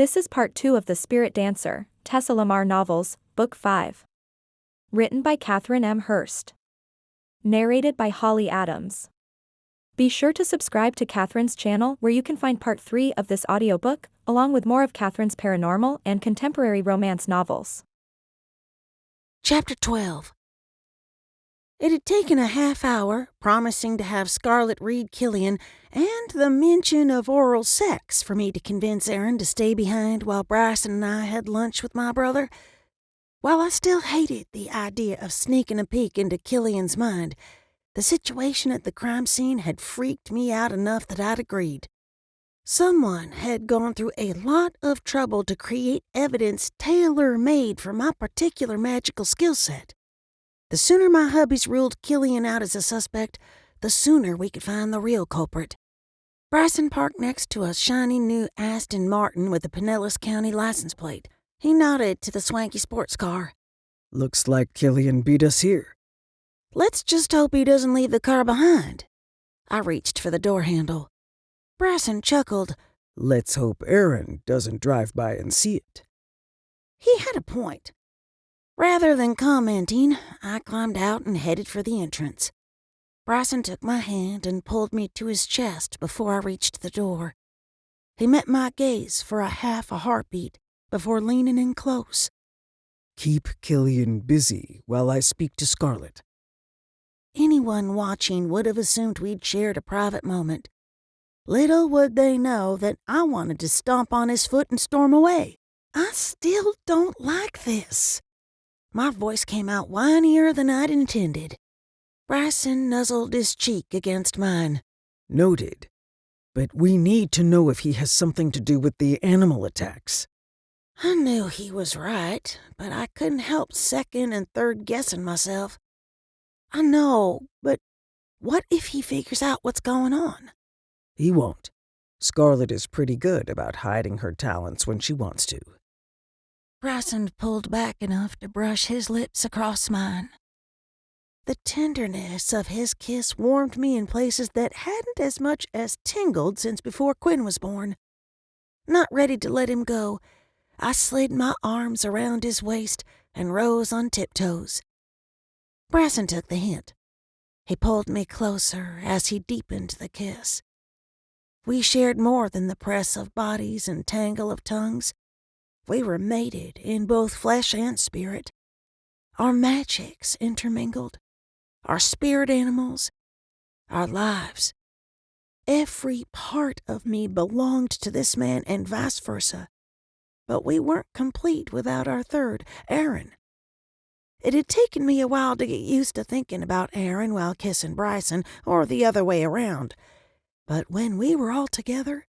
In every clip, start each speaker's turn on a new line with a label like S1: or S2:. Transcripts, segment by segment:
S1: This is part 2 of The Spirit Dancer, Tessa Lamar novels, Book 5. Written by Kathryn M. Hearst. Narrated by Holly Adams. Be sure to subscribe to Kathryn's channel where you can find part 3 of this audiobook, along with more of Kathryn's paranormal and contemporary romance novels.
S2: Chapter 12. It had taken a half hour, promising to have Scarlett read Killian, and the mention of oral sex for me to convince Aaron to stay behind while Bryson and I had lunch with my brother. While I still hated the idea of sneaking a peek into Killian's mind, the situation at the crime scene had freaked me out enough that I'd agreed. Someone had gone through a lot of trouble to create evidence tailor-made for my particular magical skill set. The sooner my hubbies ruled Killian out as a suspect, the sooner we could find the real culprit. Bryson parked next to a shiny new Aston Martin with a Pinellas County license plate. He nodded to the swanky sports car.
S3: "Looks like Killian beat us here."
S2: "Let's just hope he doesn't leave the car behind." I reached for the door handle. Bryson chuckled.
S3: "Let's hope Aaron doesn't drive by and see it."
S2: He had a point. Rather than commenting, I climbed out and headed for the entrance. Bryson took my hand and pulled me to his chest before I reached the door. He met my gaze for a half a heartbeat before leaning in close.
S3: "Keep Killian busy while I speak to Scarlett."
S2: Anyone watching would have assumed we'd shared a private moment. Little would they know that I wanted to stomp on his foot and storm away. I still don't like this. My voice came out whinier than I'd intended. Bryson nuzzled his cheek against mine.
S3: "Noted. But we need to know if he has something to do with the animal attacks."
S2: I knew he was right, but I couldn't help second and third guessing myself. I know, but what if he figures out what's going on?
S3: "He won't. Scarlett is pretty good about hiding her talents when she wants to."
S2: Bryson pulled back enough to brush his lips across mine. The tenderness of his kiss warmed me in places that hadn't as much as tingled since before Quinn was born. Not ready to let him go, I slid my arms around his waist and rose on tiptoes. Bryson took the hint. He pulled me closer as he deepened the kiss. We shared more than the press of bodies and tangle of tongues. We were mated in both flesh and spirit. Our magics intermingled. Our spirit animals. Our lives. Every part of me belonged to this man and vice versa. But we weren't complete without our third, Aaron. It had taken me a while to get used to thinking about Aaron while kissing Bryson, or the other way around. But when we were all together,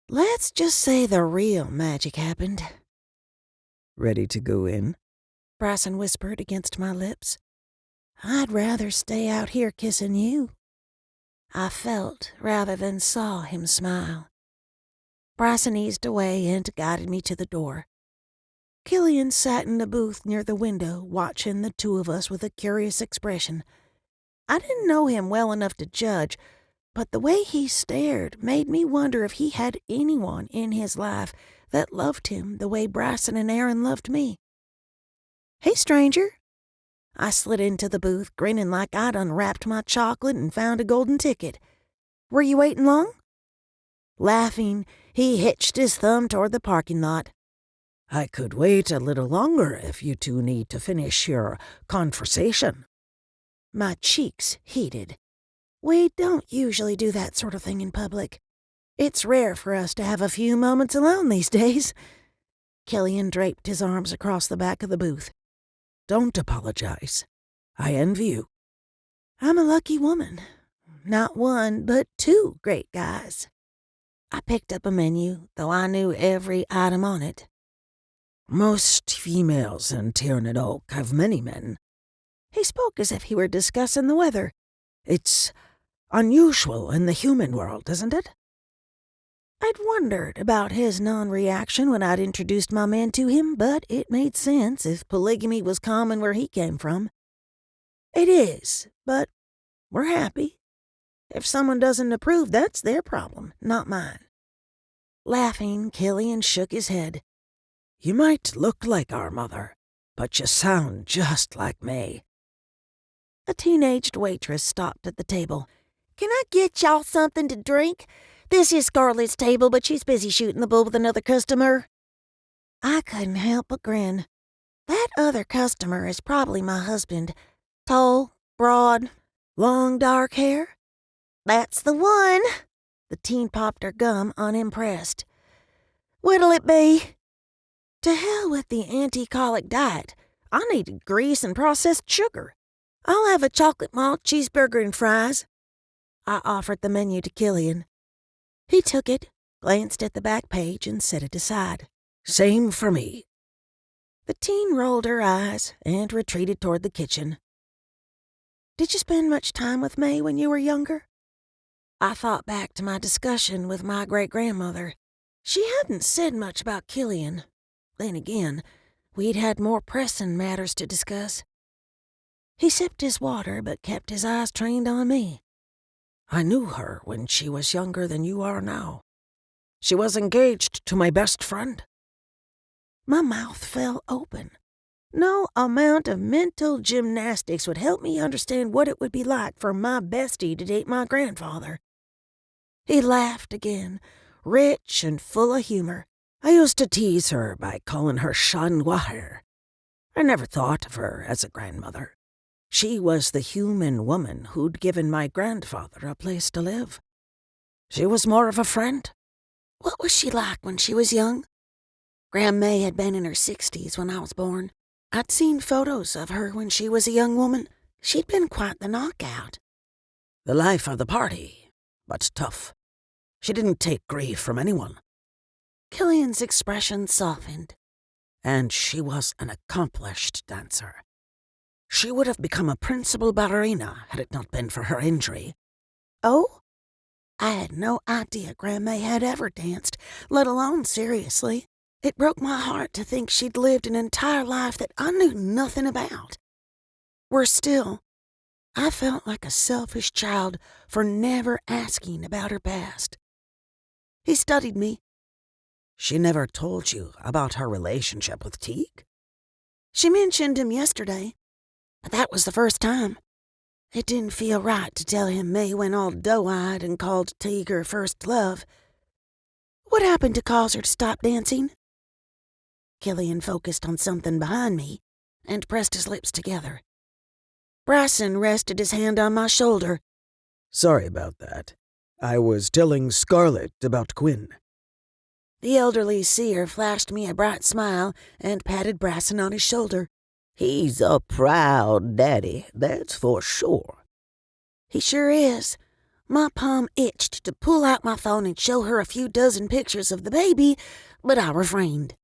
S2: let's just say the real magic happened.
S3: "Ready to go in?"
S2: Bryson whispered against my lips. "I'd rather stay out here kissing you." I felt rather than saw him smile. Bryson eased away and guided me to the door. Killian sat in the booth near the window, watching the two of us with a curious expression. I didn't know him well enough to judge, but the way he stared made me wonder if he had anyone in his life that loved him the way Bryson and Aaron loved me. "Hey, stranger." I slid into the booth, grinning like I'd unwrapped my chocolate and found a golden ticket. "Were you waiting long?" Laughing, he hitched his thumb toward the parking lot.
S3: "I could wait a little longer if you two need to finish your conversation."
S2: My cheeks heated. We don't usually do that sort of thing in public. It's rare for us to have a few moments alone these days. Killian draped his arms across the back of the booth.
S3: "Don't apologize. I envy you."
S2: I'm a lucky woman. Not one, but two great guys. I picked up a menu, though I knew every item on it.
S3: "Most females in Tiernan Oak have many men."
S2: He spoke as if he were discussing the weather.
S3: "It's unusual in the human world, isn't it?"
S2: I'd wondered about his non-reaction when I'd introduced my man to him, but it made sense if polygamy was common where he came from. It is, but we're happy. If someone doesn't approve, that's their problem, not mine. Laughing, Killian shook his head.
S3: You might look like our mother, but you sound just like May.
S2: A teenaged waitress stopped at the table. "Can I get y'all something to drink? This is Scarlett's table, but she's busy shooting the bull with another customer." I couldn't help but grin. That other customer is probably my husband. Tall, broad, long dark hair. "That's the one." The teen popped her gum, unimpressed. "What'll it be?" To hell with the anti-colic diet. I needed grease and processed sugar. "I'll have a chocolate malt cheeseburger and fries." I offered the menu to Killian. He took it, glanced at the back page, and set it aside.
S3: Same for me.
S2: The teen rolled her eyes and retreated toward the kitchen. "Did you spend much time with May when you were younger?" I thought back to my discussion with my great-grandmother. She hadn't said much about Killian. Then again, we'd had more pressing matters to discuss. He sipped his water but kept his eyes trained on me.
S3: I knew her when she was younger than you are now. She was engaged to my best friend.
S2: My mouth fell open. No amount of mental gymnastics would help me understand what it would be like for my bestie to date my grandfather. He laughed again, rich and full of humor.
S3: I used to tease her by calling her Chat Noir. I never thought of her as a grandmother. She was the human woman who'd given my grandfather a place to live. She was more of a friend.
S2: What was she like when she was young? Grandma May had been in her 60s when I was born. I'd seen photos of her when she was a young woman. She'd been quite the knockout.
S3: The life of the party, but tough. She didn't take grief from anyone.
S2: Killian's expression softened.
S3: And she was an accomplished dancer. She would have become a principal ballerina had it not been for her injury.
S2: Oh? I had no idea Grandma had ever danced, let alone seriously. It broke my heart to think she'd lived an entire life that I knew nothing about. Worse still, I felt like a selfish child for never asking about her past. He studied me.
S3: She never told you about her relationship with Teague?
S2: She mentioned him yesterday, but that was the first time. It didn't feel right to tell him May went all doe-eyed and called Teague her first love. What happened to cause her to stop dancing? Killian focused on something behind me and pressed his lips together. Bryson rested his hand on my shoulder.
S4: Sorry about that. I was telling Scarlett about Quinn.
S2: The elderly seer flashed me a bright smile and patted Bryson on his shoulder.
S5: He's a proud daddy, that's for sure.
S2: He sure is. My palm itched to pull out my phone and show her a few dozen pictures of the baby, but I refrained.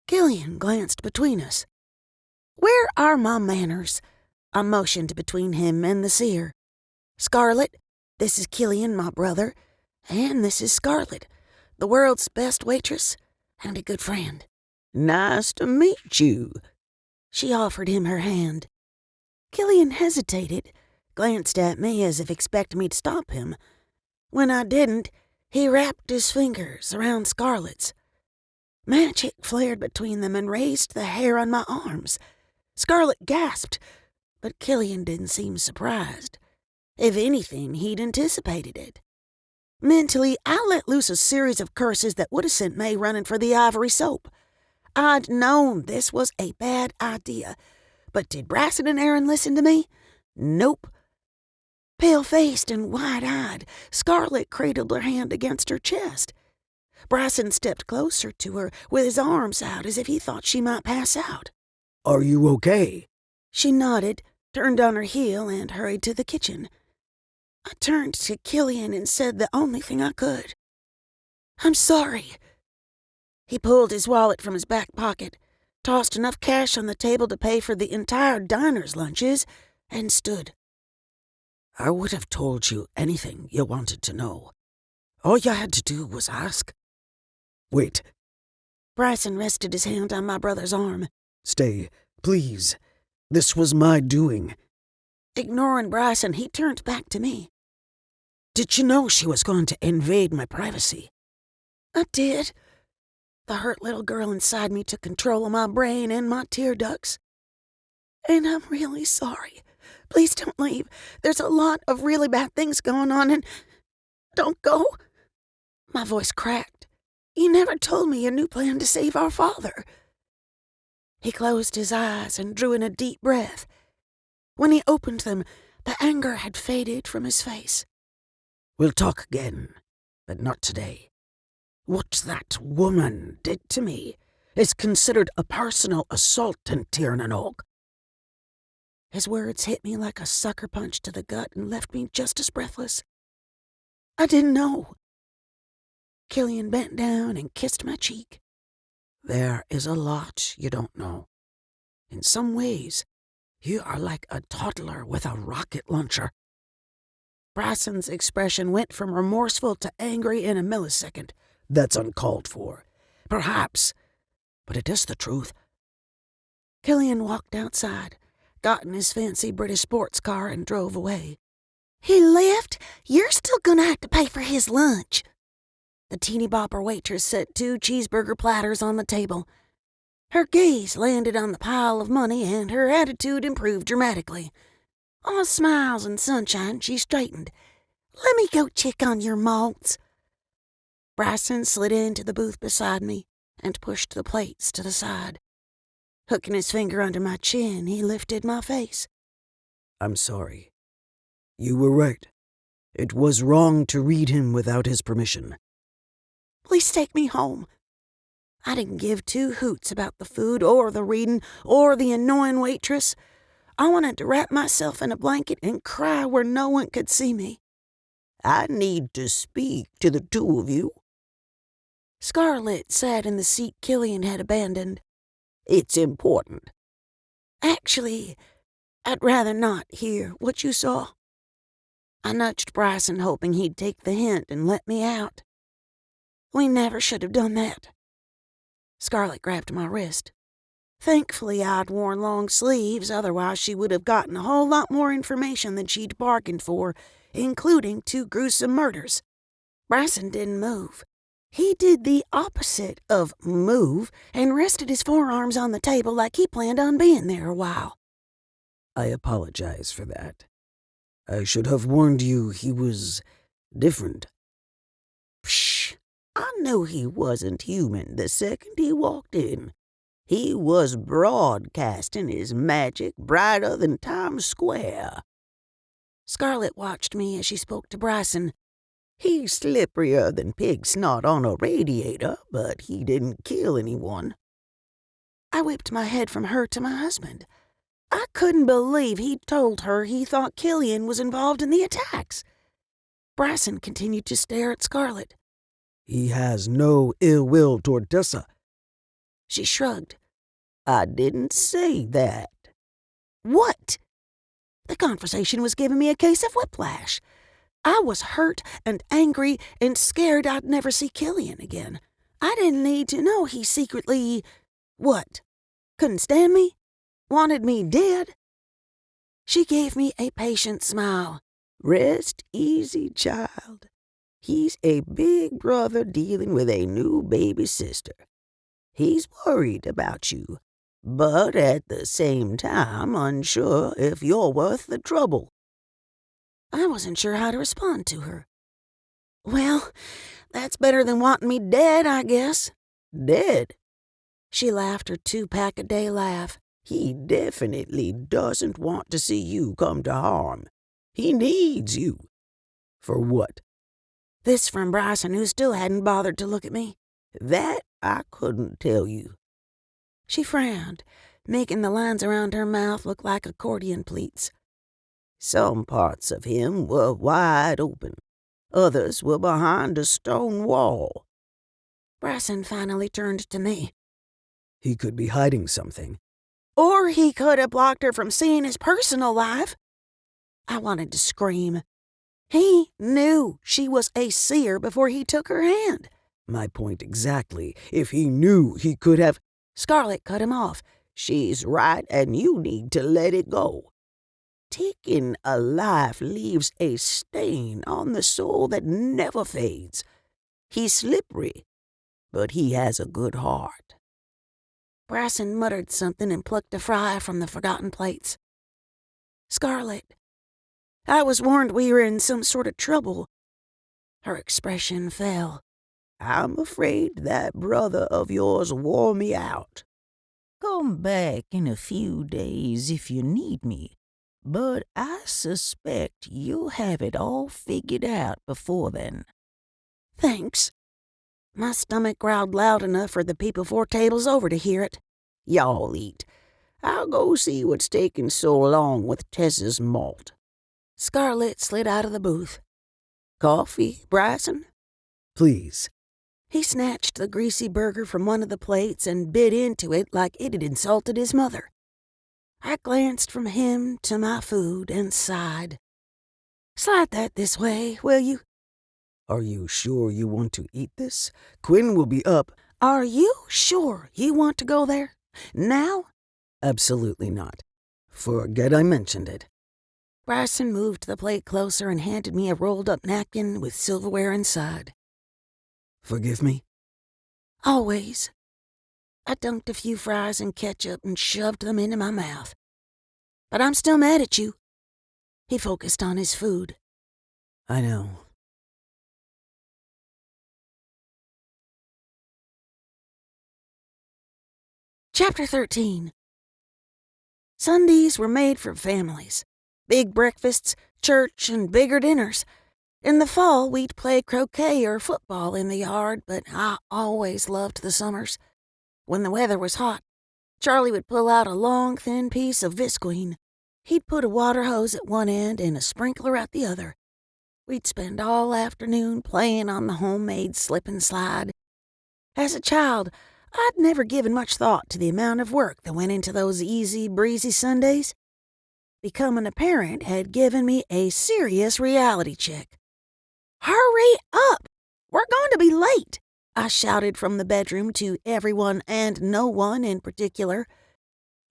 S2: Killian glanced between us. Where are my manners? I motioned between him and the seer. Scarlett, this is Killian, my brother, and this is Scarlett, the world's best waitress and a good friend.
S5: Nice to meet you.
S2: She offered him her hand. Killian hesitated, glanced at me as if expecting me to stop him. When I didn't, he wrapped his fingers around Scarlett's. Magic flared between them and raised the hair on my arms. Scarlett gasped, but Killian didn't seem surprised. If anything, he'd anticipated it. Mentally, I let loose a series of curses that would have sent May running for the ivory soap. I'd known this was a bad idea, but did Bryson and Aaron listen to me? Nope. Pale-faced and wide-eyed, Scarlett cradled her hand against her chest. Bryson stepped closer to her with his arms out as if he thought she might pass out.
S4: Are you okay?
S2: She nodded, turned on her heel, and hurried to the kitchen. I turned to Killian and said the only thing I could. I'm sorry. He pulled his wallet from his back pocket, tossed enough cash on the table to pay for the entire diner's lunches, and stood.
S3: I would have told you anything you wanted to know. All you had to do was ask.
S4: Wait.
S2: Bryson rested his hand on my brother's arm.
S4: Stay, please. This was my doing.
S2: Ignoring Bryson, he turned back to me.
S3: Did you know she was going to invade my privacy?
S2: I did. The hurt little girl inside me took control of my brain and my tear ducts. And I'm really sorry. Please don't leave. There's a lot of really bad things going on, and don't go. My voice cracked. You never told me your new plan to save our father. He closed his eyes and drew in a deep breath. When he opened them, the anger had faded from his face.
S3: We'll talk again, but not today. What that woman did to me is considered a personal assault in Tirnanog.
S2: His words hit me like a sucker punch to the gut and left me just as breathless. I didn't know. Killian bent down and kissed my cheek.
S3: There is a lot you don't know. In some ways, you are like a toddler with a rocket launcher.
S2: Bryson's expression went from remorseful to angry in a millisecond.
S3: That's uncalled for. Perhaps, but it is the truth.
S2: Killian walked outside, got in his fancy British sports car, and drove away. He left? You're still gonna have to pay for his lunch. The teeny bopper waitress set 2 cheeseburger platters on the table. Her gaze landed on the pile of money, and her attitude improved dramatically. All smiles and sunshine, she straightened. Let me go check on your malts. Bryson slid into the booth beside me and pushed the plates to the side. Hooking his finger under my chin, he lifted my face.
S4: I'm sorry. You were right. It was wrong to read him without his permission.
S2: Please take me home. I didn't give 2 hoots about the food or the reading or the annoying waitress. I wanted to wrap myself in a blanket and cry where no one could see me.
S5: I need to speak to the 2 of you.
S2: Scarlett sat in the seat Killian had abandoned.
S5: It's important.
S2: Actually, I'd rather not hear what you saw. I nudged Bryson, hoping he'd take the hint and let me out. We never should have done that. Scarlett grabbed my wrist. Thankfully, I'd worn long sleeves, otherwise she would have gotten a whole lot more information than she'd bargained for, including 2 gruesome murders. Bryson didn't move. He did the opposite of move and rested his forearms on the table like he planned on being there a while.
S4: I apologize for that. I should have warned you he was different.
S5: Psh, I knew he wasn't human the second he walked in. He was broadcasting his magic brighter than Times Square.
S2: Scarlett watched me as she spoke to Bryson.
S5: He's slipperier than pig snot on a radiator, but he didn't kill anyone.
S2: I whipped my head from her to my husband. I couldn't believe he'd told her he thought Killian was involved in the attacks. Bryson continued to stare at Scarlett.
S4: He has no ill will toward Tessa.
S2: She shrugged.
S5: I didn't say that.
S2: What? The conversation was giving me a case of whiplash. I was hurt and angry and scared I'd never see Killian again. I didn't need to know he secretly... What? Couldn't stand me? Wanted me dead? She gave me a patient smile.
S5: Rest easy, child. He's a big brother dealing with a new baby sister. He's worried about you, but at the same time unsure if you're worth the trouble.
S2: I wasn't sure how to respond to her. Well, that's better than wanting me dead, I guess.
S5: Dead?
S2: She laughed her 2-pack-a-day laugh.
S5: He definitely doesn't want to see you come to harm. He needs you.
S4: For what?
S2: This from Bryson, who still hadn't bothered to look at me.
S5: That I couldn't tell you.
S2: She frowned, making the lines around her mouth look like accordion pleats.
S5: Some parts of him were wide open. Others were behind a stone wall.
S2: Bryson finally turned to me.
S4: He could be hiding something.
S2: Or he could have blocked her from seeing his personal life. I wanted to scream. He knew she was a seer before he took her hand.
S4: My point exactly. If he knew, he could have...
S2: Scarlett cut him off.
S5: She's right, and you need to let it go. Taking a life leaves a stain on the soul that never fades. He's slippery, but he has a good heart."
S2: Bryson muttered something and plucked a fry from the forgotten plates. "Scarlet, I was warned we were in some sort of trouble." Her expression fell.
S5: "I'm afraid that brother of yours wore me out. Come back in a few days if you need me, but I suspect you'll have it all figured out before then."
S2: "Thanks." My stomach growled loud enough for the people 4 tables over to hear it.
S5: "Y'all eat. I'll go see what's taking so long with Tessa's malt."
S2: Scarlet slid out of the booth.
S5: "Coffee, Bryson?"
S4: Please.
S2: He snatched the greasy burger from one of the plates and bit into it like it had insulted his mother. I glanced from him to my food and sighed. "Slide that this way, will you?"
S4: Are you sure you want to eat this? Quinn will be up.
S2: "Are you sure you want to go there? Now?"
S4: Absolutely not. Forget I mentioned it.
S2: Bryson moved the plate closer and handed me a rolled-up napkin with silverware inside.
S4: Forgive me?
S2: "Always." I dunked a few fries in ketchup and shoved them into my mouth. "But I'm still mad at you." He focused on his food.
S4: I know.
S2: Chapter 13. Sundays were made for families. Big breakfasts, church, and bigger dinners. In the fall, we'd play croquet or football in the yard, but I always loved the summers. When the weather was hot, Charlie would pull out a long, thin piece of visqueen. He'd put a water hose at one end and a sprinkler at the other. We'd spend all afternoon playing on the homemade slip and slide. As a child, I'd never given much thought to the amount of work that went into those easy, breezy Sundays. Becoming a parent had given me a serious reality check. "Hurry up! We're going to be late!" I shouted from the bedroom to everyone and no one in particular.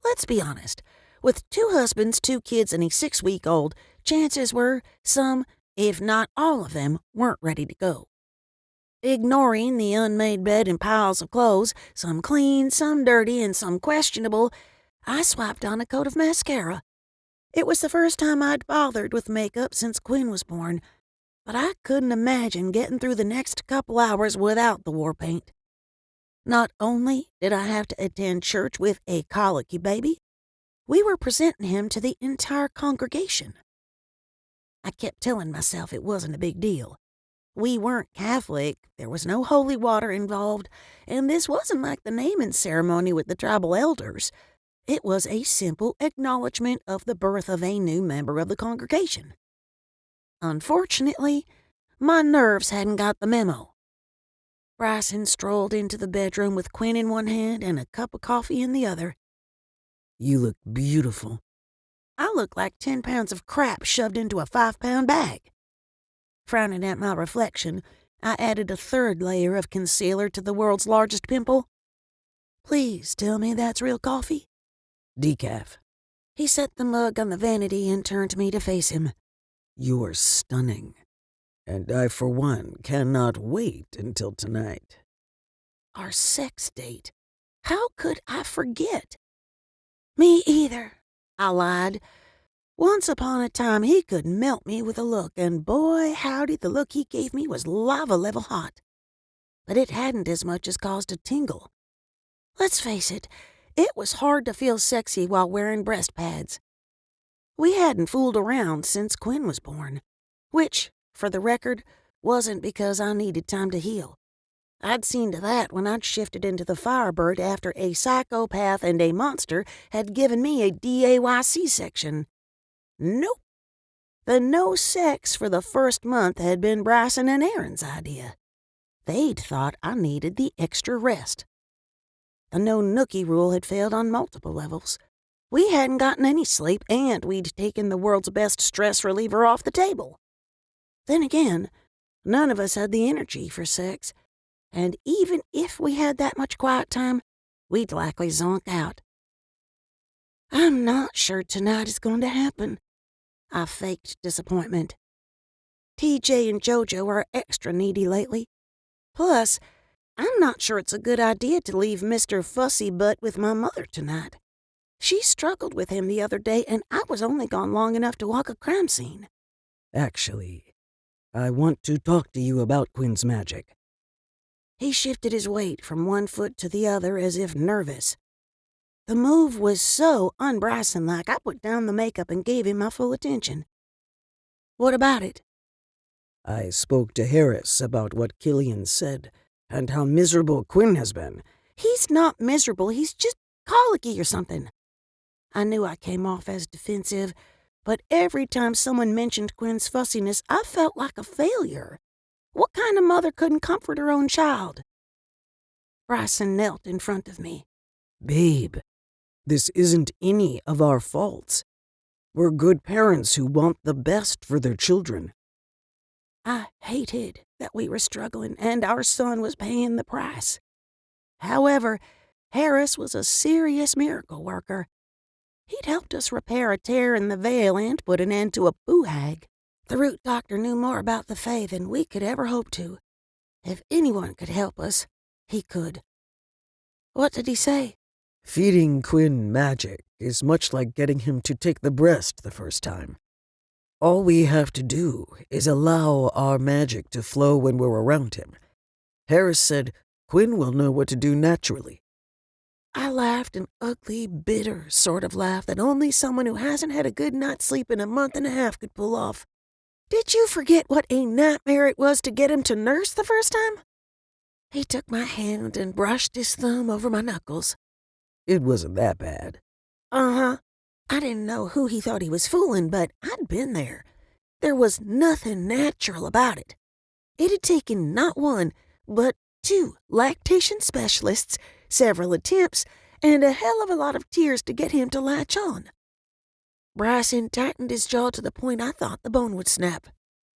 S2: Let's be honest. With 2 husbands, 2 kids, and a 6-week-old, chances were some, if not all of them, weren't ready to go. Ignoring the unmade bed and piles of clothes, some clean, some dirty, and some questionable, I swiped on a coat of mascara. It was the first time I'd bothered with makeup since Quinn was born, but I couldn't imagine getting through the next couple hours without the war paint. Not only did I have to attend church with a colicky baby, we were presenting him to the entire congregation. I kept telling myself it wasn't a big deal. We weren't Catholic, there was no holy water involved, and this wasn't like the naming ceremony with the tribal elders. It was a simple acknowledgement of the birth of a new member of the congregation. Unfortunately, my nerves hadn't got the memo. Bryson strolled into the bedroom with Quinn in one hand and a cup of coffee in the other.
S4: You look beautiful.
S2: I look like 10 pounds of crap shoved into a 5-pound bag. Frowning at my reflection, I added a 3rd layer of concealer to the world's largest pimple. "Please tell me that's real coffee."
S4: Decaf.
S2: He set the mug on the vanity and turned me to face him.
S4: You are stunning. And I, for one, cannot wait until tonight.
S2: Our sex date. How could I forget? "Me either," I lied. Once upon a time, he could melt me with a look, and boy, howdy, the look he gave me was lava-level hot. But it hadn't as much as caused a tingle. Let's face it was hard to feel sexy while wearing breast pads. We hadn't fooled around since Quinn was born, which, for the record, wasn't because I needed time to heal. I'd seen to that when I'd shifted into the Firebird after a psychopath and a monster had given me a DAY C-section. Nope. The no sex for the first month had been Bryson and Aaron's idea. They'd thought I needed the extra rest. The no nookie rule had failed on multiple levels. We hadn't gotten any sleep, and we'd taken the world's best stress reliever off the table. Then again, none of us had the energy for sex, and even if we had that much quiet time, we'd likely zonk out. "I'm not sure tonight is going to happen." I faked disappointment. TJ and JoJo are extra needy lately. Plus,
S5: I'm not sure it's a good idea to leave Mr. Fussy Butt with my mother tonight. She struggled with him the other day, and I was only gone long enough to walk a crime scene.
S4: Actually, I want to talk to you about Quinn's magic.
S5: He shifted his weight from one foot to the other as if nervous. The move was so un-Bryson-like, I put down the makeup and gave him my full attention. What about it?
S4: I spoke to Harris about what Killian said and how miserable Quinn has been.
S5: He's not miserable, he's just colicky or something. I knew I came off as defensive, but every time someone mentioned Quinn's fussiness, I felt like a failure. What kind of mother couldn't comfort her own child? Bryson knelt in front of me.
S4: Babe, this isn't any of our faults. We're good parents who want the best for their children.
S5: I hated that we were struggling and our son was paying the price. However, Harris was a serious miracle worker. He'd helped us repair a tear in the veil and put an end to a boo-hag. The root doctor knew more about the fae than we could ever hope to. If anyone could help us, he could. What did he say?
S4: Feeding Quinn magic is much like getting him to take the breast the first time. All we have to do is allow our magic to flow when we're around him. Harris said Quinn will know what to do naturally.
S5: I laughed an ugly, bitter sort of laugh that only someone who hasn't had a good night's sleep in a month and a half could pull off. Did you forget what a nightmare it was to get him to nurse the first time? He took my hand and brushed his thumb over my knuckles.
S4: It wasn't that bad.
S5: Uh-huh. I didn't know who he thought he was fooling, but I'd been there. There was nothing natural about it. It had taken not one, but 2 lactation specialists, several attempts, and a hell of a lot of tears to get him to latch on. Bryson tightened his jaw to the point I thought the bone would snap.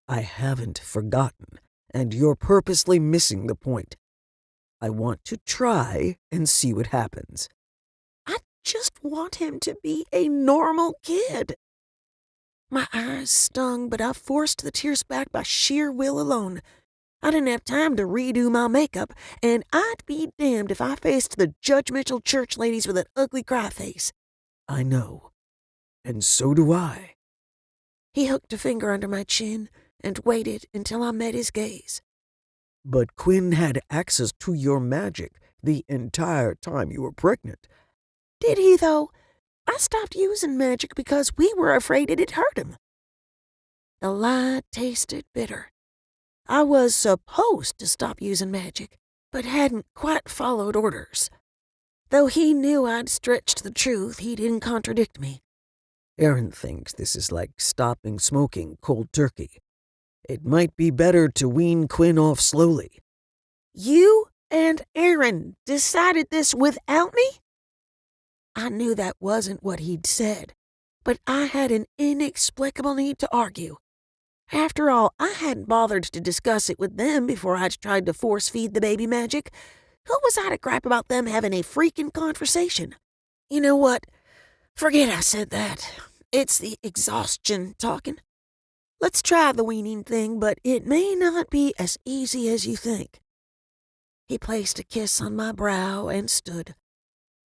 S4: I haven't forgotten, and you're purposely missing the point. I want to try and see what happens.
S5: I just want him to be a normal kid. My eyes stung, but I forced the tears back by sheer will alone. I didn't have time to redo my makeup, and I'd be damned if I faced the judgmental church ladies with an ugly cry face.
S4: I know. And so do I.
S5: He hooked a finger under my chin and waited until I met his gaze.
S4: But Quinn had access to your magic the entire time you were pregnant.
S5: Did he, though? I stopped using magic because we were afraid it'd hurt him. The lie tasted bitter. I was supposed to stop using magic, but hadn't quite followed orders. Though he knew I'd stretched the truth, he didn't contradict me.
S4: Aaron thinks this is like stopping smoking cold turkey. It might be better to wean Quinn off slowly.
S5: You and Aaron decided this without me? I knew that wasn't what he'd said, but I had an inexplicable need to argue. After all, I hadn't bothered to discuss it with them before I'd tried to force-feed the baby magic. Who was I to gripe about them having a freaking conversation? You know what? Forget I said that. It's the exhaustion talking. Let's try the weaning thing, but it may not be as easy as you think. He placed a kiss on my brow and stood.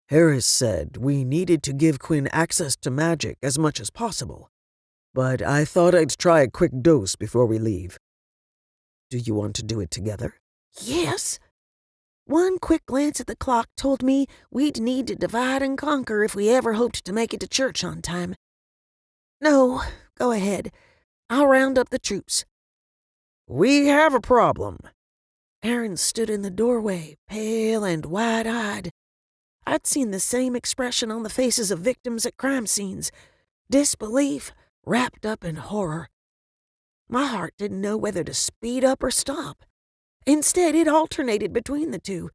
S4: Harris said we needed to give Quinn access to magic as much as possible, but I thought I'd try a quick dose before we leave. Do you want to do it together?
S5: Yes. One quick glance at the clock told me we'd need to divide and conquer if we ever hoped to make it to church on time. No, go ahead. I'll round up the troops.
S4: We have a problem.
S5: Aaron stood in the doorway, pale and wide-eyed. I'd seen the same expression on the faces of victims at crime scenes. Disbelief wrapped up in horror. My heart didn't know whether to speed up or stop. Instead, it alternated between the two.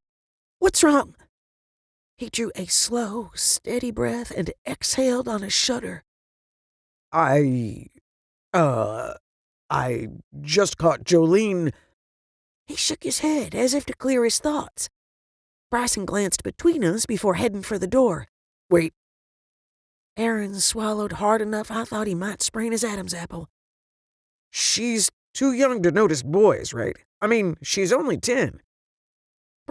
S5: What's wrong? He drew a slow, steady breath and exhaled on a shudder.
S4: I just caught Jolene.
S5: He shook his head as if to clear his thoughts. Bryson glanced between us before heading for the door.
S4: Wait.
S5: Aaron swallowed hard enough I thought he might sprain his Adam's apple.
S4: She's too young to notice boys, right? I mean, she's only 10.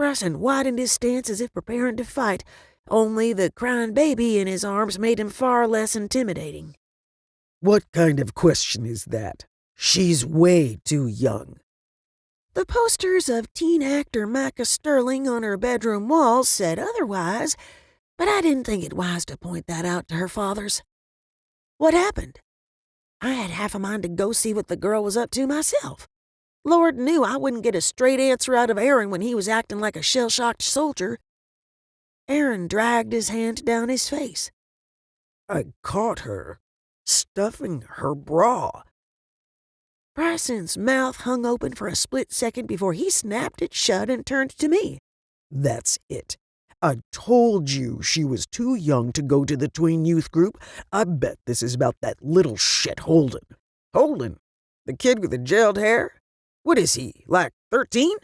S5: Bryson widened his stance as if preparing to fight, only the crying baby in his arms made him far less intimidating.
S4: What kind of question is that? She's way too young.
S5: The posters of teen actor Micah Sterling on her bedroom walls said otherwise, but I didn't think it wise to point that out to her fathers. What happened? I had half a mind to go see what the girl was up to myself. Lord knew I wouldn't get a straight answer out of Aaron when he was acting like a shell-shocked soldier. Aaron dragged his hand down his face.
S4: I caught her stuffing her bra.
S5: Bryson's mouth hung open for a split second before he snapped it shut and turned to me.
S4: That's it. I told you she was too young to go to the tween youth group. I bet this is about that little shit Holden.
S5: Holden? The kid with the gelled hair? What is he, like 13?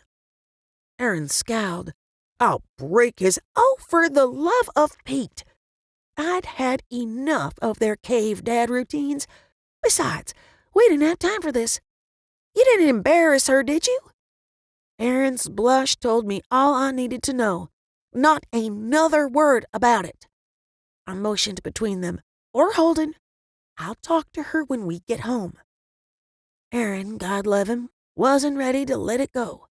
S5: Aaron scowled. I'll break his... Oh, for the love of Pete! I'd had enough of their cave dad routines. Besides, we didn't have time for this. You didn't embarrass her, did you? Aaron's blush told me all I needed to know. Not another word about it. I motioned between them. Or Holden. I'll talk to her when we get home. Aaron, God love him, wasn't ready to let it go.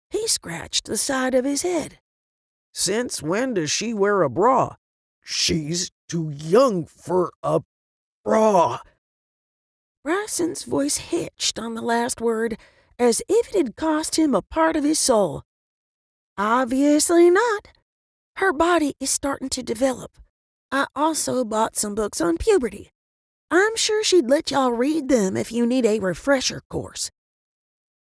S5: He scratched the side of his head.
S4: Since when does she wear a bra? She's too young for a bra.
S5: Bryson's voice hitched on the last word, as if it had cost him a part of his soul. Obviously not. Her body is starting to develop. I also bought some books on puberty. I'm sure she'd let y'all read them if you need a refresher course.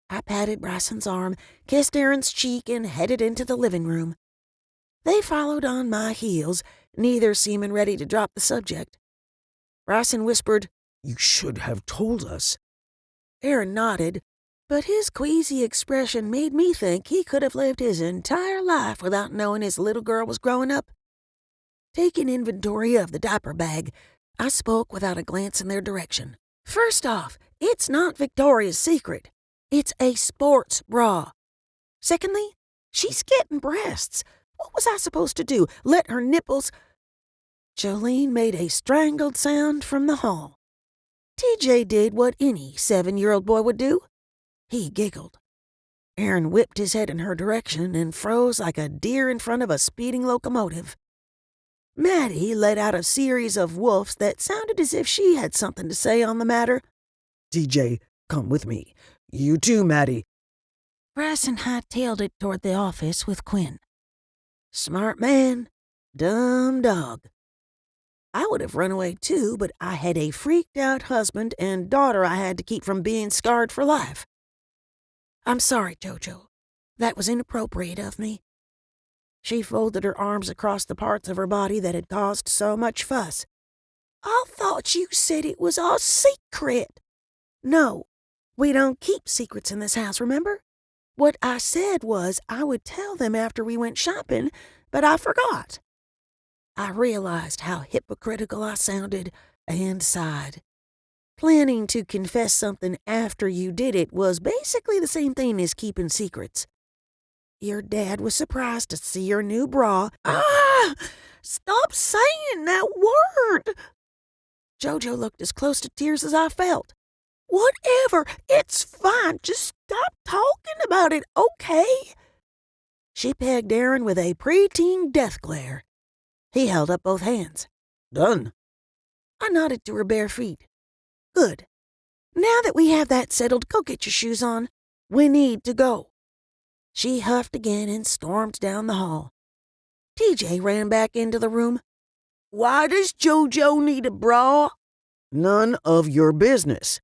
S5: I patted Bryson's arm, kissed Aaron's cheek, and headed into the living room. They followed on my heels, neither seeming ready to drop the subject. Bryson whispered,
S4: You should have told us.
S5: Aaron nodded, but his queasy expression made me think he could have lived his entire life without knowing his little girl was growing up. Taking inventory of the diaper bag, I spoke without a glance in their direction. First off, it's not Victoria's Secret. It's a sports bra. Secondly, she's getting breasts. What was I supposed to do? Let her nipples... Jolene made a strangled sound from the hall. TJ did what any 7-year-old boy would do. He giggled. Aaron whipped his head in her direction and froze like a deer in front of a speeding locomotive. Maddie let out a series of woofs that sounded as if she had something to say on the matter.
S4: TJ, come with me. You too, Maddie.
S2: Bryson hightailed it toward the office with Quinn.
S5: Smart man, dumb dog. I would have run away too, but I had a freaked-out husband and daughter I had to keep from being scarred for life. I'm sorry, Jojo. That was inappropriate of me. She folded her arms across the parts of her body that had caused so much fuss. I thought you said it was our secret. No, we don't keep secrets in this house, remember? What I said was I would tell them after we went shopping, but I forgot. I realized how hypocritical I sounded and sighed. Planning to confess something after you did it was basically the same thing as keeping secrets. Your dad was surprised to see your new bra. Ah! Stop saying that word! Jojo looked as close to tears as I felt. Whatever, it's fine. Just stop talking about it, okay? She pegged Aaron with a preteen death glare. He held up both hands.
S4: Done.
S5: I nodded to her bare feet. Good. Now that we have that settled, go get your shoes on. We need to go. She huffed again and stormed down the hall. TJ ran back into the room. Why does Jojo need a bra?
S4: None of your business.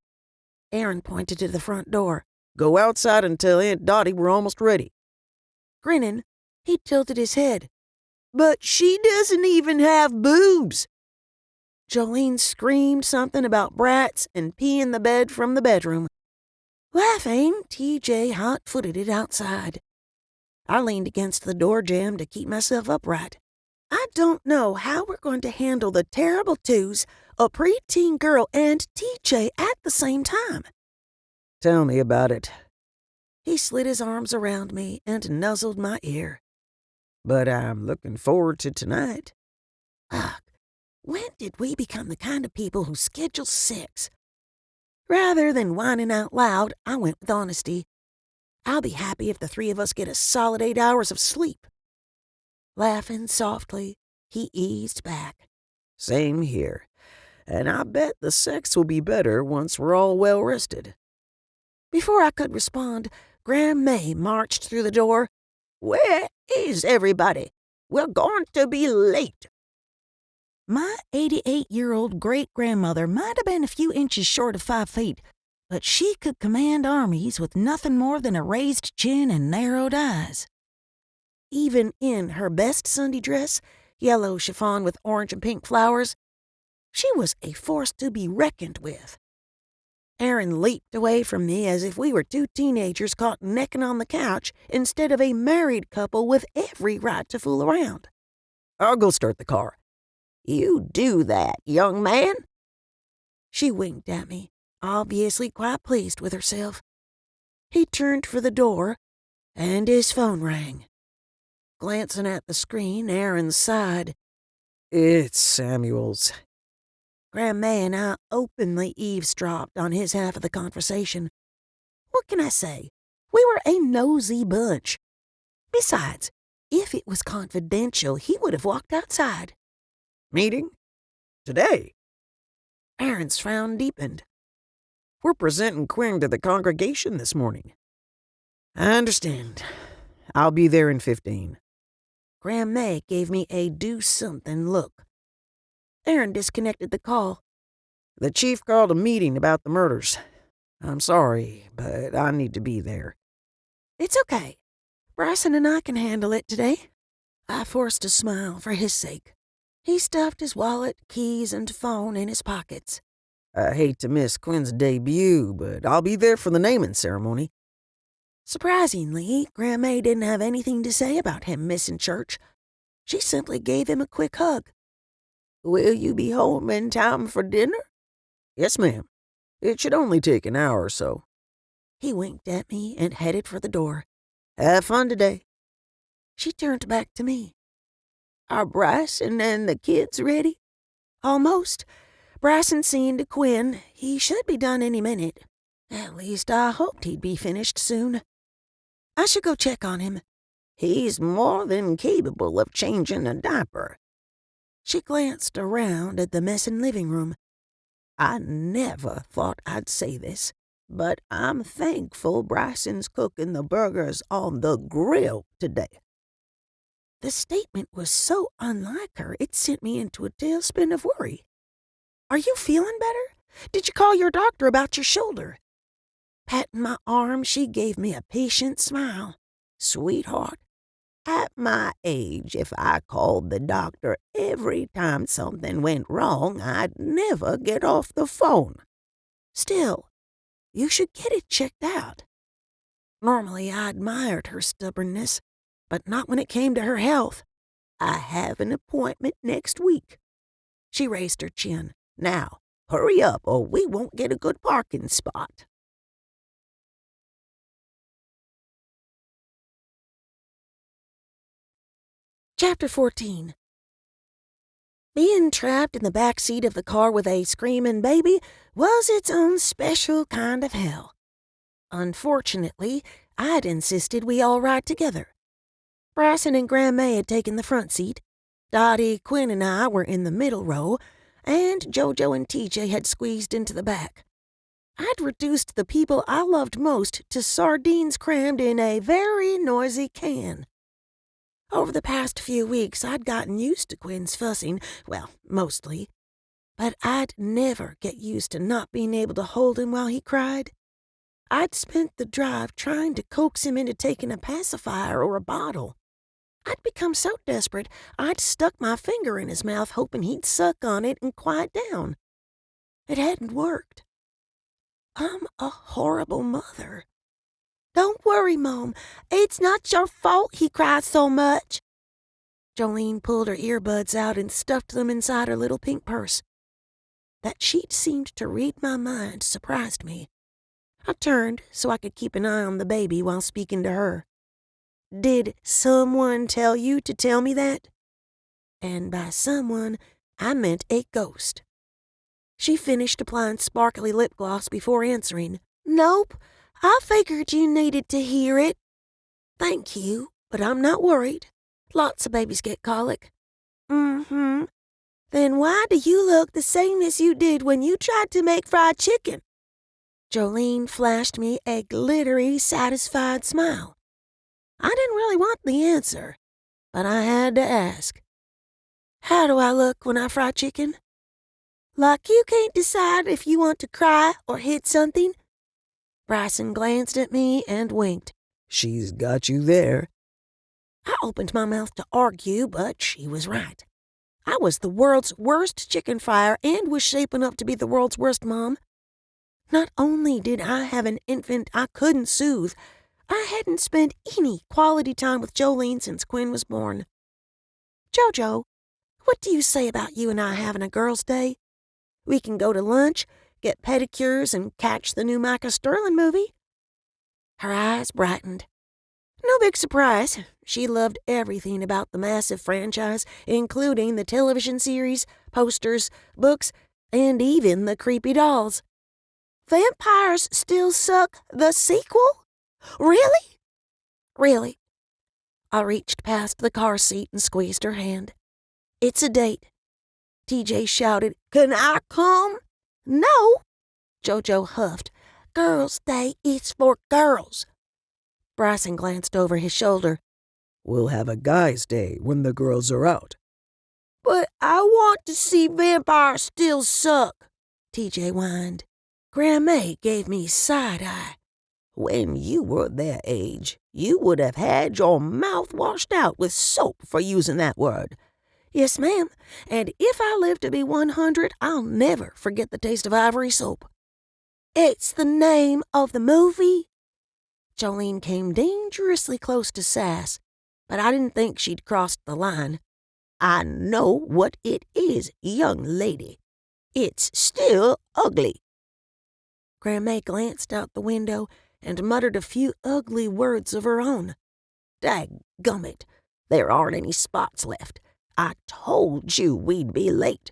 S5: Aaron pointed to the front door.
S4: Go outside and tell Aunt Dottie we're almost ready.
S5: Grinning, he tilted his head. But she doesn't even have boobs. Jolene screamed something about brats and peeing the bed from the bedroom. Laughing, TJ hot-footed it outside. I leaned against the door jamb to keep myself upright. I don't know how we're going to handle the terrible twos, a preteen girl and TJ at the same time.
S4: Tell me about it.
S3: He slid his arms around me and nuzzled my ear. But I'm looking forward to tonight.
S2: Ugh, when did we become the kind of people who schedule sex? Rather than whining out loud, I went with honesty. I'll be happy if the three of us get a solid 8 hours of sleep. Laughing softly, he eased back.
S3: Same here. And I bet the sex will be better once we're all well rested.
S2: Before I could respond, Graham May marched through the door.
S5: Where is everybody? We're going to be late.
S2: My 88-year-old great-grandmother might have been a few inches short of 5 feet, but she could command armies with nothing more than a raised chin and narrowed eyes. Even in her best Sunday dress, yellow chiffon with orange and pink flowers, she was a force to be reckoned with. Aaron leaped away from me as if we were two teenagers caught necking on the couch instead of a married couple with every right to fool around.
S3: I'll go start the car.
S5: You do that, young man.
S2: She winked at me, obviously quite pleased with herself. He turned for the door, and his phone rang. Glancing at the screen, Aaron sighed.
S4: It's Samuel's.
S2: Grandma and I openly eavesdropped on his half of the conversation. What can I say? We were a nosy bunch. Besides, if it was confidential, he would have walked outside.
S4: Meeting? Today?
S2: Aaron's frown deepened.
S4: We're presenting Quinn to the congregation this morning. I understand. I'll be there in 15.
S2: Grandma gave me a do-something look. Aaron disconnected the call.
S4: The chief called a meeting about the murders. I'm sorry, but I need to be there.
S2: It's okay. Bryson and I can handle it today. I forced a smile for his sake. He stuffed his wallet, keys, and phone in his pockets.
S4: I hate to miss Quinn's debut, but I'll be there for the naming ceremony.
S2: Surprisingly, Grandma didn't have anything to say about him missing church. She simply gave him a quick hug.
S5: Will you be home in time for dinner?
S4: Yes, ma'am. It should only take an hour or so.
S2: He winked at me and headed for the door.
S4: Have fun today.
S2: She turned back to me.
S5: Are Bryson and the kids ready?
S2: Almost. Bryson's seeing to Quinn. He should be done any minute. At least I hoped he'd be finished soon. I should go check on him.
S5: He's more than capable of changing a diaper.
S2: She glanced around at the mess in living room.
S5: I never thought I'd say this, but I'm thankful Bryson's cooking the burgers on the grill today.
S2: The statement was so unlike her, it sent me into a tailspin of worry. Are you feeling better? Did you call your doctor about your shoulder? Patting my arm, she gave me a patient smile.
S5: Sweetheart, at my age, if I called the doctor every time something went wrong, I'd never get off the phone.
S2: Still, you should get it checked out. Normally, I admired her stubbornness, but not when it came to her health.
S5: I have an appointment next week.
S2: She raised her chin.
S5: Now, hurry up or we won't get a good parking spot.
S2: Chapter 14. Being trapped in the back seat of the car with a screaming baby was its own special kind of hell. Unfortunately, I'd insisted we all ride together. Bryson and Grandma had taken the front seat, Dottie, Quinn, and I were in the middle row, and JoJo and TJ had squeezed into the back. I'd reduced the people I loved most to sardines crammed in a very noisy can. Over the past few weeks, I'd gotten used to Quinn's fussing, well, mostly. But I'd never get used to not being able to hold him while he cried. I'd spent the drive trying to coax him into taking a pacifier or a bottle. I'd become so desperate, I'd stuck my finger in his mouth hoping he'd suck on it and quiet down. It hadn't worked. I'm a horrible mother. Don't worry, Mom. It's not your fault he cries so much. Jolene pulled her earbuds out and stuffed them inside her little pink purse. That she'd seemed to read my mind surprised me. I turned so I could keep an eye on the baby while speaking to her. "Did someone tell you to tell me that?" And by someone, I meant a ghost. She finished applying sparkly lip gloss before answering. "Nope, I figured you needed to hear it." "Thank you, but I'm not worried. Lots of babies get colic." "Mm-hmm. Then why do you look the same as you did when you tried to make fried chicken?" Jolene flashed me a glittery, satisfied smile. I didn't really want the answer, but I had to ask. "How do I look when I fry chicken?" "Like you can't decide if you want to cry or hit something?" Bryson glanced at me and winked.
S4: She's got you there.
S2: I opened my mouth to argue, but she was right. I was the world's worst chicken fryer and was shaping up to be the world's worst mom. Not only did I have an infant I couldn't soothe, I hadn't spent any quality time with Jolene since Quinn was born. "Jojo, what do you say about you and I having a girls' day? We can go to lunch, get pedicures, and catch the new Micah Sterling movie." Her eyes brightened. No big surprise. She loved everything about the massive franchise, including the television series, posters, books, and even the creepy dolls. "Vampires Still Suck, the sequel? Really?" "Really." I reached past the car seat and squeezed her hand. "It's a date." TJ shouted, "Can I come?" "No." Jojo huffed. "Girls' Day is for girls." Bryson glanced over his shoulder.
S4: We'll have a guy's day when the girls are out.
S2: "But I want to see Vampires Still Suck," TJ whined. Grandma gave me side-eye.
S5: When you were their age, you would have had your mouth washed out with soap for using that word.
S2: "Yes, ma'am, and if I live to be 100, I'll never forget the taste of ivory soap." "It's the name of the movie." Jolene came dangerously close to sass, but I didn't think she'd crossed the line.
S5: "I know what it is, young lady. It's still ugly."
S2: Grandma glanced out the window and muttered a few ugly words of her own.
S5: Dadgummit, there aren't any spots left. I told you we'd be late.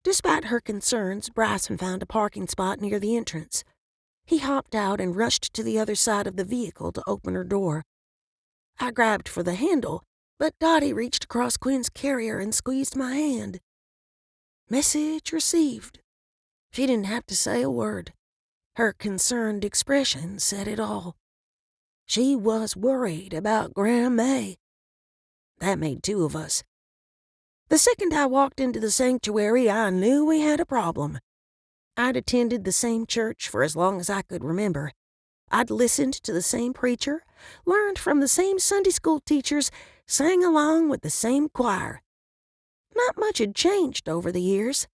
S2: Despite her concerns, Bryson found a parking spot near the entrance. He hopped out and rushed to the other side of the vehicle to open her door. I grabbed for the handle, but Dottie reached across Quinn's carrier and squeezed my hand. Message received. She didn't have to say a word. Her concerned expression said it all. She was worried about Grandma. That made two of us. The second I walked into the sanctuary, I knew we had a problem. I'd attended the same church for as long as I could remember. I'd listened to the same preacher, learned from the same Sunday school teachers, sang along with the same choir. Not much had changed over the years.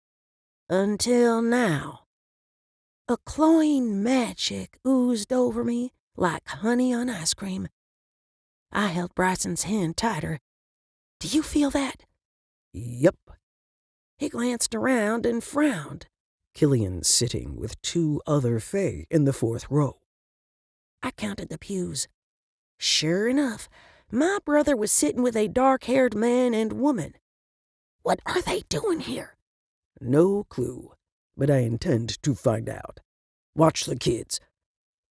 S2: Until now. A cloying magic oozed over me like honey on ice cream. I held Bryson's hand tighter. "Do you feel that?"
S4: Yep.
S2: He glanced around and frowned.
S4: Killian's sitting with two other Fae in the fourth row.
S2: I counted the pews. Sure enough, my brother was sitting with a dark-haired man and woman. What are they doing here?
S4: No clue, but I intend to find out. Watch the kids.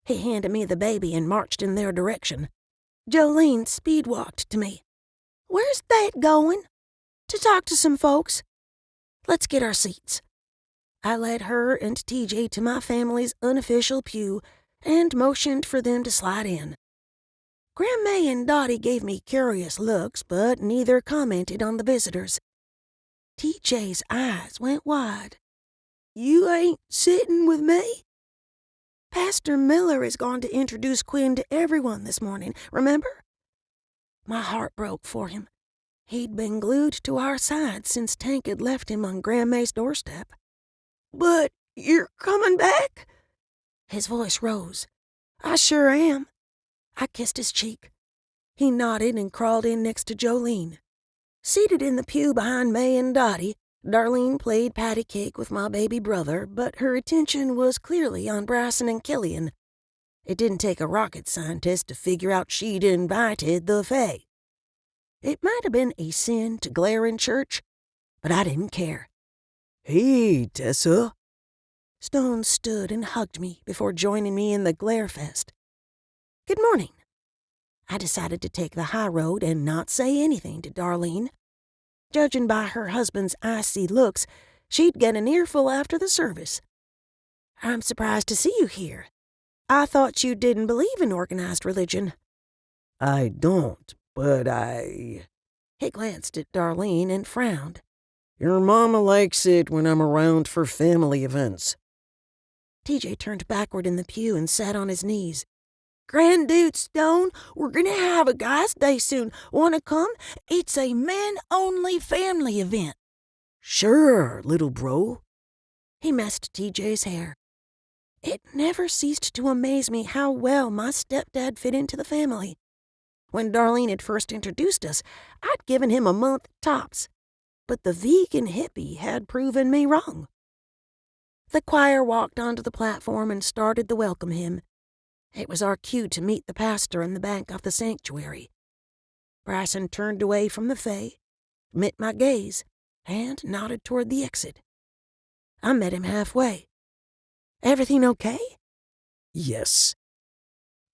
S2: He handed me the baby and marched in their direction. Jolene speed-walked to me. "Where's that going?" "To talk to some folks." "Let's get our seats." I led her and TJ to my family's unofficial pew and motioned for them to slide in. Grandma and Dottie gave me curious looks, but neither commented on the visitors. TJ's eyes went wide. "You ain't sitting with me?" "Pastor Miller is going to introduce Quinn to everyone this morning, remember?" My heart broke for him. He'd been glued to our side since Tank had left him on Grandma's doorstep. "But you're coming back?" His voice rose. "I sure am." I kissed his cheek. He nodded and crawled in next to Jolene. Seated in the pew behind May and Dottie, Darlene played patty cake with my baby brother, but her attention was clearly on Bryson and Killian. It didn't take a rocket scientist to figure out she'd invited the Fae. It might have been a sin to glare in church, but I didn't care.
S4: Hey, Tessa.
S2: Stone stood and hugged me before joining me in the glare fest. Good morning. I decided to take the high road and not say anything to Darlene. Judging by her husband's icy looks, she'd get an earful after the service. I'm surprised to see you here. I thought you didn't believe in organized religion.
S4: I don't, but I...
S2: He glanced at Darlene and frowned.
S4: Your mama likes it when I'm around for family events.
S2: TJ turned backward in the pew and sat on his knees. Grand Dude Stone, we're gonna have a guys' day soon. Wanna come? It's a men-only family event.
S4: Sure, little bro.
S2: He messed TJ's hair. It never ceased to amaze me how well my stepdad fit into the family. When Darlene had first introduced us, I'd given him a month tops, but the vegan hippie had proven me wrong. The choir walked onto the platform and started the welcome hymn. It was our cue to meet the pastor in the back of the sanctuary. Bryson turned away from the Fae, met my gaze, and nodded toward the exit. I met him halfway. Everything okay?
S4: Yes.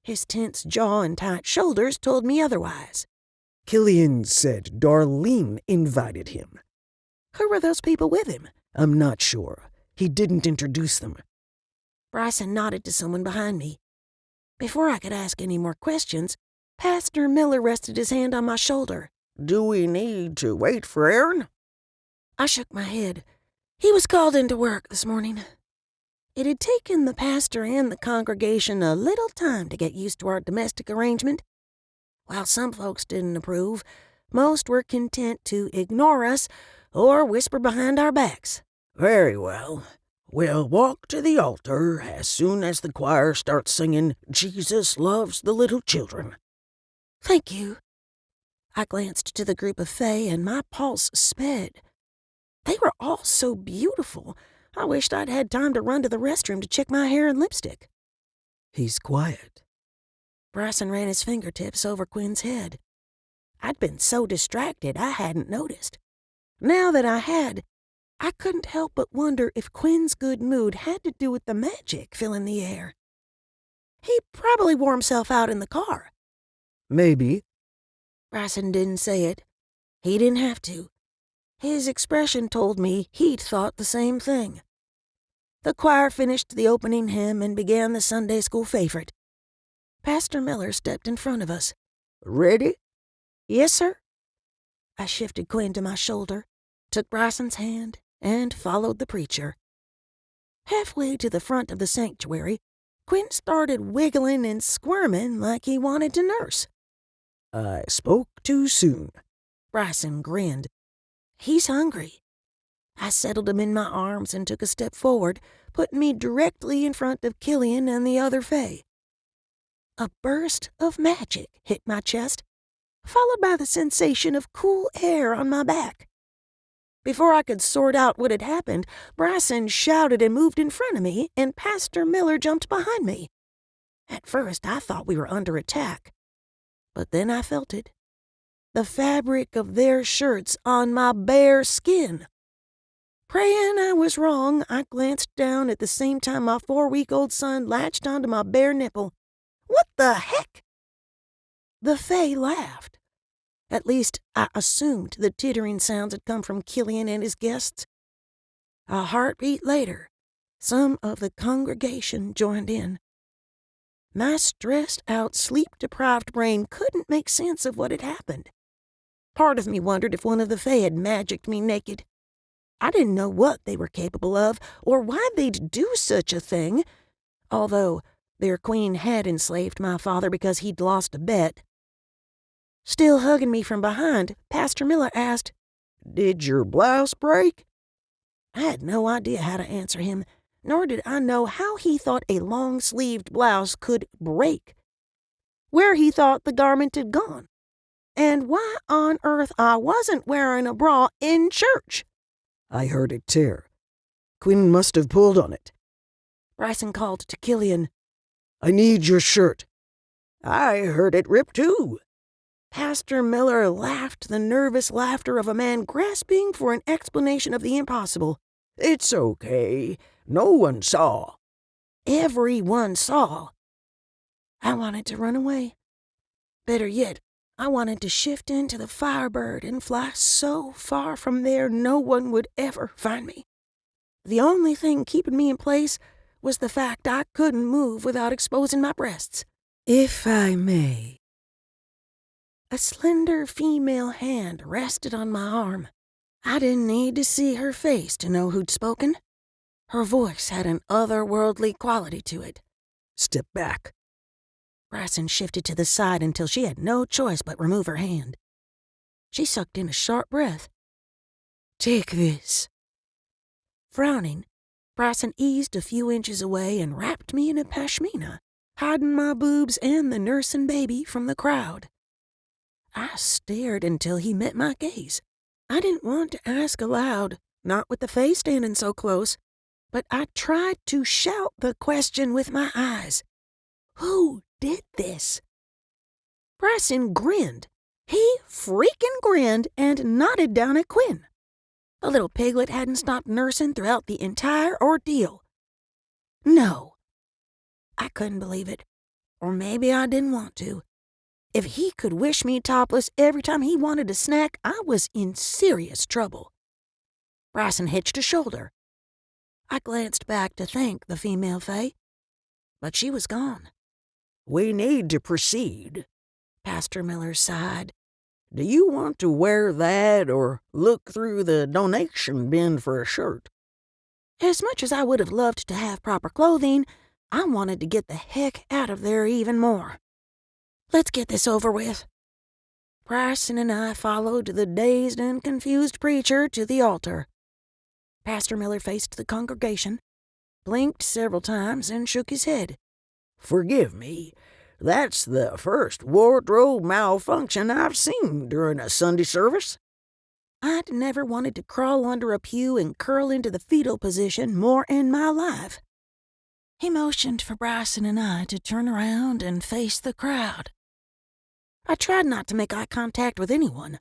S2: His tense jaw and tight shoulders told me otherwise.
S4: Killian said Darlene invited him.
S2: Who were those people with him?
S4: I'm not sure. He didn't introduce them.
S2: Bryson nodded to someone behind me. Before I could ask any more questions, Pastor Miller rested his hand on my shoulder.
S5: Do we need to wait for Aaron?
S2: I shook my head. He was called into work this morning. It had taken the pastor and the congregation a little time to get used to our domestic arrangement. While some folks didn't approve, most were content to ignore us or whisper behind our backs.
S5: Very well. We'll walk to the altar as soon as the choir starts singing Jesus Loves the Little Children.
S2: Thank you. I glanced to the group of Fae and my pulse sped. They were all so beautiful. I wished I'd had time to run to the restroom to check my hair and lipstick.
S4: He's quiet.
S2: Bryson ran his fingertips over Quinn's head. I'd been so distracted I hadn't noticed. Now that I had, I couldn't help but wonder if Quinn's good mood had to do with the magic filling the air. He probably wore himself out in the car.
S4: Maybe.
S2: Bryson didn't say it. He didn't have to. His expression told me he'd thought the same thing. The choir finished the opening hymn and began the Sunday school favorite. Pastor Miller stepped in front of us.
S5: Ready?
S2: Yes, sir. I shifted Quinn to my shoulder, took Bryson's hand, and followed the preacher. Halfway to the front of the sanctuary, Quinn started wiggling and squirming like he wanted to nurse.
S4: I spoke too soon.
S2: Bryson grinned. He's hungry. I settled him in my arms and took a step forward, putting me directly in front of Killian and the other Fae. A burst of magic hit my chest, followed by the sensation of cool air on my back. Before I could sort out what had happened, Bryson shouted and moved in front of me, and Pastor Miller jumped behind me. At first, I thought we were under attack, but then I felt it. The fabric of their shirts on my bare skin. Praying I was wrong, I glanced down at the same time my 4-week-old son latched onto my bare nipple. What the heck? The Fae laughed. At least, I assumed the tittering sounds had come from Killian and his guests. A heartbeat later, some of the congregation joined in. My stressed-out, sleep-deprived brain couldn't make sense of what had happened. Part of me wondered if one of the Fae had magicked me naked. I didn't know what they were capable of or why they'd do such a thing, although their queen had enslaved my father because he'd lost a bet. Still hugging me from behind, Pastor Miller asked,
S5: Did your blouse break?
S2: I had no idea how to answer him, nor did I know how he thought a long-sleeved blouse could break, where he thought the garment had gone, and why on earth I wasn't wearing a bra in church.
S4: I heard it tear. Quinn must have pulled on it.
S3: Bryson called to Killian.
S4: I need your shirt.
S5: I heard it rip too.
S3: Pastor Miller laughed the nervous laughter of a man grasping for an explanation of the impossible.
S5: It's okay. No one saw.
S3: Everyone saw. I wanted to run away. Better yet, I wanted to shift into the Firebird and fly so far from there no one would ever find me. The only thing keeping me in place was the fact I couldn't move without exposing my breasts.
S4: If I may.
S3: A slender female hand rested on my arm. I didn't need to see her face to know who'd spoken. Her voice had an otherworldly quality to it.
S4: Step back.
S3: Bryson shifted to the side until she had no choice but remove her hand. She sucked in a sharp breath.
S4: Take this.
S3: Frowning, Bryson eased a few inches away and wrapped me in a pashmina, hiding my boobs and the nursing baby from the crowd. I stared until he met my gaze. I didn't want to ask aloud, not with the face standing so close, but I tried to shout the question with my eyes. Who did this? Bryson grinned. He freaking grinned and nodded down at Quinn. The little piglet hadn't stopped nursing throughout the entire ordeal. No. I couldn't believe it. Or maybe I didn't want to. If he could wish me topless every time he wanted a snack, I was in serious trouble. Bryson hitched a shoulder. I glanced back to thank the female fae, but she was gone.
S5: We need to proceed.
S3: Pastor Miller sighed.
S5: Do you want to wear that or look through the donation bin for a shirt?
S3: As much as I would have loved to have proper clothing, I wanted to get the heck out of there even more. Let's get this over with. Bryson and I followed the dazed and confused preacher to the altar. Pastor Miller faced the congregation, blinked several times, and shook his head.
S5: Forgive me. That's the first wardrobe malfunction I've seen during a Sunday service.
S3: I'd never wanted to crawl under a pew and curl into the fetal position more in my life. He motioned for Bryson and I to turn around and face the crowd. I tried not to make eye contact with anyone,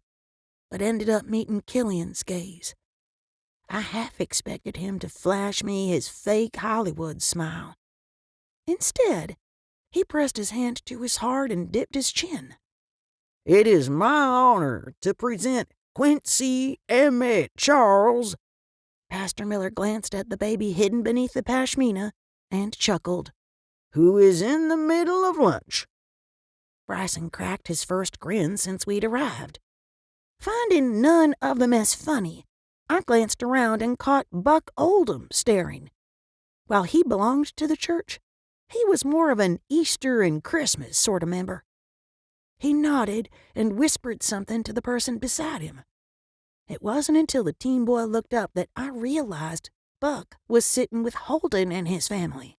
S3: but ended up meeting Killian's gaze. I half expected him to flash me his fake Hollywood smile. Instead, he pressed his hand to his heart and dipped his chin.
S5: It is my honor to present Quincy M. Charles.
S3: Pastor Miller glanced at the baby hidden beneath the pashmina and chuckled.
S5: Who is in the middle of lunch.
S3: Bryson cracked his first grin since we'd arrived. Finding none of them as funny, I glanced around and caught Buck Oldham staring. While he belonged to the church, he was more of an Easter and Christmas sort of member. He nodded and whispered something to the person beside him. It wasn't until the teen boy looked up that I realized Buck was sitting with Holden and his family.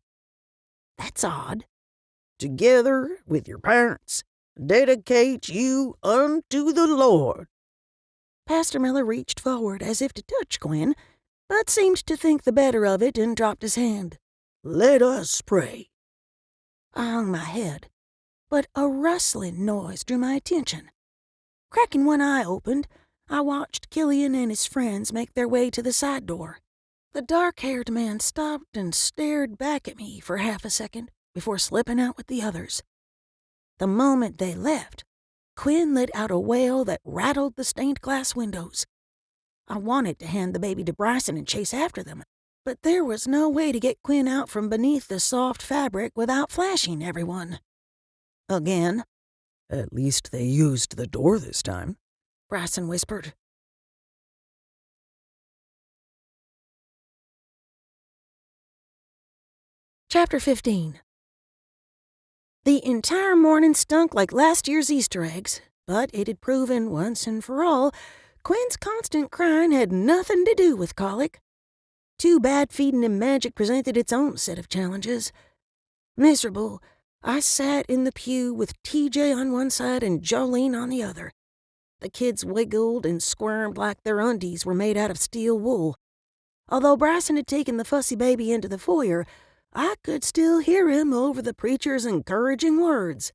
S3: That's odd.
S5: Together with your parents, dedicate you unto the Lord.
S3: Pastor Miller reached forward as if to touch Quinn, but seemed to think the better of it and dropped his hand.
S5: Let us pray.
S3: I hung my head, but a rustling noise drew my attention. Cracking one eye opened, I watched Killian and his friends make their way to the side door. The dark-haired man stopped and stared back at me for half a second before slipping out with the others. The moment they left, Quinn let out a wail that rattled the stained glass windows. I wanted to hand the baby to Bryson and chase after them, but there was no way to get Quinn out from beneath the soft fabric without flashing everyone. Again.
S4: At least they used the door this time,
S3: Bryson whispered. Chapter 15. The entire morning stunk like last year's Easter eggs, but it had proven once and for all Quinn's constant crying had nothing to do with colic. Too bad feeding him magic presented its own set of challenges. Miserable, I sat in the pew with TJ on one side and Jolene on the other. The kids wiggled and squirmed like their undies were made out of steel wool. Although Bryson had taken the fussy baby into the foyer, I could still hear him over the preacher's encouraging words.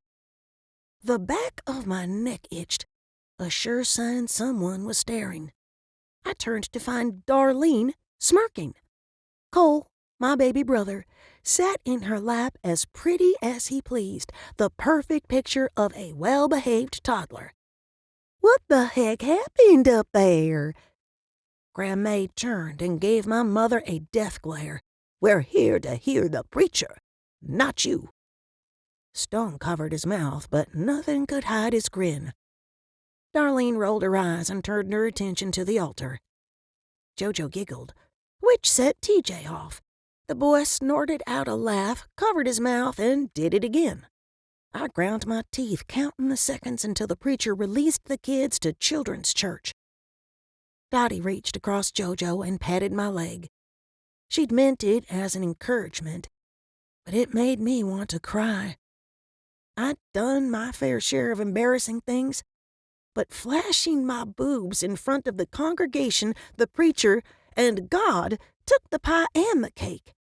S3: The back of my neck itched, a sure sign someone was staring. I turned to find Darlene smirking. Cole, my baby brother, sat in her lap as pretty as he pleased, the perfect picture of a well-behaved toddler. "What the heck happened up there?" Grandma turned and gave my mother a death glare. "We're here to hear the preacher, not you." Stone covered his mouth, but nothing could hide his grin. Darlene rolled her eyes and turned her attention to the altar. Jojo giggled, which set TJ off. The boy snorted out a laugh, covered his mouth, and did it again. I ground my teeth, counting the seconds until the preacher released the kids to children's church. Dottie reached across Jojo and patted my leg. She'd meant it as an encouragement, but it made me want to cry. I'd done my fair share of embarrassing things, but flashing my boobs in front of the congregation, the preacher, and God took the pie and the cake.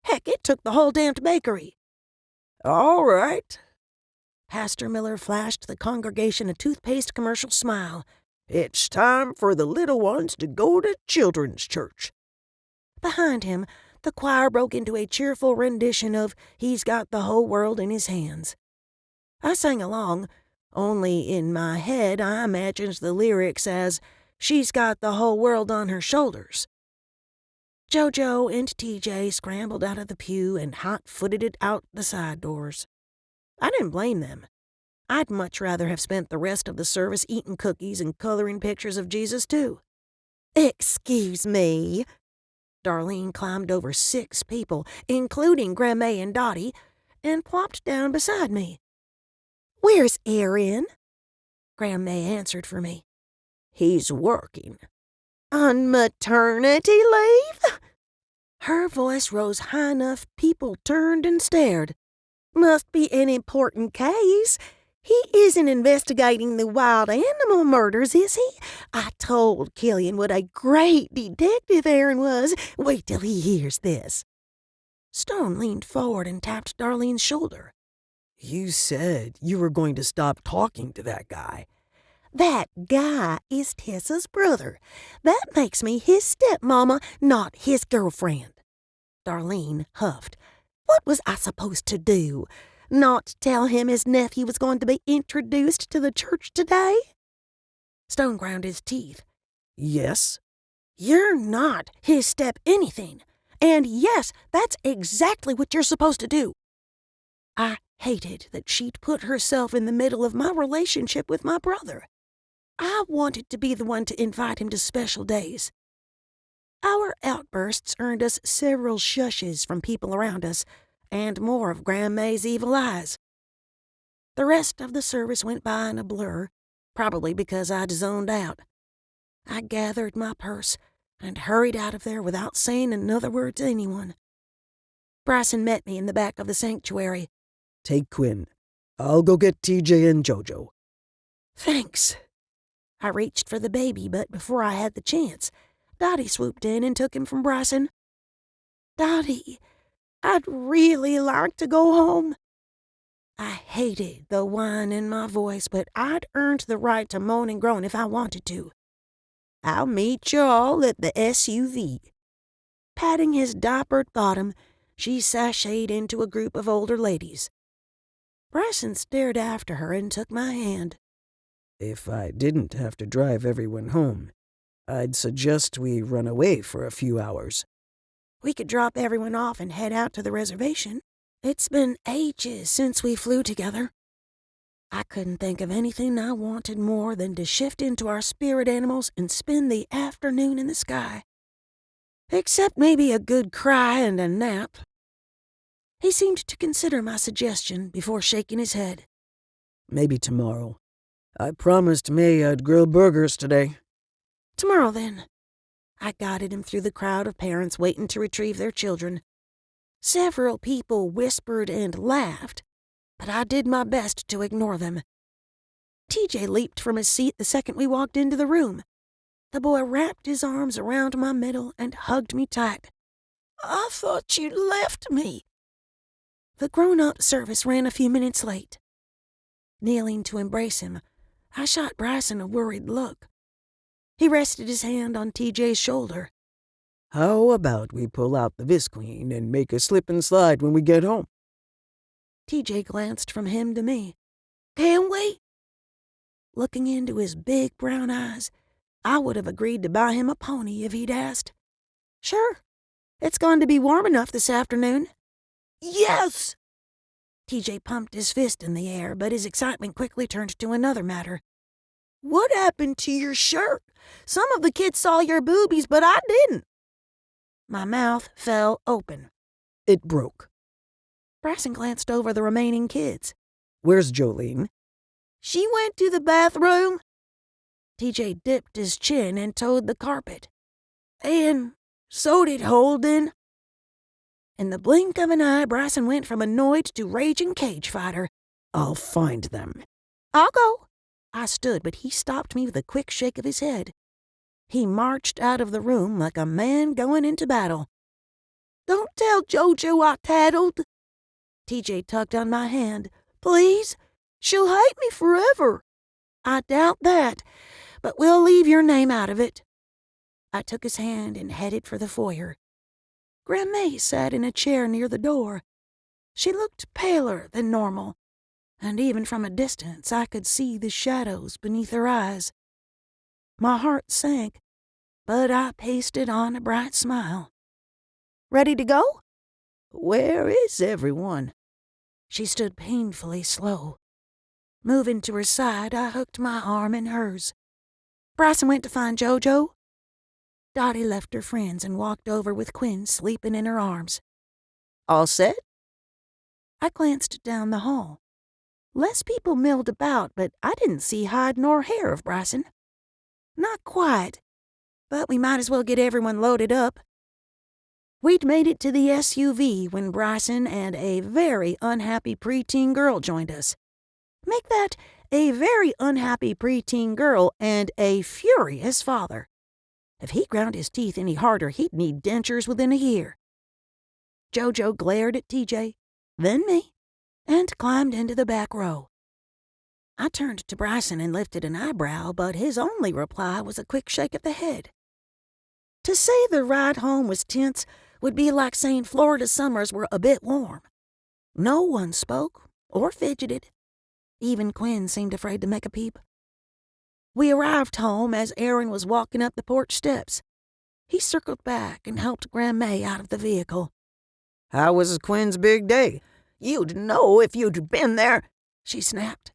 S3: Heck, it took the whole damned bakery. "All right." Pastor Miller flashed the congregation a toothpaste commercial smile. "It's time for the little ones to go to children's church." Behind him, the choir broke into a cheerful rendition of "He's Got the Whole World in His Hands." I sang along, only in my head I imagined the lyrics as "She's got the whole world on her shoulders." Jojo and TJ scrambled out of the pew and hot-footed it out the side doors. I didn't blame them. I'd much rather have spent the rest of the service eating cookies and coloring pictures of Jesus, too. "Excuse me." Darlene climbed over 6 people, including Grandma and Dottie, and plopped down beside me. "Where's Aaron?" Grandma answered for me. "He's working." "On maternity leave?" Her voice rose high enough people turned and stared. "Must be an important case. He isn't investigating the wild animal murders, is he? I told Killian what a great detective Aaron was. Wait till he hears this." Stone leaned forward and tapped Darlene's shoulder.
S4: You said you were going to stop talking to that guy.
S3: "That guy is Tessa's brother. That makes me his stepmama, not his girlfriend." Darlene huffed. "What was I supposed to do? Not tell him his nephew was going to be introduced to the church today?" Stone ground his teeth.
S4: Yes?
S3: "You're not his step anything. And yes, that's exactly what you're supposed to do." I hated that she'd put herself in the middle of my relationship with my brother. I wanted to be the one to invite him to special days. Our outbursts earned us several shushes from people around us, and more of Grandma's evil eyes. The rest of the service went by in a blur, probably because I'd zoned out. I gathered my purse and hurried out of there without saying another word to anyone. Bryson met me in the back of the sanctuary.
S4: Take Quinn. I'll go get TJ and Jojo.
S3: "Thanks." I reached for the baby, but before I had the chance, Dottie swooped in and took him from Bryson. "Dottie, I'd really like to go home." I hated the whine in my voice, but I'd earned the right to moan and groan if I wanted to. "I'll meet you all at the SUV." Patting his diapered bottom, she sashayed into a group of older ladies. Bryson stared after her and took my hand.
S4: If I didn't have to drive everyone home, I'd suggest we run away for a few hours.
S3: We could drop everyone off and head out to the reservation. It's been ages since we flew together. I couldn't think of anything I wanted more than to shift into our spirit animals and spend the afternoon in the sky. Except maybe a good cry and a nap. He seemed to consider my suggestion before shaking his head.
S4: Maybe tomorrow. I promised May I'd grill burgers today.
S3: "Tomorrow, then." I guided him through the crowd of parents waiting to retrieve their children. Several people whispered and laughed, but I did my best to ignore them.
S2: TJ leaped from his seat the second we walked into the room. The boy wrapped his arms around my middle and hugged me tight. "I thought you left me." The grown-up service ran a few minutes late. Kneeling to embrace him, I shot Bryson a worried look. He rested his hand on TJ's shoulder.
S4: How about we pull out the Visqueen and make a slip and slide when we get home?
S2: TJ glanced from him to me. "Can we?" Looking into his big brown eyes, I would have agreed to buy him a pony if he'd asked. "Sure. It's going to be warm enough this afternoon." "Yes!" TJ pumped his fist in the air, but his excitement quickly turned to another matter. "What happened to your shirt? Some of the kids saw your boobies, but I didn't." My mouth fell open.
S4: It broke.
S2: Bryson glanced over the remaining kids.
S4: Where's Jolene?
S2: "She went to the bathroom." TJ dipped his chin and toed the carpet. "And so did Holden." In the blink of an eye, Bryson went from annoyed to raging cage fighter.
S4: I'll find them.
S2: "I'll go." I stood, but he stopped me with a quick shake of his head. He marched out of the room like a man going into battle. "Don't tell JoJo I tattled." TJ tugged on my hand. "Please? She'll hate me forever." "I doubt that, but we'll leave your name out of it." I took his hand and headed for the foyer. Grandma sat in a chair near the door. She looked paler than normal, and even from a distance I could see the shadows beneath her eyes. My heart sank, but I pasted on a bright smile. "Ready to go?"
S5: Where is everyone?
S2: She stood painfully slow. Moving to her side, I hooked my arm in hers. "Bryson went to find JoJo." Dottie left her friends and walked over with Quinn sleeping in her arms.
S5: All set?
S2: I glanced down the hall. Less people milled about, but I didn't see hide nor hair of Bryson. Not quite, but we might as well get everyone loaded up. We'd made it to the SUV when Bryson and a very unhappy preteen girl joined us. Make that a very unhappy preteen girl and a furious father. If he ground his teeth any harder, he'd need dentures within a year. JoJo glared at TJ, then me, and climbed into the back row. I turned to Bryson and lifted an eyebrow, but his only reply was a quick shake of the head. To say the ride home was tense would be like saying Florida summers were a bit warm. No one spoke or fidgeted. Even Quinn seemed afraid to make a peep. We arrived home as Aaron was walking up the porch steps. He circled back and helped Grandma out of the vehicle.
S5: How was Quinn's big day? You'd know if you'd been there,
S2: she snapped.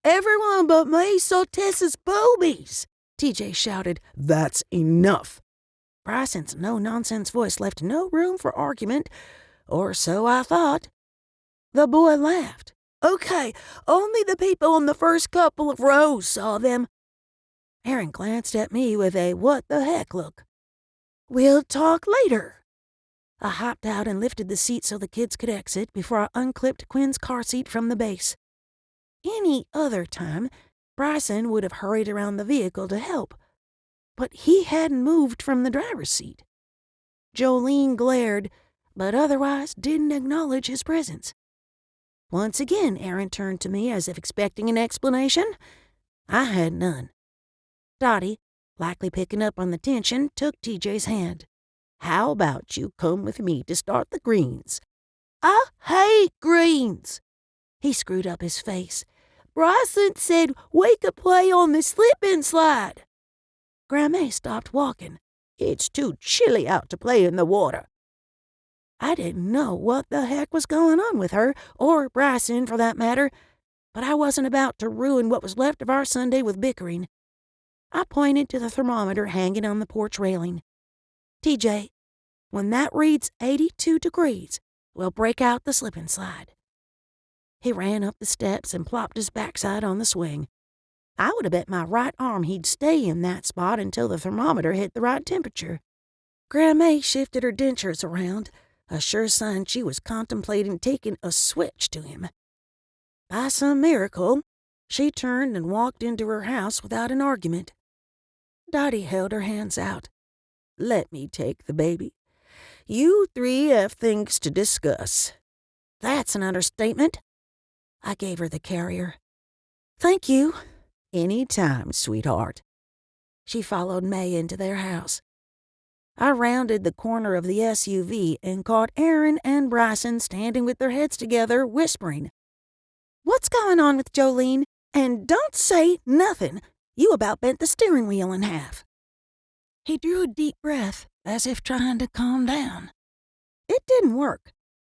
S2: "Everyone but me saw Tessa's boobies," TJ shouted.
S4: That's enough.
S2: Bryson's no-nonsense voice left no room for argument, or so I thought. The boy laughed. "Okay, only the people on the first couple of rows saw them." Aaron glanced at me with a what-the-heck look. "We'll talk later." I hopped out and lifted the seat so the kids could exit before I unclipped Quinn's car seat from the base. Any other time, Bryson would have hurried around the vehicle to help, but he hadn't moved from the driver's seat. Jolene glared, but otherwise didn't acknowledge his presence. Once again, Aaron turned to me as if expecting an explanation. I had none. Dottie, likely picking up on the tension, took TJ's hand.
S5: How about you come with me to start the greens?
S2: "I hate greens." He screwed up his face. "Bryson said we could play on the slip-and slide." Grandma stopped walking.
S5: It's too chilly out to play in the water.
S2: I didn't know what the heck was going on with her, or Bryson for that matter, but I wasn't about to ruin what was left of our Sunday with bickering. I pointed to the thermometer hanging on the porch railing. "TJ, when that reads 82 degrees, we'll break out the slip and slide." He ran up the steps and plopped his backside on the swing. I would have bet my right arm he'd stay in that spot until the thermometer hit the right temperature. Grandma shifted her dentures around, a sure sign she was contemplating taking a switch to him. By some miracle, She turned and walked into her house without an argument. Dottie held her hands out.
S5: Let me take the baby. You three have things to discuss.
S2: That's an understatement. I gave her the carrier. Thank you.
S5: Any time, sweetheart.
S2: She followed May into their house. I rounded the corner of the SUV and caught Aaron and Bryson standing with their heads together, whispering, "What's going on with Jolene? And don't say nothing. You about bent the steering wheel in half." He drew a deep breath, as if trying to calm down. It didn't work.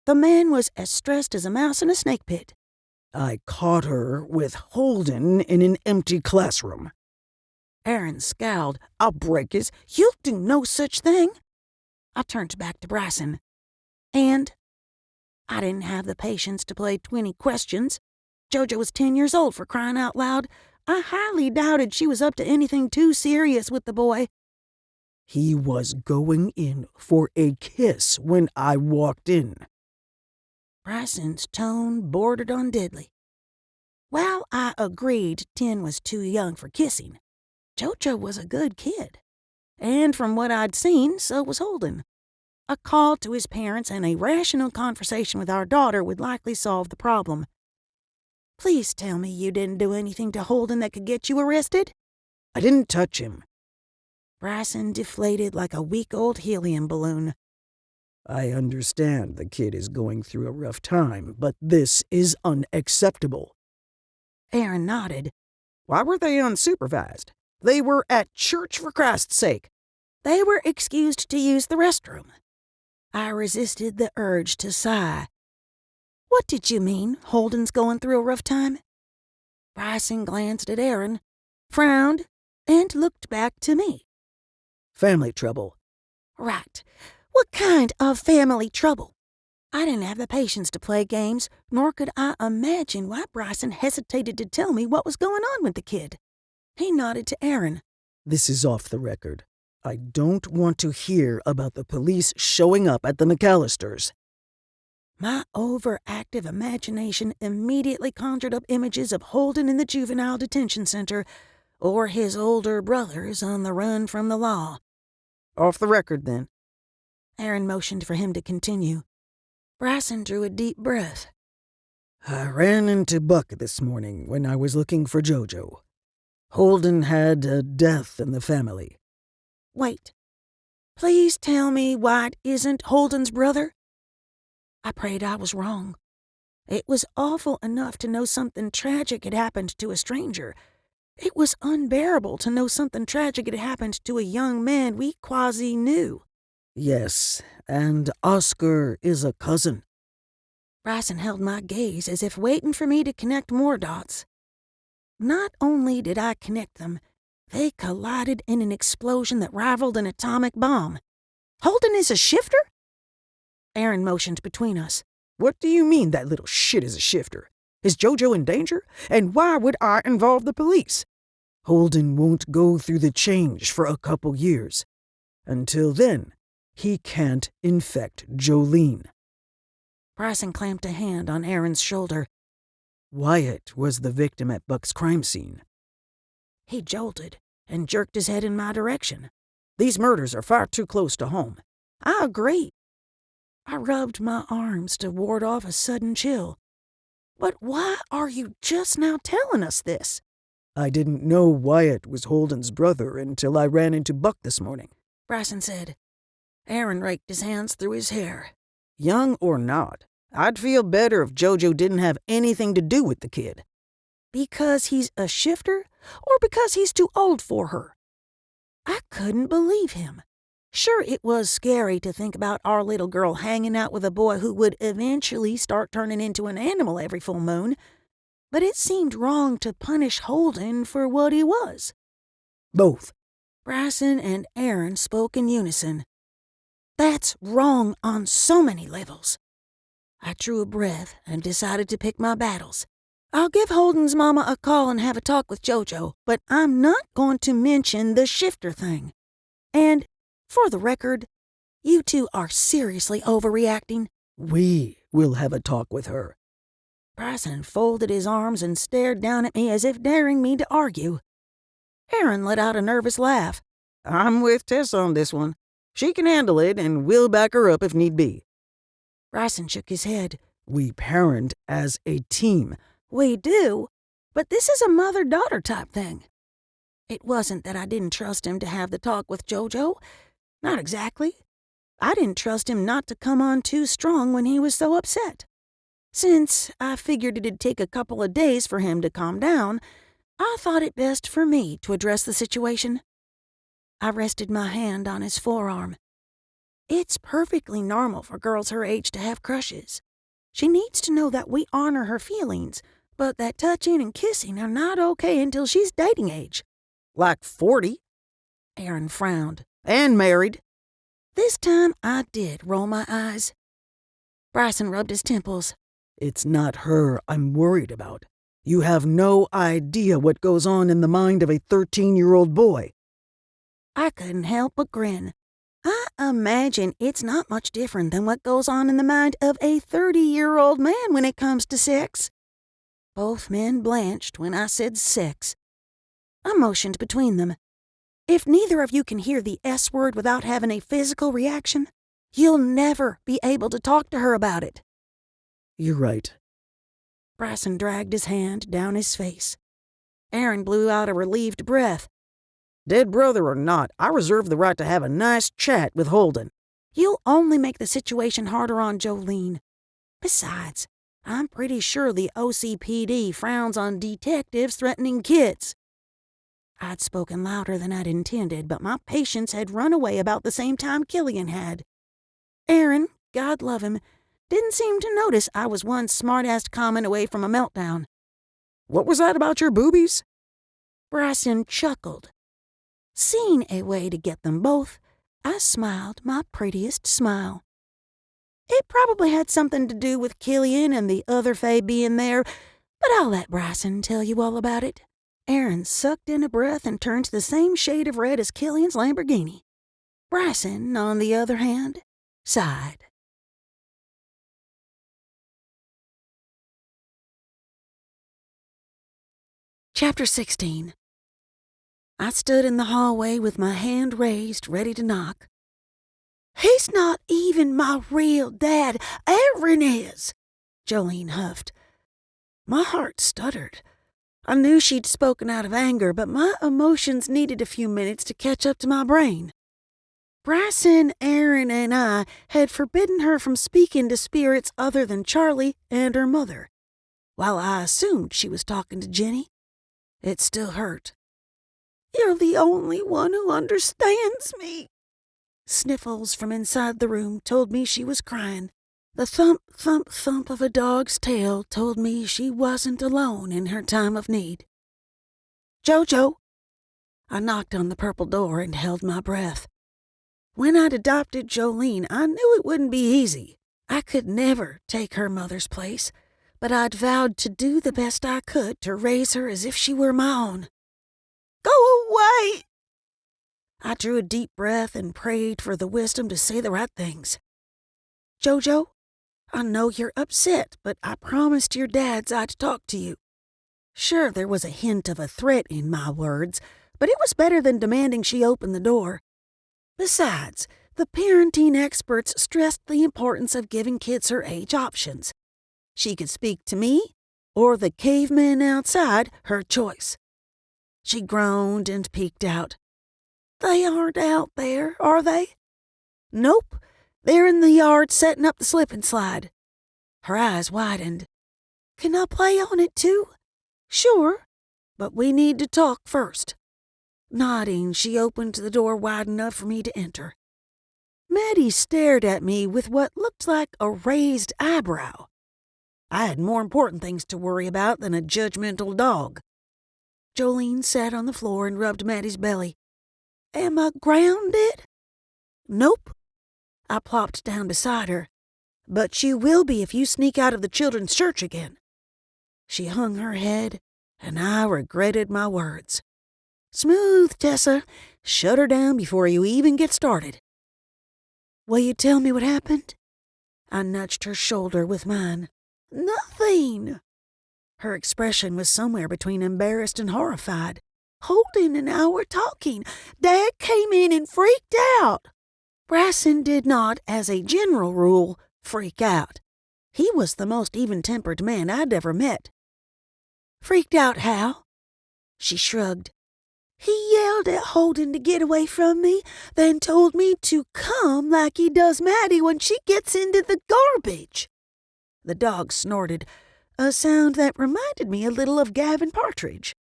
S2: The man was as stressed as a mouse in a snake pit.
S4: I caught her with Holden in an empty classroom.
S2: Aaron scowled.
S5: I'll break his.
S2: "You'll do no such thing." I turned back to Bryson. And I didn't have the patience to play 20 questions. JoJo was 10 years old, for crying out loud. I highly doubted she was up to anything too serious with the boy.
S4: He was going in for a kiss when I walked in.
S2: Bryson's tone bordered on deadly. While I agreed 10 was too young for kissing, JoJo was a good kid. And from what I'd seen, so was Holden. A call to his parents and a rational conversation with our daughter would likely solve the problem. Please tell me you didn't do anything to Holden that could get you arrested?
S4: I didn't touch him.
S2: Bryson deflated like a week-old helium balloon.
S4: I understand the kid is going through a rough time, but this is unacceptable.
S2: Aaron nodded.
S5: Why were they unsupervised? They were at church, for Christ's sake.
S2: They were excused to use the restroom. I resisted the urge to sigh. What did you mean, Holden's going through a rough time? Bryson glanced at Aaron, frowned, and looked back to me.
S4: Family trouble.
S2: Right. What kind of family trouble? I didn't have the patience to play games, nor could I imagine why Bryson hesitated to tell me what was going on with the kid. He nodded to Aaron.
S4: This is off the record. I don't want to hear about the police showing up at the McAllisters.
S2: My overactive imagination immediately conjured up images of Holden in the juvenile detention center, or his older brothers on the run from the law.
S5: Off the record, then.
S2: Aaron motioned for him to continue. Bryson drew a deep breath.
S4: I ran into Buck this morning when I was looking for JoJo. Holden had a death in the family.
S2: Wait. Please tell me White isn't Holden's brother? I prayed I was wrong. It was awful enough to know something tragic had happened to a stranger. It was unbearable to know something tragic had happened to a young man we quasi-knew.
S4: Yes, and Oscar is a cousin.
S2: Bryson held my gaze as if waiting for me to connect more dots. Not only did I connect them, they collided in an explosion that rivaled an atomic bomb. Holden is a shifter? Aaron motioned between us.
S5: What do you mean that little shit is a shifter? Is JoJo in danger? And why would I involve the police?
S4: Holden won't go through the change for a couple years. Until then, he can't infect Jolene.
S2: Bryson clamped a hand on Aaron's shoulder.
S4: Wyatt was the victim at Buck's crime scene.
S2: He jolted and jerked his head in my direction.
S5: These murders are far too close to home.
S2: I agree. I rubbed my arms to ward off a sudden chill. But why are you just now telling us this?
S4: I didn't know Wyatt was Holden's brother until I ran into Buck this morning,
S2: Bryson said. Aaron raked his hands through his hair.
S5: Young or not, I'd feel better if JoJo didn't have anything to do with the kid.
S2: Because he's a shifter, or because he's too old for her? I couldn't believe him. Sure, it was scary to think about our little girl hanging out with a boy who would eventually start turning into an animal every full moon, but it seemed wrong to punish Holden for what he was.
S4: Both.
S2: Bryson and Aaron spoke in unison. That's wrong on so many levels. I drew a breath and decided to pick my battles. I'll give Holden's mama a call and have a talk with JoJo, but I'm not going to mention the shifter thing. And, for the record, you two are seriously overreacting.
S4: We will have a talk with her.
S2: Bryson folded his arms and stared down at me as if daring me to argue. Aaron let out a nervous laugh.
S5: I'm with Tess on this one. She can handle it, and we'll back her up if need be.
S2: Bryson shook his head.
S4: We parent as a team.
S2: We do, but this is a mother-daughter type thing. It wasn't that I didn't trust him to have the talk with JoJo. Not exactly. I didn't trust him not to come on too strong when he was so upset. Since I figured it'd take a couple of days for him to calm down, I thought it best for me to address the situation. I rested my hand on his forearm. It's perfectly normal for girls her age to have crushes. She needs to know that we honor her feelings, but that touching and kissing are not okay until she's dating age.
S5: Like 40.
S2: Aaron frowned.
S5: And married.
S2: This time I did roll my eyes. Bryson rubbed his temples.
S4: It's not her I'm worried about. You have no idea what goes on in the mind of a 13-year-old boy.
S2: I couldn't help but grin. I imagine it's not much different than what goes on in the mind of a 30-year-old man when it comes to sex. Both men blanched when I said sex. I motioned between them. If neither of you can hear the S word without having a physical reaction, you'll never be able to talk to her about it.
S4: You're right.
S2: Bryson dragged his hand down his face. Aaron blew out a relieved breath.
S5: Dead brother or not, I reserve the right to have a nice chat with Holden.
S2: You'll only make the situation harder on Jolene. Besides, I'm pretty sure the OCPD frowns on detectives threatening kids. I'd spoken louder than I'd intended, but my patience had run away about the same time Killian had. Aaron, God love him, didn't seem to notice I was one smart-assed comment away from a meltdown.
S5: What was that about your boobies?
S2: Bryson chuckled. Seeing a way to get them both, I smiled my prettiest smile. It probably had something to do with Killian and the other Fae being there, but I'll let Bryson tell you all about it. Aaron sucked in a breath and turned to the same shade of red as Killian's Lamborghini. Bryson, on the other hand, sighed. Chapter 16. I stood in the hallway with my hand raised, ready to knock. "He's not even my real dad. Aaron is," Jolene huffed. My heart stuttered. I knew she'd spoken out of anger, but my emotions needed a few minutes to catch up to my brain. Bryson, Aaron, and I had forbidden her from speaking to spirits other than Charlie and her mother. While I assumed she was talking to Jenny, it still hurt. "You're the only one who understands me." Sniffles from inside the room told me she was crying. The thump, thump, thump of a dog's tail told me she wasn't alone in her time of need. "JoJo!" I knocked on the purple door and held my breath. When I'd adopted Jolene, I knew it wouldn't be easy. I could never take her mother's place, but I'd vowed to do the best I could to raise her as if she were my own. "Go away!" I drew a deep breath and prayed for the wisdom to say the right things. "JoJo, I know you're upset, but I promised your dads I'd talk to you." Sure, there was a hint of a threat in my words, but it was better than demanding she open the door. Besides, the parenting experts stressed the importance of giving kids her age options. She could speak to me, or the caveman outside, her choice. She groaned and peeked out. "They aren't out there, are they?" "Nope. They're in the yard setting up the slip and slide." Her eyes widened. "Can I play on it too?" "Sure, but we need to talk first." Nodding, she opened the door wide enough for me to enter. Maddie stared at me with what looked like a raised eyebrow. I had more important things to worry about than a judgmental dog. Jolene sat on the floor and rubbed Maddie's belly. "Am I grounded?" "Nope." I plopped down beside her. "But you will be if you sneak out of the children's church again." She hung her head, and I regretted my words. "Smooth, Tessa. Shut her down before you even get started." "Will you tell me what happened?" I nudged her shoulder with mine. "Nothing." Her expression was somewhere between embarrassed and horrified. "Holden and I were talking. Dad came in and freaked out." Brassen did not, as a general rule, freak out. He was the most even-tempered man I'd ever met. "Freaked out how?" She shrugged. "He yelled at Holden to get away from me, then told me to come like he does Maddie when she gets into the garbage." The dog snorted, a sound that reminded me a little of Gavin Partridge.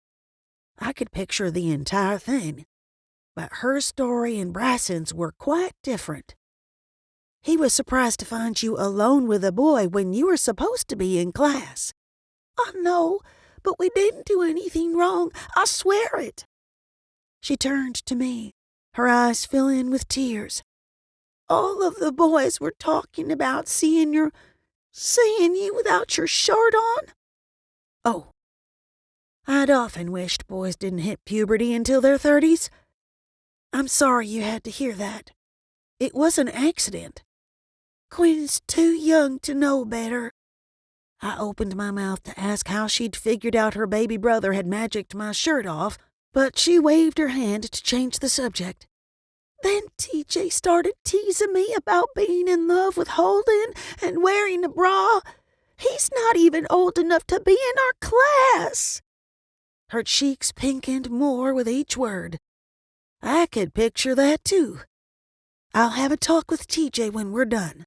S2: I could picture the entire thing, but her story and Brassen's were quite different. "He was surprised to find you alone with a boy when you were supposed to be in class." "I know, but we didn't do anything wrong. I swear it." She turned to me, her eyes filling with tears. "All of the boys were talking about seeing you without your shirt on." "Oh, I'd often wished boys didn't hit puberty until their 30s. I'm sorry you had to hear that. It was an accident. Quinn's too young to know better." I opened my mouth to ask how she'd figured out her baby brother had magicked my shirt off, but she waved her hand to change the subject. "Then TJ started teasing me about being in love with Holden and wearing a bra. He's not even old enough to be in our class." Her cheeks pinkened more with each word. I could picture that, too. "I'll have a talk with TJ when we're done.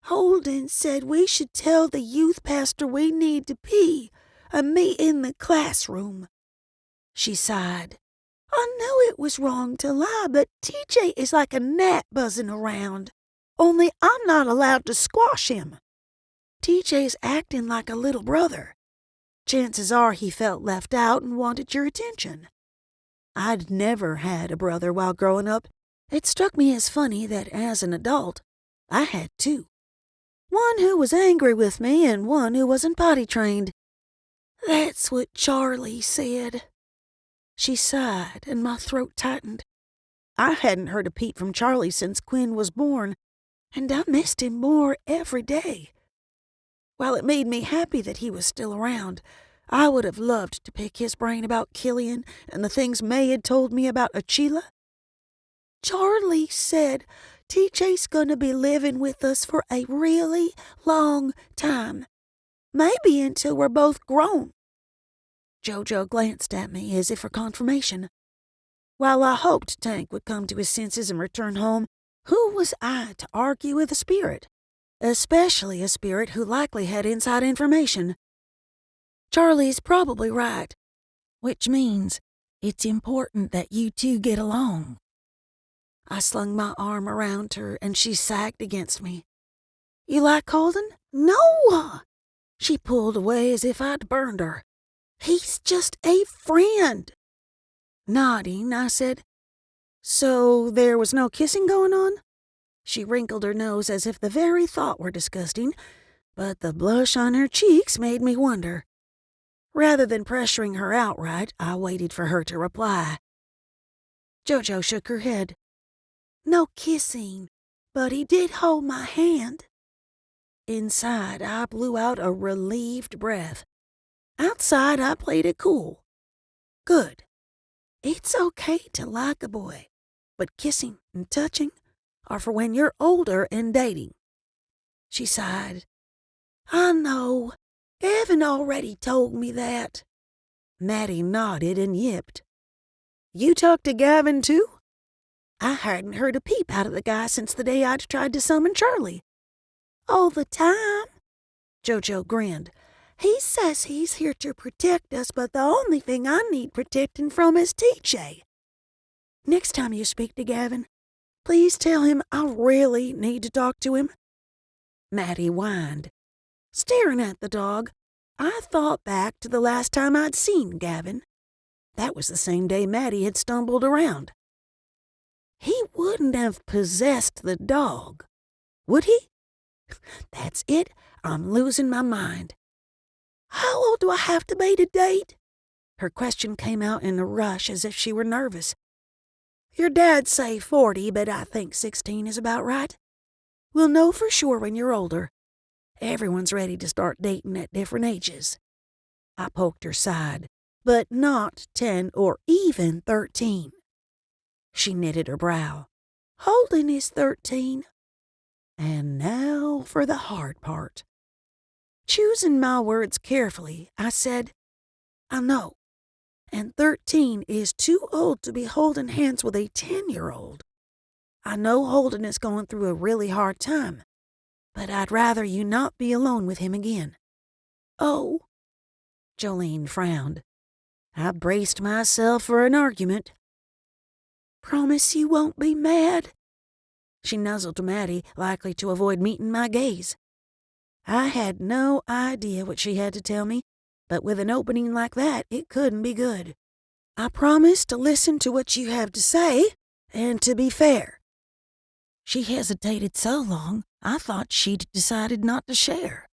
S2: Holden said we should tell the youth pastor we need to pee and meet in the classroom." She sighed. "I knew it was wrong to lie, but TJ is like a gnat buzzing around. Only I'm not allowed to squash him. TJ's acting like a little brother. Chances are he felt left out and wanted your attention. I'd never had a brother while growing up. It struck me as funny that as an adult, I had two. One who was angry with me and one who wasn't potty trained." "That's what Charlie said." She sighed, and my throat tightened. I hadn't heard a peep from Charlie since Quinn was born, and I missed him more every day. While it made me happy that he was still around, I would have loved to pick his brain about Killian and the things May had told me about Achila. "Charlie said TJ's gonna be living with us for a really long time. Maybe until we're both grown." Jojo glanced at me as if for confirmation. While I hoped Tank would come to his senses and return home, who was I to argue with a spirit? Especially a spirit who likely had inside information. "Charlie's probably right, which means it's important that you two get along." I slung my arm around her and she sagged against me. "You like Holden?" "No!" She pulled away as if I'd burned her. "He's just a friend." Nodding, I said, "So there was no kissing going on?" She wrinkled her nose as if the very thought were disgusting, but the blush on her cheeks made me wonder. Rather than pressuring her outright, I waited for her to reply. Jojo shook her head. "No kissing, but he did hold my hand." Inside, I blew out a relieved breath. Outside, I played it cool. Good. It's okay to like a boy, but kissing and touching are for when you're older and dating. She sighed. "I know. Gavin already told me that." Maddie nodded and yipped. "You talked to Gavin, too?" I hadn't heard a peep out of the guy since the day I'd tried to summon Charlie. "All the time." Jojo grinned. "He says he's here to protect us, but the only thing I need protecting from is TJ. Next time you speak to Gavin, please tell him I really need to talk to him." Maddie whined. Staring at the dog, I thought back to the last time I'd seen Gavin. That was the same day Maddie had stumbled around. He wouldn't have possessed the dog, would he? That's it. I'm losing my mind. "How old do I have to be to date?" Her question came out in a rush as if she were nervous. "Your dad'd say 40, but I think 16 is about right. We'll know for sure when you're older. Everyone's ready to start dating at different ages."
S3: I poked her side, but not 10 or even 13. She knitted her brow. Holden is 13. And now for the hard part. Choosing my words carefully, I said, I know, and 13 is too old to be holding hands with a 10-year-old. I know Holden is going through a really hard time, but I'd rather you not be alone with him again. Oh, Jolene frowned. I braced myself for an argument. Promise you won't be mad? She nuzzled to Maddie, likely to avoid meeting my gaze. I had no idea what she had to tell me, but with an opening like that, it couldn't be good. I promise to listen to what you have to say, and to be fair. She hesitated so long, I thought she'd decided not to share.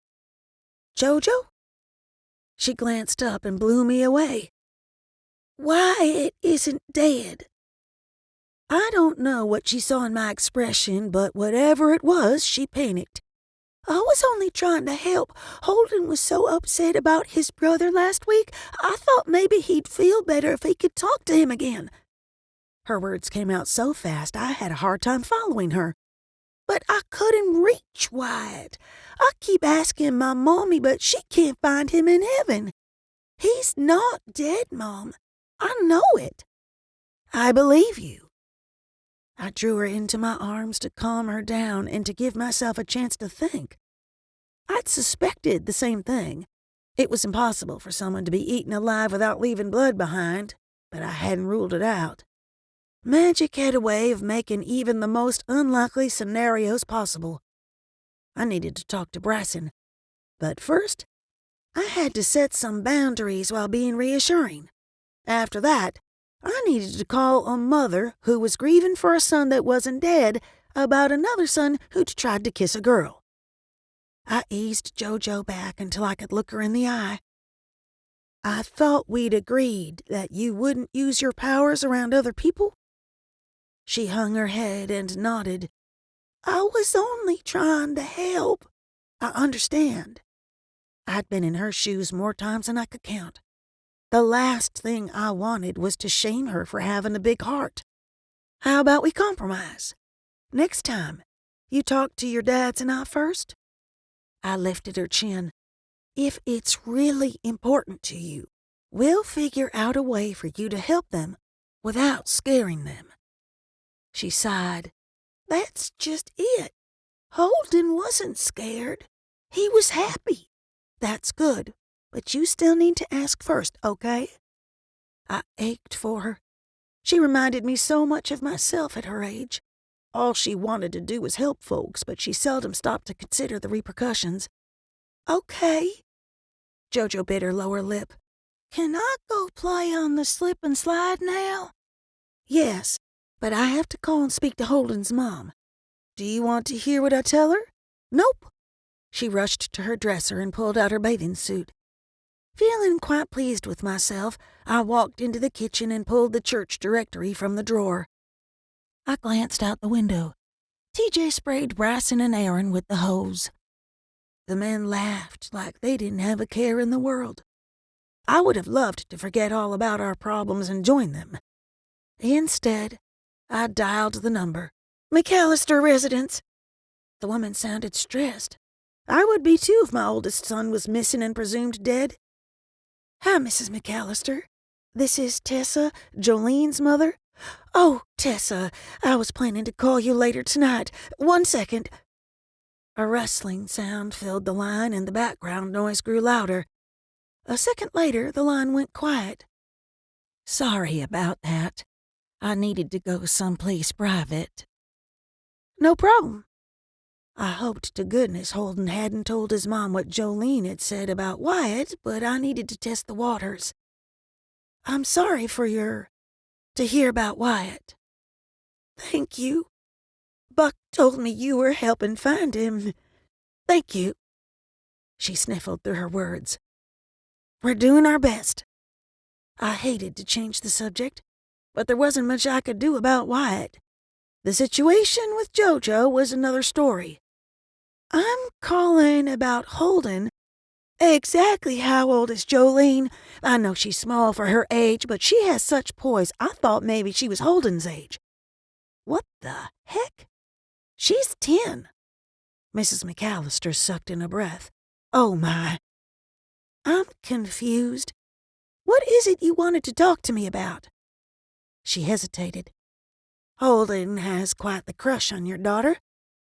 S3: Jojo? She glanced up and blew me away. Wyatt isn't dead. I don't know what she saw in my expression, but whatever it was, she panicked. I was only trying to help. Holden was so upset about his brother last week, I thought maybe he'd feel better if he could talk to him again. Her words came out so fast I had a hard time following her. But I couldn't reach Wyatt. I keep asking my mommy, but she can't find him in heaven. He's not dead, Mom. I know it. I believe you. I drew her into my arms to calm her down and to give myself a chance to think. I'd suspected the same thing. It was impossible for someone to be eaten alive without leaving blood behind, but I hadn't ruled it out. Magic had a way of making even the most unlikely scenarios possible. I needed to talk to Bryson, but first, I had to set some boundaries while being reassuring. After that, I needed to call a mother who was grieving for a son that wasn't dead about another son who'd tried to kiss a girl. I eased Jojo back until I could look her in the eye. I thought we'd agreed that you wouldn't use your powers around other people? She hung her head and nodded. I was only trying to help. I understand. I'd been in her shoes more times than I could count. The last thing I wanted was to shame her for having a big heart. How about we compromise? Next time, you talk to your dads and I first? I lifted her chin. If it's really important to you, we'll figure out a way for you to help them without scaring them. She sighed. That's just it. Holden wasn't scared. He was happy. That's good. But you still need to ask first, okay? I ached for her. She reminded me so much of myself at her age. All she wanted to do was help folks, but she seldom stopped to consider the repercussions. Okay. Jojo bit her lower lip. Can I go play on the slip and slide now? Yes, but I have to call and speak to Holden's mom. Do you want to hear what I tell her? Nope. She rushed to her dresser and pulled out her bathing suit. Feeling quite pleased with myself, I walked into the kitchen and pulled the church directory from the drawer. I glanced out the window. TJ sprayed Bryson and Aaron with the hose. The men laughed like they didn't have a care in the world. I would have loved to forget all about our problems and join them. Instead, I dialed the number. McAllister residence. The woman sounded stressed. I would be too if my oldest son was missing and presumed dead. Hi, Mrs. McAllister. This is Tessa, Jolene's mother. Oh, Tessa, I was planning to call you later tonight. 1 second. A rustling sound filled the line and the background noise grew louder. A second later, the line went quiet. Sorry about that. I needed to go someplace private. No problem. I hoped to goodness Holden hadn't told his mom what Jolene had said about Wyatt, but I needed to test the waters. I'm sorry to hear about Wyatt. Thank you. Buck told me you were helping find him. Thank you. She sniffled through her words. We're doing our best. I hated to change the subject, but there wasn't much I could do about Wyatt. The situation with Jojo was another story. I'm calling about Holden
S5: Exactly how old is Jolene? I know she's small for her age, but she has such poise. I thought maybe she was Holden's age. What the heck? She's 10. Mrs. McAllister sucked in a breath. Oh, my. I'm confused. What is it you wanted to talk to me about? She hesitated. Holden has quite the crush on your daughter.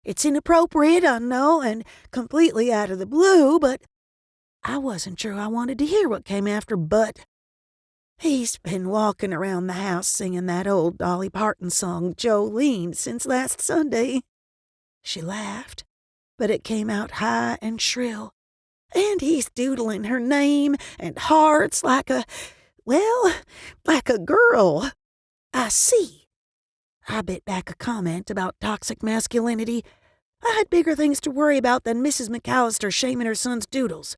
S5: It's inappropriate, I know, and completely out of the blue, but I wasn't sure I wanted to hear what came after but. He's been walking around the house singing that old Dolly Parton song, Jolene, since last Sunday. She laughed, but it came out high and shrill. And he's doodling her name and hearts like a girl. I see. I bit back a comment about toxic masculinity. I had bigger things to worry about than Mrs. McAllister shaming her son's doodles.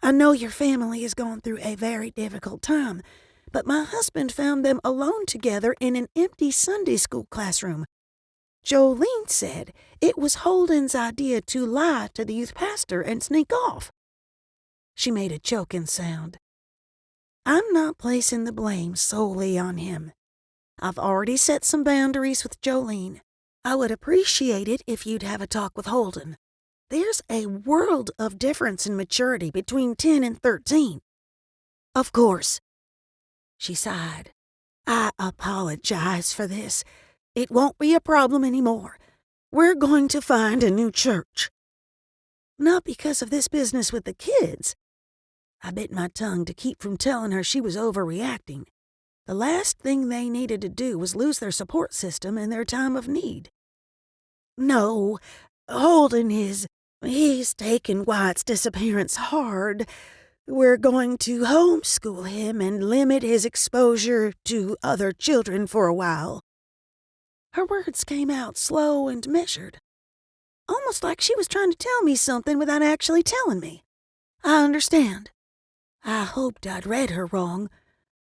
S5: I know your family is going through a very difficult time, but my husband found them alone together in an empty Sunday school classroom. Jolene said it was Holden's idea to lie to the youth pastor and sneak off. She made a choking sound. I'm not placing the blame solely on him. I've already set some boundaries with Jolene. I would appreciate it if you'd have a talk with Holden. There's a world of difference in maturity between 10 and 13. Of course. She sighed. I apologize for this. It won't be a problem anymore. We're going to find a new church. Not because of this business with the kids. I bit my tongue to keep from telling her she was overreacting. The last thing they needed to do was lose their support system in their time of need. No, Holden he's taken Wyatt's disappearance hard. We're going to homeschool him and limit his exposure to other children for a while. Her words came out slow and measured, almost like she was trying to tell me something without actually telling me. I understand. I hoped I'd read her wrong,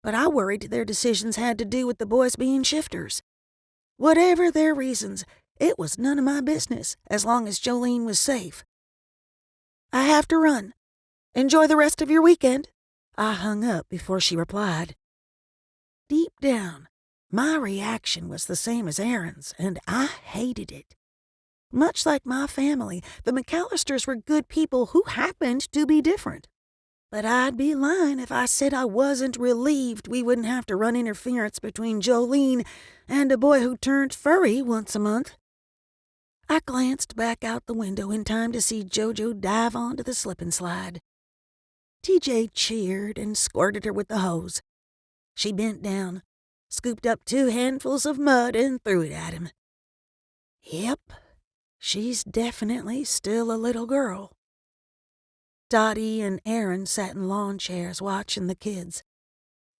S5: but I worried their decisions had to do with the boys being shifters. Whatever their reasons, it was none of my business as long as Jolene was safe. I have to run. Enjoy the rest of your weekend. I hung up before she replied. Deep down, my reaction was the same as Aaron's, and I hated it. Much like my family, the McAllisters were good people who happened to be different. But I'd be lying if I said I wasn't relieved we wouldn't have to run interference between Jolene and a boy who turned furry once a month. I glanced back out the window in time to see Jojo dive onto the slip and slide. TJ cheered and squirted her with the hose. She bent down, scooped up 2 handfuls of mud, and threw it at him. Yep, she's definitely still a little girl. Dottie and Aaron sat in lawn chairs watching the kids.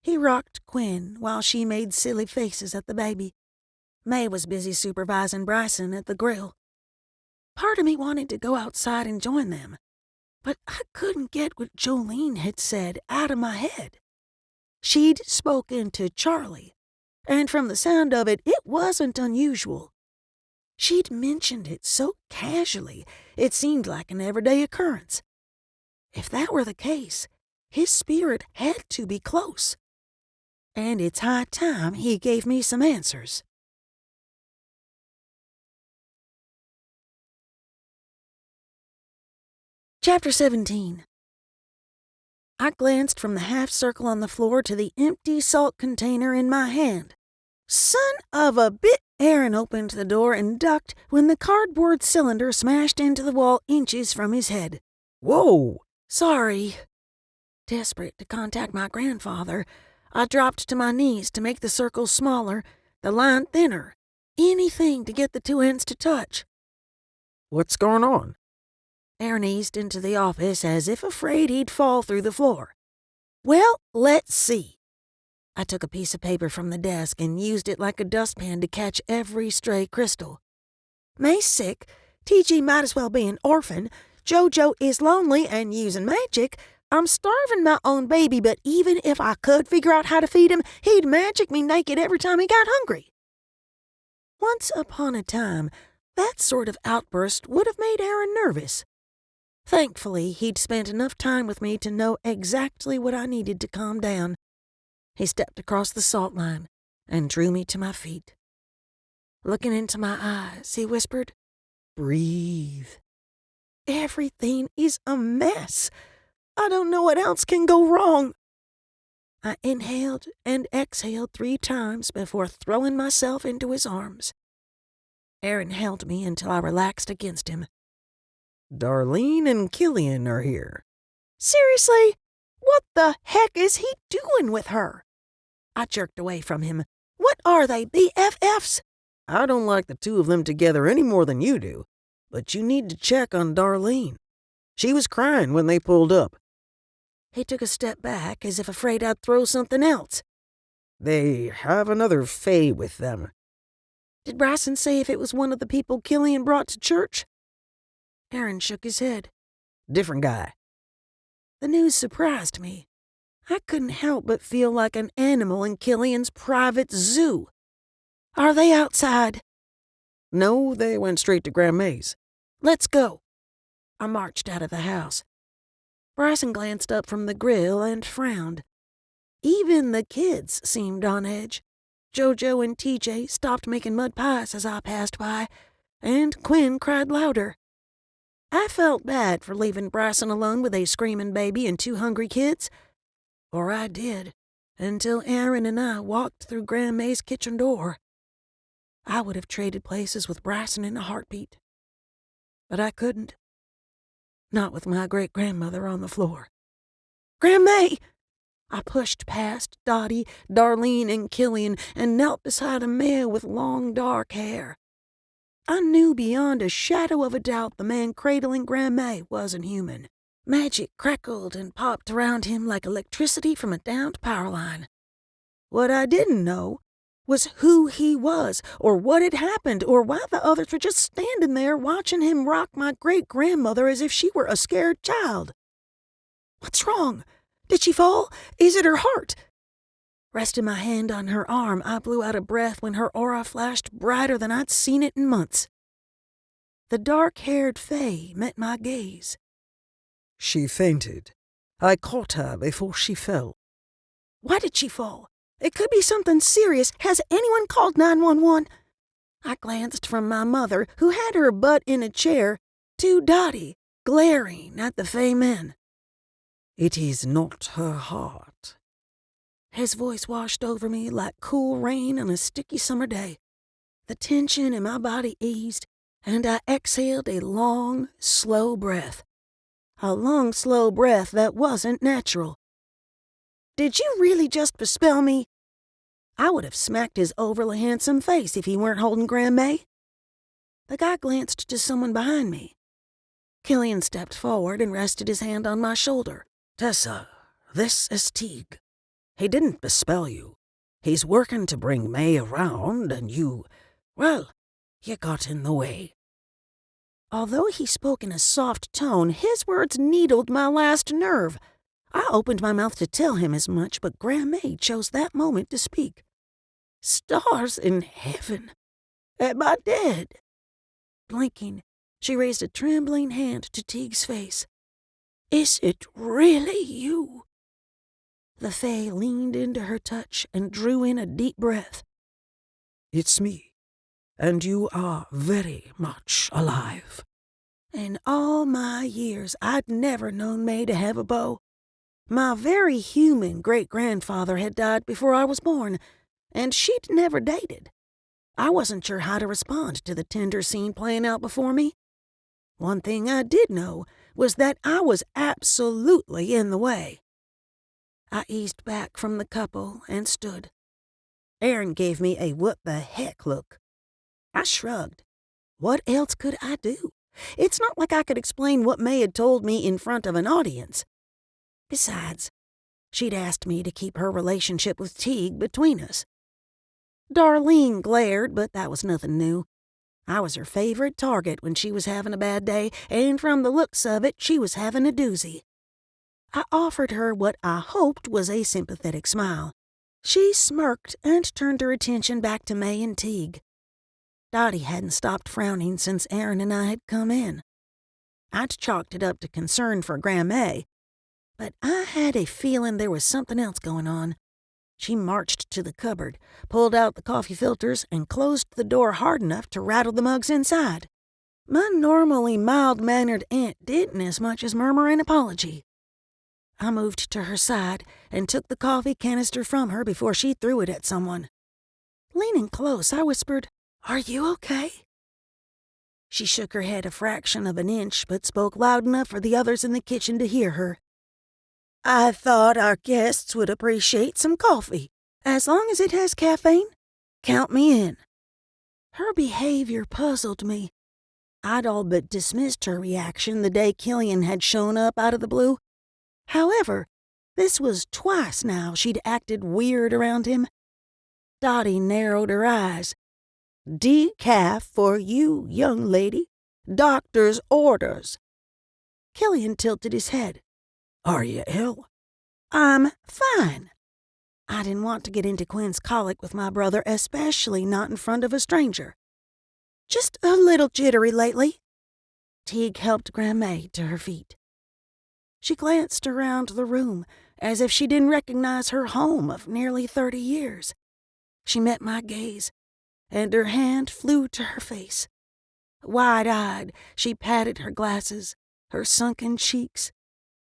S5: He rocked Quinn while she made silly faces at the baby. May was busy supervising Bryson at the grill. Part of me wanted to go outside and join them, but I couldn't get what Jolene had said out of my head. She'd spoken to Charlie, and from the sound of it, it wasn't unusual. She'd mentioned it so casually, it seemed like an everyday occurrence. If that were the case, his spirit had to be close. And it's high time he gave me some answers. Chapter 17. I glanced from the half circle on the floor to the empty salt container in my hand. Son of a bit! Aaron opened the door and ducked when the cardboard cylinder smashed into the wall inches from his head.
S4: Whoa!
S5: Sorry. Desperate to contact my grandfather, I dropped to my knees to make the circle smaller, the line thinner. Anything to get the 2 ends to touch.
S4: What's going on?
S5: Aaron eased into the office as if afraid he'd fall through the floor. Well, let's see. I took a piece of paper from the desk and used it like a dustpan to catch every stray crystal. May's sick. TG might as well be an orphan. Jojo is lonely and using magic. I'm starving my own baby, but even if I could figure out how to feed him, he'd magic me naked every time he got hungry. Once upon a time, that sort of outburst would have made Aaron nervous.
S2: Thankfully, he'd spent enough time with me to know exactly what I needed to calm down. He stepped across the salt line and drew me to my feet. Looking into my eyes, he whispered, "Breathe. Everything is a mess. I don't know what else can go wrong." I inhaled and exhaled 3 times before throwing myself into his arms. Aaron held me until I relaxed against him.
S4: Darlene and Killian are here.
S2: Seriously? What the heck is he doing with her? I jerked away from him. What are they, BFFs?
S4: I don't like the two of them together any more than you do, but you need to check on Darlene. She was crying when they pulled up.
S2: He took a step back as if afraid I'd throw something else.
S4: They have another fae with them.
S2: Did Bryson say if it was one of the people Killian brought to church? Aaron shook his head.
S4: Different guy.
S2: The news surprised me. I couldn't help but feel like an animal in Killian's private zoo. Are they outside?
S4: No, they went straight to Grandma May's.
S2: Let's go. I marched out of the house. Bryson glanced up from the grill and frowned. Even the kids seemed on edge. JoJo and TJ stopped making mud pies as I passed by, and Quinn cried louder. I felt bad for leaving Bryson alone with a screaming baby and 2 hungry kids. Or I did, until Aaron and I walked through Grandma May's kitchen door. I would have traded places with Bryson in a heartbeat. But I couldn't. Not with my great-grandmother on the floor. "Grandma May!" I pushed past Dottie, Darlene, and Killian and knelt beside a male with long, dark hair. I knew beyond a shadow of a doubt the man cradling Grandma May wasn't human. Magic crackled and popped around him like electricity from a downed power line. What I didn't know was who he was, or what had happened, or why the others were just standing there watching him rock my great-grandmother as if she were a scared child. "What's wrong? Did she fall? Is it her heart?" Resting my hand on her arm, I blew out a breath when her aura flashed brighter than I'd seen it in months. The dark-haired fae met my gaze.
S4: She fainted. I caught her before she fell.
S2: "Why did she fall? It could be something serious. Has anyone called 911? I glanced from my mother, who had her butt in a chair, to Dottie, glaring at the fae men.
S4: It is not her heart.
S2: His voice washed over me like cool rain on a sticky summer day. The tension in my body eased, and I exhaled a long, slow breath. A long, slow breath that wasn't natural. "Did you really just bespell me?" I would have smacked his overly handsome face if he weren't holding Grandma May. The guy glanced to someone behind me. Killian stepped forward and rested his hand on my shoulder.
S4: Tessa, this is Teague. He didn't bespell you. He's working to bring May around, and you got in the way.
S2: Although he spoke in a soft tone, his words needled my last nerve. I opened my mouth to tell him as much, but Grandma May chose that moment to speak. "Stars in heaven! Am I dead?" Blinking, she raised a trembling hand to Teague's face. "Is it really you?" The fae leaned into her touch and drew in a deep breath.
S4: It's me, and you are very much alive.
S2: In all my years, I'd never known May to have a beau. My very human great-grandfather had died before I was born, and she'd never dated. I wasn't sure how to respond to the tender scene playing out before me. One thing I did know was that I was absolutely in the way. I eased back from the couple and stood. Aaron gave me a what-the-heck look. I shrugged. What else could I do? It's not like I could explain what May had told me in front of an audience. Besides, she'd asked me to keep her relationship with Teague between us. Darlene glared, but that was nothing new. I was her favorite target when she was having a bad day, and from the looks of it, she was having a doozy. I offered her what I hoped was a sympathetic smile. She smirked and turned her attention back to May and Teague. Dottie hadn't stopped frowning since Aaron and I had come in. I'd chalked it up to concern for Grandma, but I had a feeling there was something else going on. She marched to the cupboard, pulled out the coffee filters, and closed the door hard enough to rattle the mugs inside. My normally mild-mannered aunt didn't as much as murmur an apology. I moved to her side and took the coffee canister from her before she threw it at someone. Leaning close, I whispered, "Are you okay?" She shook her head a fraction of an inch, but spoke loud enough for the others in the kitchen to hear her. "I thought our guests would appreciate some coffee. As long as it has caffeine, count me in." Her behavior puzzled me. I'd all but dismissed her reaction the day Killian had shown up out of the blue. However, this was twice now she'd acted weird around him. Dottie narrowed her eyes. "Decaf for you, young lady. Doctor's orders." Killian tilted his head.
S4: Are you ill?
S2: "I'm fine." I didn't want to get into Quinn's colic with my brother, especially not in front of a stranger. "Just a little jittery lately." Teague helped Grandma to her feet. She glanced around the room as if she didn't recognize her home of nearly 30 years. She met my gaze, and her hand flew to her face. Wide-eyed, she patted her glasses, her sunken cheeks,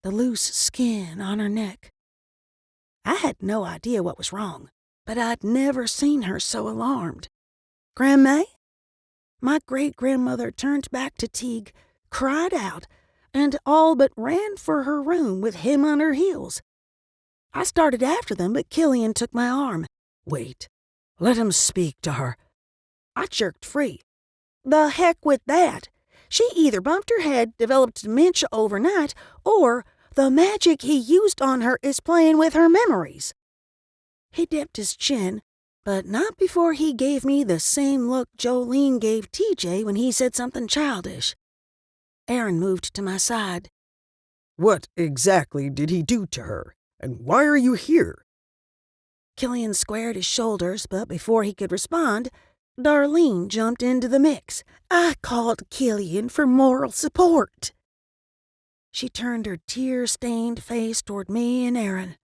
S2: the loose skin on her neck. I had no idea what was wrong, but I'd never seen her so alarmed. "Grandma?" My great-grandmother turned back to Teague, cried out, and all but ran for her room with him on her heels. I started after them, but Killian took my arm.
S4: Wait, let him speak to her.
S2: I jerked free. "The heck with that. She either bumped her head, developed dementia overnight, or the magic he used on her is playing with her memories." He dipped his chin, but not before he gave me the same look Jolene gave TJ when he said something childish. Aaron moved to my side.
S4: What exactly did he do to her, and why are you here?
S2: Killian squared his shoulders, but before he could respond, Darlene jumped into the mix. "I called Killian for moral support." She turned her tear-stained face toward me and Aaron.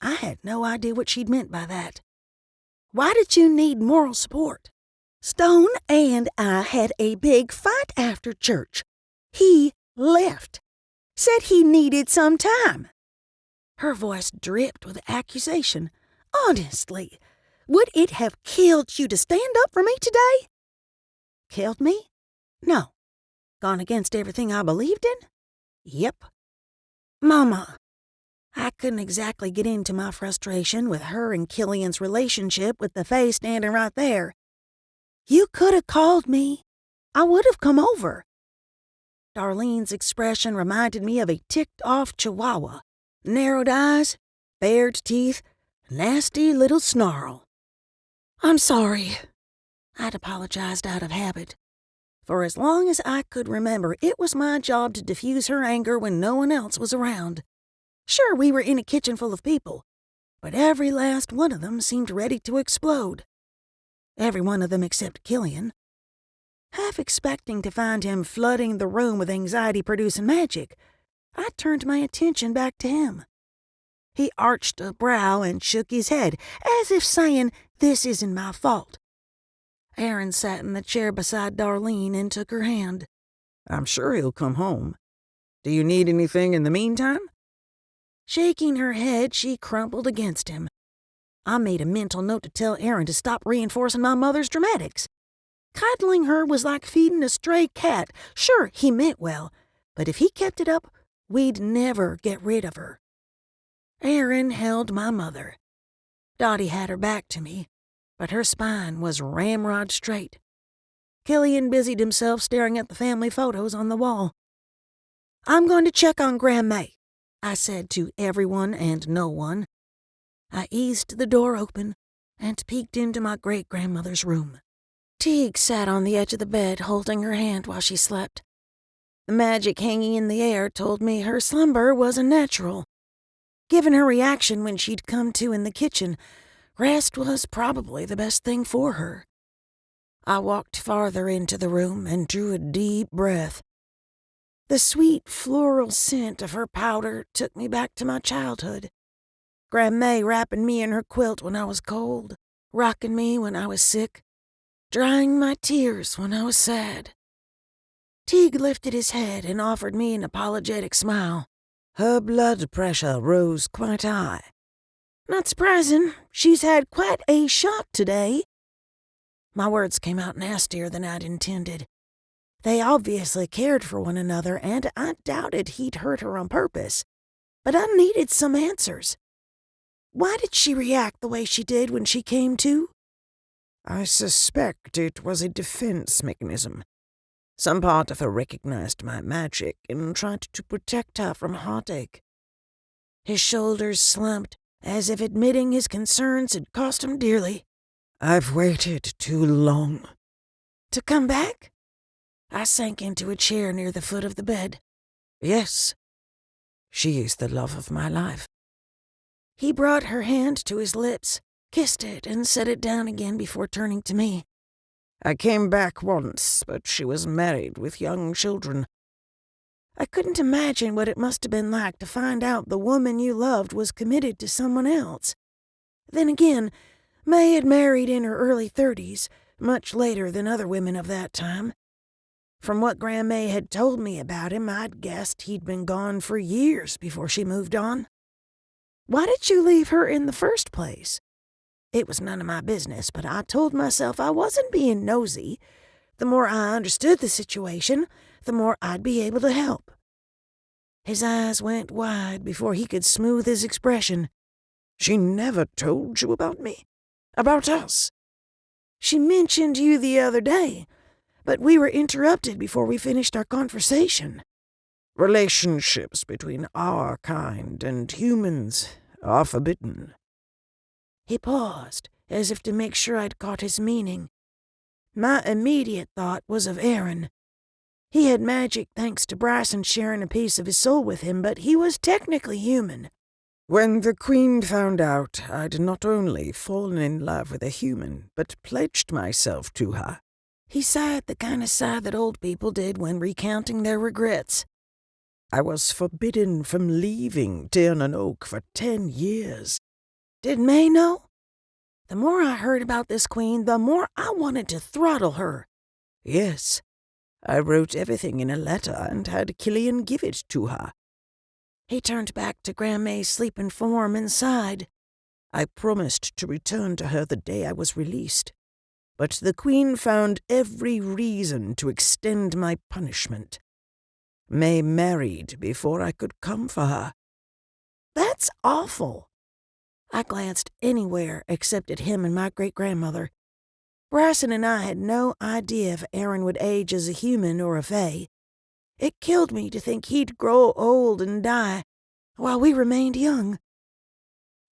S2: I had no idea what she'd meant by that. "Why did you need moral support?" "Stone and I had a big fight after church. He left. Said he needed some time." Her voice dripped with accusation. "Honestly, would it have killed you to stand up for me today?" "Killed me? No. Gone against everything I believed in? Yep." "Mama." I couldn't exactly get into my frustration with her and Killian's relationship with the face standing right there. "You could have called me. I would have come over." Darlene's expression reminded me of a ticked-off chihuahua. Narrowed eyes, bared teeth, nasty little snarl. "I'm sorry." I'd apologized out of habit. For as long as I could remember, it was my job to diffuse her anger when no one else was around. Sure, we were in a kitchen full of people, but every last one of them seemed ready to explode. Every one of them except Killian. Half expecting to find him flooding the room with anxiety-producing magic, I turned my attention back to him. He arched a brow and shook his head, as if saying, "This isn't my fault." Aaron sat in the chair beside Darlene and took her hand.
S4: I'm sure he'll come home. Do you need anything in the meantime?
S2: Shaking her head, she crumpled against him. I made a mental note to tell Aaron to stop reinforcing my mother's dramatics. Cuddling her was like feeding a stray cat. Sure, he meant well, but if he kept it up, we'd never get rid of her. Aaron held my mother. Dottie had her back to me, but her spine was ramrod straight. Killian busied himself staring at the family photos on the wall. "I'm going to check on Grandma," I said to everyone and no one. I eased the door open and peeked into my great-grandmother's room. Teague sat on the edge of the bed, holding her hand while she slept. The magic hanging in the air told me her slumber was a natural. Given her reaction when she'd come to in the kitchen, rest was probably the best thing for her. I walked farther into the room and drew a deep breath. The sweet floral scent of her powder took me back to my childhood. Grandma wrapping me in her quilt when I was cold, rocking me when I was sick, drying my tears when I was sad. Teague lifted his head and offered me an apologetic smile.
S3: Her blood pressure rose quite high.
S2: Not surprising. She's had quite a shock today. My words came out nastier than I'd intended. They obviously cared for one another, and I doubted he'd hurt her on purpose. But I needed some answers. Why did she react the way she did when she came to?
S3: I suspect it was a defense mechanism. Some part of her recognized my magic and tried to protect her from heartache.
S2: His shoulders slumped, as if admitting his concerns had cost him dearly.
S3: I've waited too long.
S2: To come back? I sank into a chair near the foot of the bed.
S3: Yes. She is the love of my life.
S2: He brought her hand to his lips, kissed it, and set it down again before turning to me.
S3: I came back once, but she was married with young children.
S2: I couldn't imagine what it must have been like to find out the woman you loved was committed to someone else. Then again, May had married in her early 30s, much later than other women of that time. From what Grandma had told me about him, I'd guessed he'd been gone for years before she moved on. Why did you leave her in the first place? It was none of my business, but I told myself I wasn't being nosy. The more I understood the situation, the more I'd be able to help. His eyes went wide before he could smooth his expression.
S3: She never told you about me? About us?
S2: She mentioned you the other day, but we were interrupted before we finished our conversation.
S3: Relationships between our kind and humans are forbidden.
S2: He paused, as if to make sure I'd caught his meaning. My immediate thought was of Aaron. He had magic thanks to Bryson sharing a piece of his soul with him, but he was technically human.
S3: When the Queen found out, I'd not only fallen in love with a human, but pledged myself to her.
S2: He sighed the kind of sigh that old people did when recounting their regrets.
S3: I was forbidden from leaving Tiernan Oak for 10 years.
S2: Did May know? The more I heard about this queen, the more I wanted to throttle her.
S3: Yes. I wrote everything in a letter and had Killian give it to her.
S2: He turned back to Grandma's sleeping form and sighed.
S3: I promised to return to her the day I was released, but the Queen found every reason to extend my punishment. May married before I could come for her.
S2: That's awful. I glanced anywhere except at him and my great-grandmother. Bryson and I had no idea if Aaron would age as a human or a fae. It killed me to think he'd grow old and die while we remained young.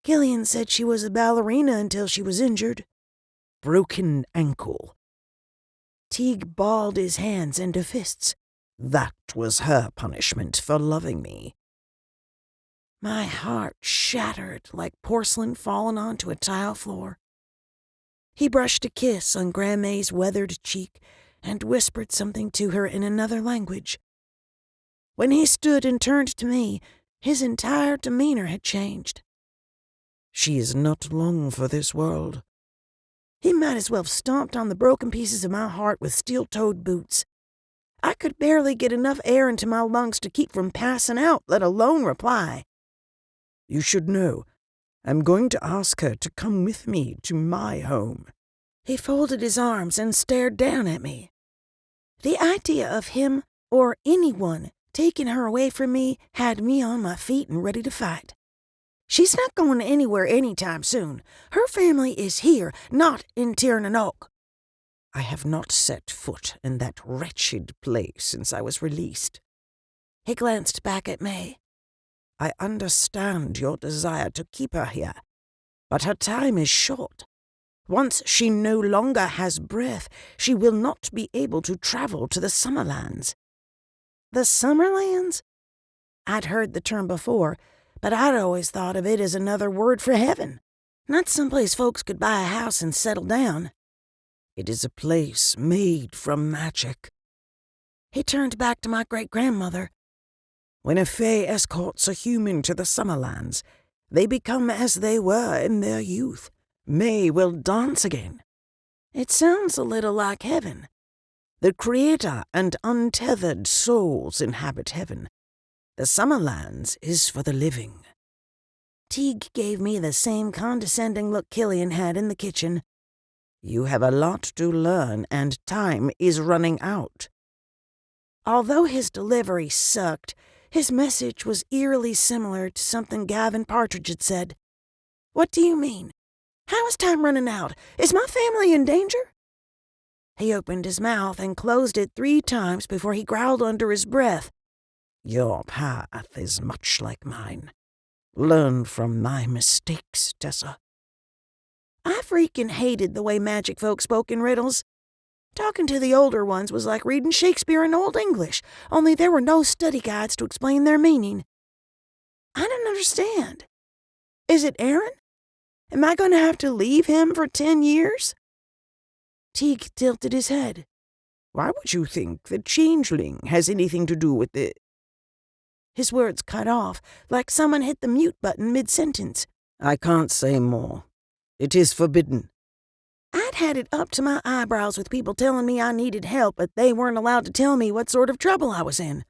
S2: Killian said she was a ballerina until she was injured.
S3: Broken ankle.
S2: Teague balled his hands into fists.
S3: That was her punishment for loving me.
S2: My heart shattered like porcelain fallen onto a tile floor. He brushed a kiss on Grandma's weathered cheek and whispered something to her in another language. When he stood and turned to me, his entire demeanor had changed.
S3: She is not long for this world.
S2: He might as well have stomped on the broken pieces of my heart with steel-toed boots. I could barely get enough air into my lungs to keep from passing out, let alone reply.
S3: You should know. I'm going to ask her to come with me to my home.
S2: He folded his arms and stared down at me. The idea of him, or anyone, taking her away from me had me on my feet and ready to fight. She's not going anywhere anytime soon. Her family is here, not in Tiernan Oak.
S3: I have not set foot in that wretched place since I was released.
S2: He glanced back at May.
S3: I understand your desire to keep her here, but her time is short. Once she no longer has breath, she will not be able to travel to the Summerlands.
S2: The Summerlands? I'd heard the term before, but I'd always thought of it as another word for heaven, not someplace folks could buy a house and settle down.
S3: It is a place made from magic. He turned back to my great-grandmother. When a fae escorts a human to the Summerlands, they become as they were in their youth. May will dance again. It sounds a little like heaven. The creator and untethered souls inhabit heaven. The Summerlands is for the living. Teague gave me the same condescending look Killian had in the kitchen. You have a lot to learn, and time is running out. Although his delivery sucked, his message was eerily similar to something Gavin Partridge had said. What do you mean? How is time running out? Is my family in danger? He opened his mouth and closed it 3 times before he growled under his breath. Your path is much like mine. Learn from my mistakes, Tessa. I freaking hated the way magic folk spoke in riddles. Talking to the older ones was like reading Shakespeare in Old English, only there were no study guides to explain their meaning. I didn't understand. Is it Aaron? Am I going to have to leave him for 10 years? Teague tilted his head. Why would you think the changeling has anything to do with it? His words cut off, like someone hit the mute button mid-sentence. I can't say more. It is forbidden. I'd had it up to my eyebrows with people telling me I needed help, but they weren't allowed to tell me what sort of trouble I was in.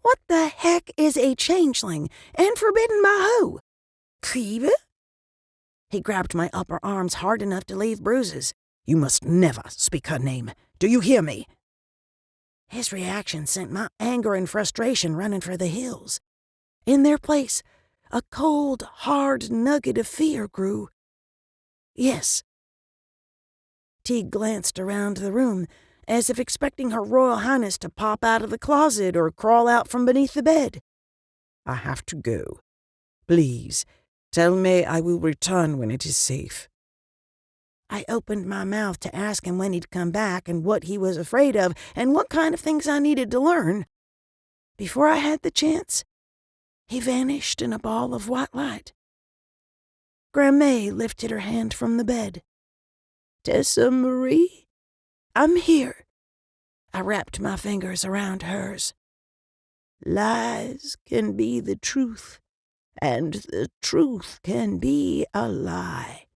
S3: What the heck is a changeling, and forbidden by who? Kiva? He grabbed my upper arms hard enough to leave bruises. You must never speak her name. Do you hear me? His reaction sent my anger and frustration running for the hills. In their place, a cold, hard nugget of fear grew. Yes. Teague glanced around the room, as if expecting Her Royal Highness to pop out of the closet or crawl out from beneath the bed. I have to go. Please, tell me I will return when it is safe. I opened my mouth to ask him when he'd come back and what he was afraid of and what kind of things I needed to learn. Before I had the chance, he vanished in a ball of white light. Grandma lifted her hand from the bed. Tessa Marie, I'm here. I wrapped my fingers around hers. Lies can be the truth, and the truth can be a lie.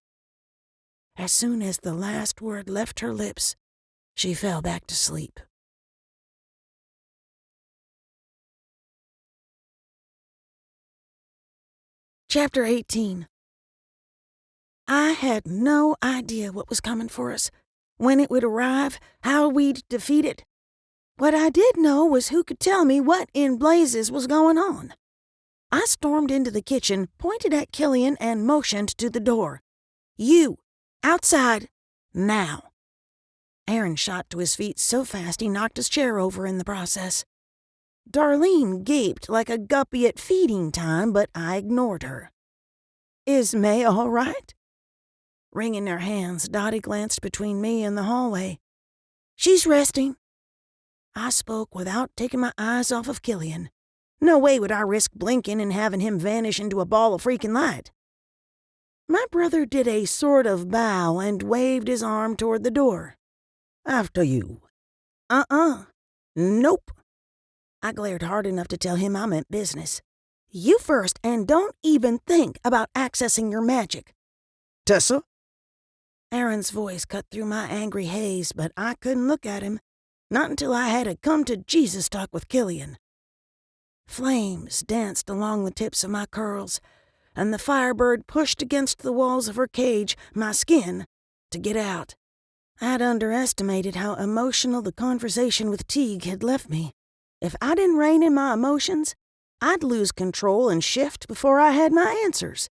S3: As soon as the last word left her lips, she fell back to sleep. Chapter 18. I had no idea what was coming for us, when it would arrive, how we'd defeat it. What I did know was who could tell me what in blazes was going on. I stormed into the kitchen, pointed at Killian, and motioned to the door. You! Outside! Now! Aaron shot to his feet so fast he knocked his chair over in the process. Darlene gaped like a guppy at feeding time, but I ignored her. Is May all right? Wringing her hands, Dottie glanced between me and the hallway. She's resting. I spoke without taking my eyes off of Killian. No way would I risk blinking and having him vanish into a ball of freaking light. My brother did a sort of bow and waved his arm toward the door. After you. Nope. I glared hard enough to tell him I meant business. You first, and don't even think about accessing your magic. Tessa? Aaron's voice cut through my angry haze, but I couldn't look at him, not until I had a come-to-Jesus talk with Killian. Flames danced along the tips of my curls, and the firebird pushed against the walls of her cage, my skin, to get out. I'd underestimated how emotional the conversation with Teague had left me. If I didn't rein in my emotions, I'd lose control and shift before I had my answers.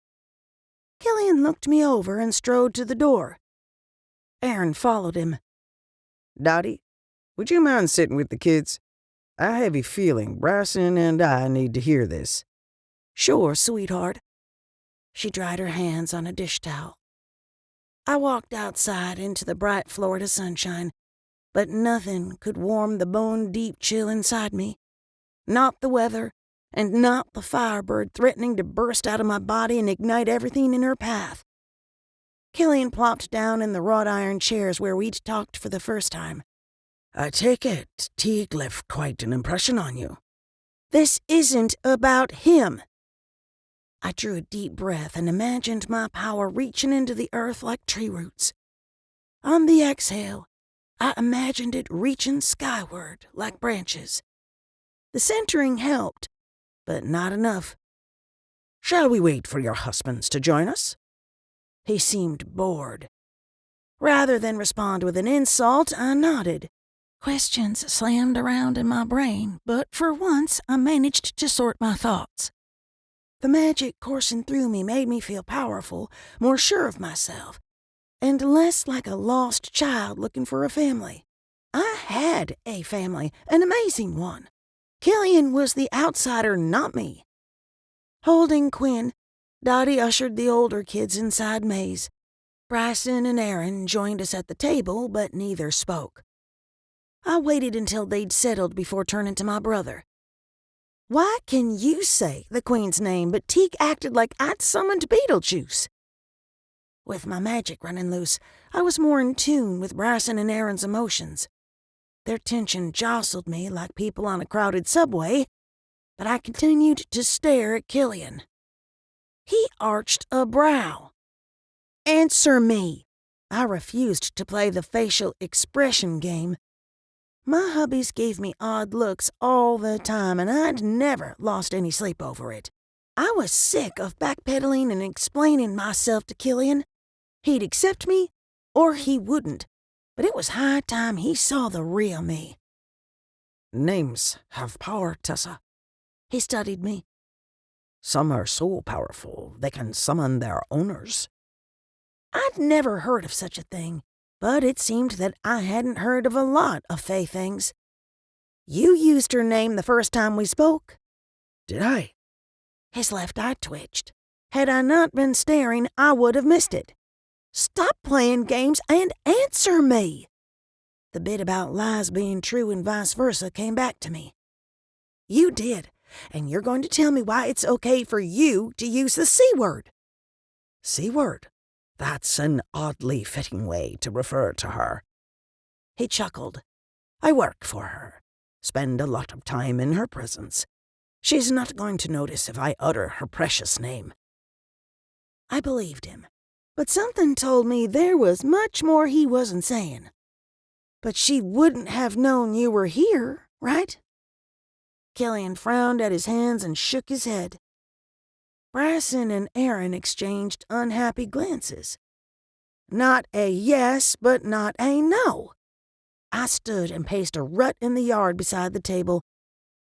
S3: Killian looked me over and strode to the door. Aaron followed him. Dottie, would you mind sitting with the kids? I have a feeling Bryson and I need to hear this. Sure, sweetheart. She dried her hands on a dish towel. I walked outside into the bright Florida sunshine, but nothing could warm the bone-deep chill inside me. Not the weather, and not the firebird threatening to burst out of my body and ignite everything in her path. Killian plopped down in the wrought iron chairs where we'd talked for the first time. I take it Teague left quite an impression on you.
S2: This isn't about him. I drew a deep breath and imagined my power reaching into the earth like tree roots. On the exhale, I imagined it reaching skyward like branches. The centering helped, but not enough.
S3: Shall we wait for your husbands to join us?
S2: He seemed bored. Rather than respond with an insult, I nodded. Questions slammed around in my brain, but for once I managed to sort my thoughts. The magic coursing through me made me feel powerful, more sure of myself, and less like a lost child looking for a family. I had a family, an amazing one. Killian was the outsider, not me. Holding Quinn, Dottie ushered the older kids inside Maze. Bryson and Aaron joined us at the table, but neither spoke. I waited until they'd settled before turning to my brother. Why can you say the Queen's name, but Teague acted like I'd summoned Beetlejuice? With my magic running loose, I was more in tune with Bryson and Aaron's emotions. Their tension jostled me like people on a crowded subway, but I continued to stare at Killian. He arched a brow. Answer me! I refused to play the facial expression game. My hubbies gave me odd looks all the time, and I'd never lost any sleep over it. I was sick of backpedaling and explaining myself to Killian. He'd accept me, or he wouldn't, but it was high time he saw the real me.
S3: Names have power, Tessa.
S2: He studied me.
S3: Some are so powerful they can summon their owners.
S2: I'd never heard of such a thing, but it seemed that I hadn't heard of a lot of fey things. You used her name the first time we spoke.
S3: Did I?
S2: His left eye twitched. Had I not been staring, I would have missed it. Stop playing games and answer me. The bit about lies being true and vice versa came back to me. You did, and you're going to tell me why it's okay for you to use the C word.
S3: C word? That's an oddly fitting way to refer to her.
S2: He chuckled.
S3: I work for her, spend a lot of time in her presence. She's not going to notice if I utter her precious name.
S2: I believed him, but something told me there was much more he wasn't saying. But she wouldn't have known you were here, right? Killian frowned at his hands and shook his head. Bryson and Aaron exchanged unhappy glances. Not a yes, but not a no. I stood and paced a rut in the yard beside the table.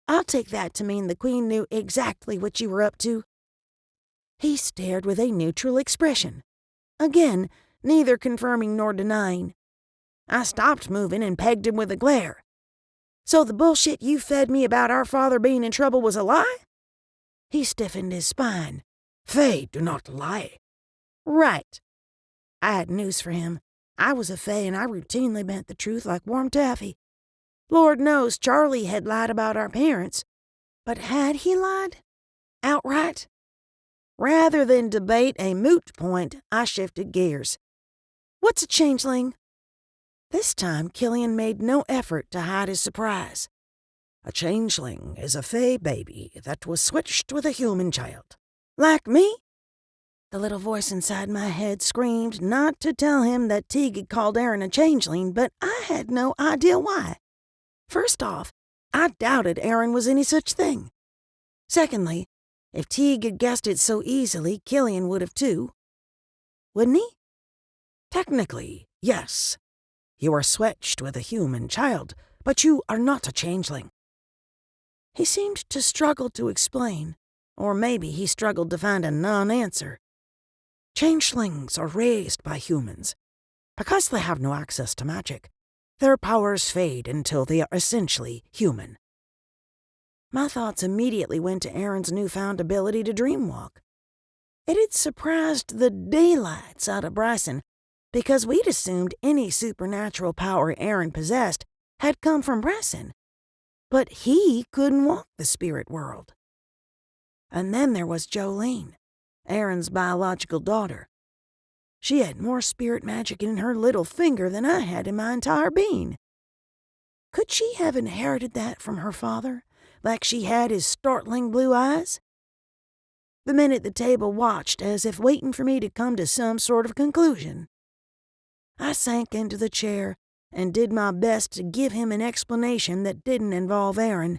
S2: I'll take that to mean the Queen knew exactly what you were up to. He stared with a neutral expression. Again, neither confirming nor denying. I stopped moving and pegged him with a glare. So the bullshit you fed me about our father being in trouble was a lie? He stiffened his spine.
S3: Fae do not lie.
S2: Right. I had news for him. I was a fae and I routinely bent the truth like warm taffy. Lord knows Charlie had lied about our parents. But had he lied? Outright? Rather than debate a moot point, I shifted gears. What's a changeling? This time, Killian made no effort to hide his surprise.
S3: A changeling is a fae baby that was switched with a human child.
S2: Like me? The little voice inside my head screamed not to tell him that Teague had called Aaron a changeling, but I had no idea why. First off, I doubted Aaron was any such thing. Secondly, if Teague had guessed it so easily, Killian would have too. Wouldn't he?
S3: Technically, yes. You are switched with a human child, but you are not a changeling.
S2: He seemed to struggle to explain, or maybe he struggled to find a non-answer.
S3: Changelings are raised by humans. Because they have no access to magic, their powers fade until they are essentially human.
S2: My thoughts immediately went to Aaron's newfound ability to dreamwalk. It had surprised the daylights out of Bryson, because we'd assumed any supernatural power Aaron possessed had come from Bryson. But he couldn't walk the spirit world. And then there was Jolene, Aaron's biological daughter. She had more spirit magic in her little finger than I had in my entire being. Could she have inherited that from her father, like she had his startling blue eyes? The men at the table watched as if waiting for me to come to some sort of conclusion. I sank into the chair and did my best to give him an explanation that didn't involve Aaron.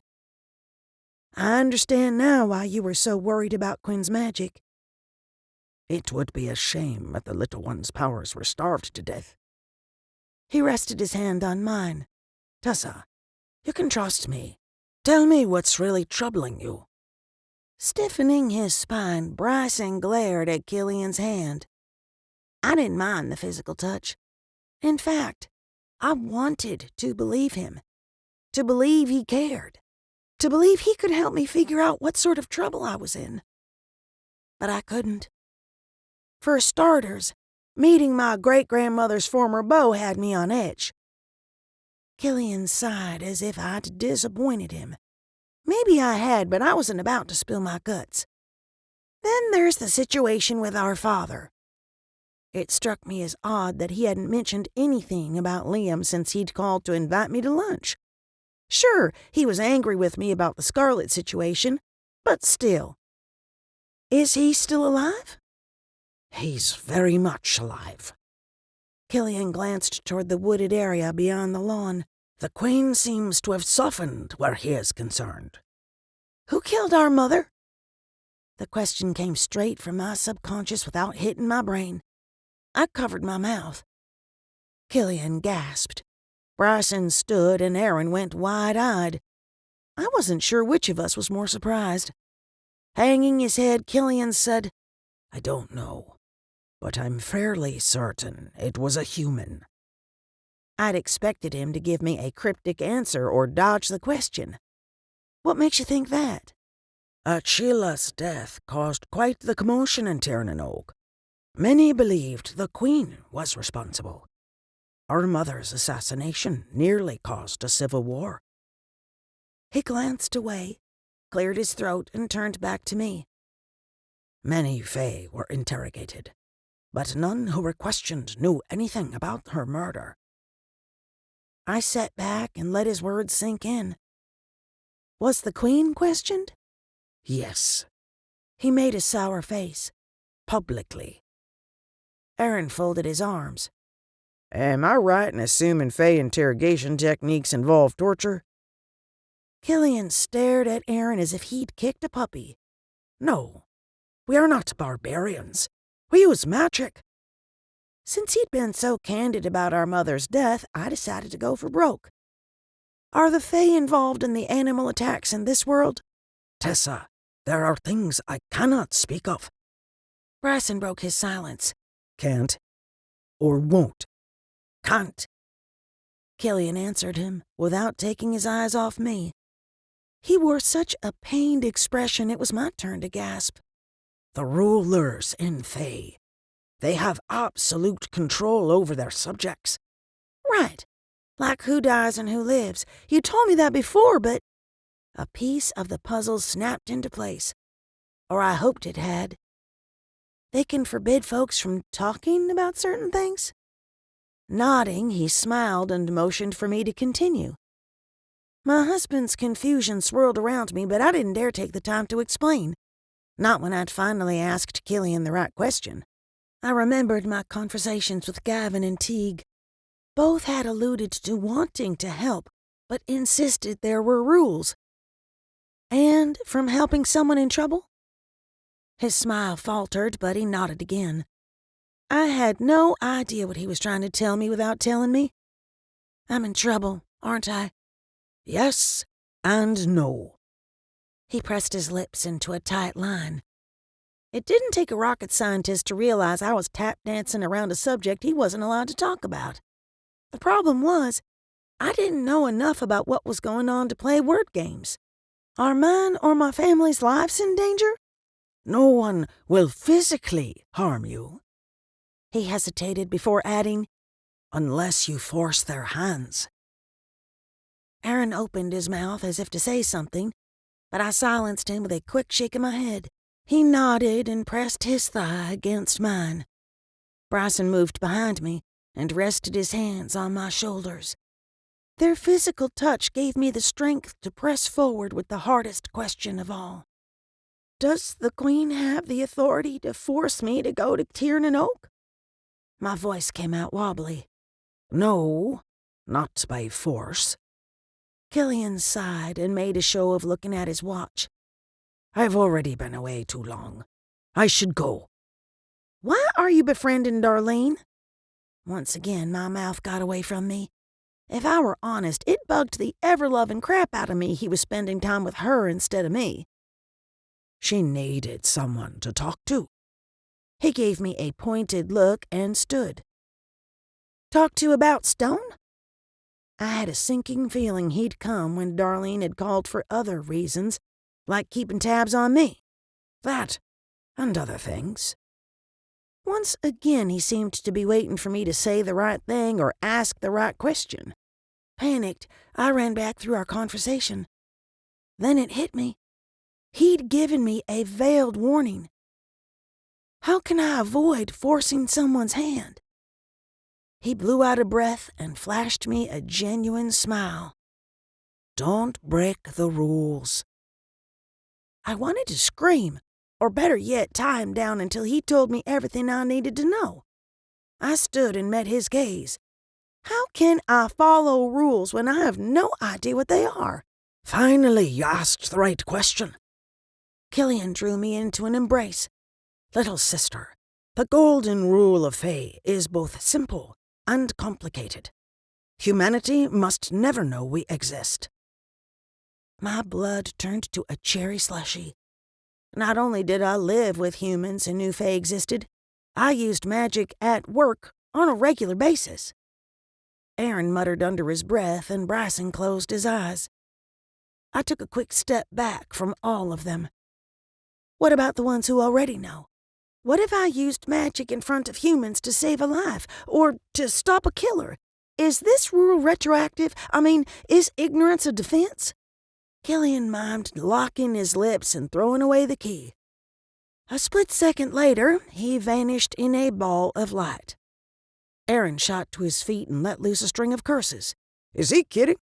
S2: I understand now why you were so worried about Quinn's magic.
S3: It would be a shame if the little one's powers were starved to death.
S2: He rested his hand on mine. Tessa, you can trust me. Tell me what's really troubling you. Stiffening his spine, Bryson glared at Killian's hand. I didn't mind the physical touch. In fact, I wanted to believe him, to believe he cared, to believe he could help me figure out what sort of trouble I was in. But I couldn't. For starters, meeting my great-grandmother's former beau had me on edge. Killian sighed as if I'd disappointed him. Maybe I had, but I wasn't about to spill my guts. Then there's the situation with our father. It struck me as odd that he hadn't mentioned anything about Liam since he'd called to invite me to lunch. Sure, he was angry with me about the Scarlet situation, but still. Is he still alive?
S3: He's very much alive.
S2: Killian glanced toward the wooded area beyond the lawn.
S3: The Queen seems to have softened where he is concerned.
S2: Who killed our mother? The question came straight from my subconscious without hitting my brain. I covered my mouth. Killian gasped. Bryson stood and Aaron went wide-eyed. I wasn't sure which of us was more surprised. Hanging his head, Killian said,
S3: I don't know, but I'm fairly certain it was a human.
S2: I'd expected him to give me a cryptic answer or dodge the question. What makes you think that?
S3: Achila's death caused quite the commotion in Tirnanog. Many believed the Queen was responsible. Our mother's assassination nearly caused a civil war.
S2: He glanced away, cleared his throat, and turned back to me.
S3: Many Fae were interrogated, but none who were questioned knew anything about her murder.
S2: I sat back and let his words sink in. Was the Queen questioned?
S3: Yes.
S2: He made a sour face.
S3: Publicly.
S2: Aaron folded his arms.
S4: Am I right in assuming Fae interrogation techniques involve torture?
S2: Killian stared at Aaron as if he'd kicked a puppy.
S3: No, we are not barbarians. We use magic.
S2: Since he'd been so candid about our mother's death, I decided to go for broke. Are the Fae involved in the animal attacks in this world?
S3: Tessa, there are things I cannot speak of.
S2: Bryson broke his silence.
S3: Can't or won't. Can't.
S2: Killian answered him without taking his eyes off me. He wore such a pained expression it was my turn to gasp.
S3: The rulers in Fae. They have absolute control over their subjects.
S2: Right. Like who dies and who lives. You told me that before, but... A piece of the puzzle snapped into place. Or I hoped it had. They can forbid folks from talking about certain things? Nodding, he smiled and motioned for me to continue. My husband's confusion swirled around me, but I didn't dare take the time to explain. Not when I'd finally asked Killian the right question. I remembered my conversations with Gavin and Teague. Both had alluded to wanting to help, but insisted there were rules. And from helping someone in trouble? His smile faltered, but he nodded again. I had no idea what he was trying to tell me without telling me. I'm in trouble, aren't I?
S3: Yes and no.
S2: He pressed his lips into a tight line. It didn't take a rocket scientist to realize I was tap dancing around a subject he wasn't allowed to talk about. The problem was, I didn't know enough about what was going on to play word games. Are mine or my family's lives in danger?
S3: No one will physically harm you.
S2: He hesitated before adding,
S3: unless you force their hands.
S2: Aaron opened his mouth as if to say something, but I silenced him with a quick shake of my head. He nodded and pressed his thigh against mine. Bryson moved behind me and rested his hands on my shoulders. Their physical touch gave me the strength to press forward with the hardest question of all. Does the Queen have the authority to force me to go to Tiernan Oak? My voice came out wobbly.
S3: No, not by force.
S2: Killian sighed and made a show of looking at his watch.
S3: I've already been away too long. I should go.
S2: Why are you befriending Darlene? Once again, my mouth got away from me. If I were honest, it bugged the ever-loving crap out of me he was spending time with her instead of me.
S3: She needed someone to talk to.
S2: He gave me a pointed look and stood. Talk to about Stone? I had a sinking feeling he'd come when Darlene had called for other reasons, like keeping tabs on me.
S3: That, and other things.
S2: Once again, he seemed to be waiting for me to say the right thing or ask the right question. Panicked, I ran back through our conversation. Then it hit me. He'd given me a veiled warning. How can I avoid forcing someone's hand? He blew out a breath and flashed me a genuine smile.
S3: Don't break the rules.
S2: I wanted to scream, or better yet, tie him down until he told me everything I needed to know. I stood and met his gaze. How can I follow rules when I have no idea what they are?
S3: Finally, you asked the right question.
S2: Killian drew me into an embrace.
S3: Little sister, the golden rule of Fae is both simple and complicated. Humanity must never know we exist.
S2: My blood turned to a cherry slushy. Not only did I live with humans who knew Fae existed, I used magic at work on a regular basis. Aaron muttered under his breath and Bryson closed his eyes. I took a quick step back from all of them. What about the ones who already know? What if I used magic in front of humans to save a life, or to stop a killer? Is this rule retroactive? Is ignorance a defense? Killian mimed locking his lips and throwing away the key. A split second later, he vanished in a ball of light. Aaron shot to his feet and let loose a string of curses.
S4: Is he kidding?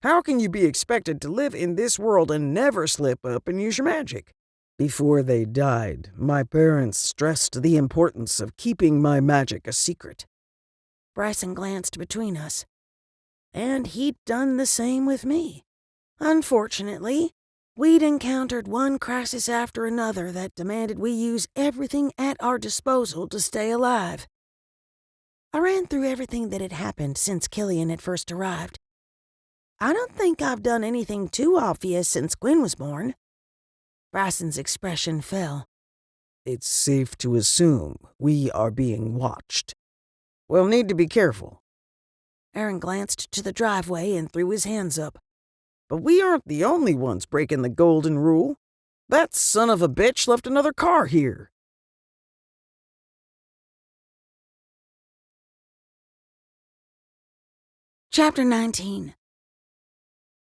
S4: How can you be expected to live in this world and never slip up and use your magic? Before they died, my parents stressed the importance of keeping my magic a secret.
S2: Bryson glanced between us. And he'd done the same with me. Unfortunately, we'd encountered one crisis after another that demanded we use everything at our disposal to stay alive. I ran through everything that had happened since Killian had first arrived. I don't think I've done anything too obvious since Gwen was born. Bryson's expression fell.
S4: It's safe to assume we are being watched. We'll need to be careful.
S2: Aaron glanced to the driveway and threw his hands up.
S4: But we aren't the only ones breaking the golden rule. That son of a bitch left another car here.
S2: Chapter 19.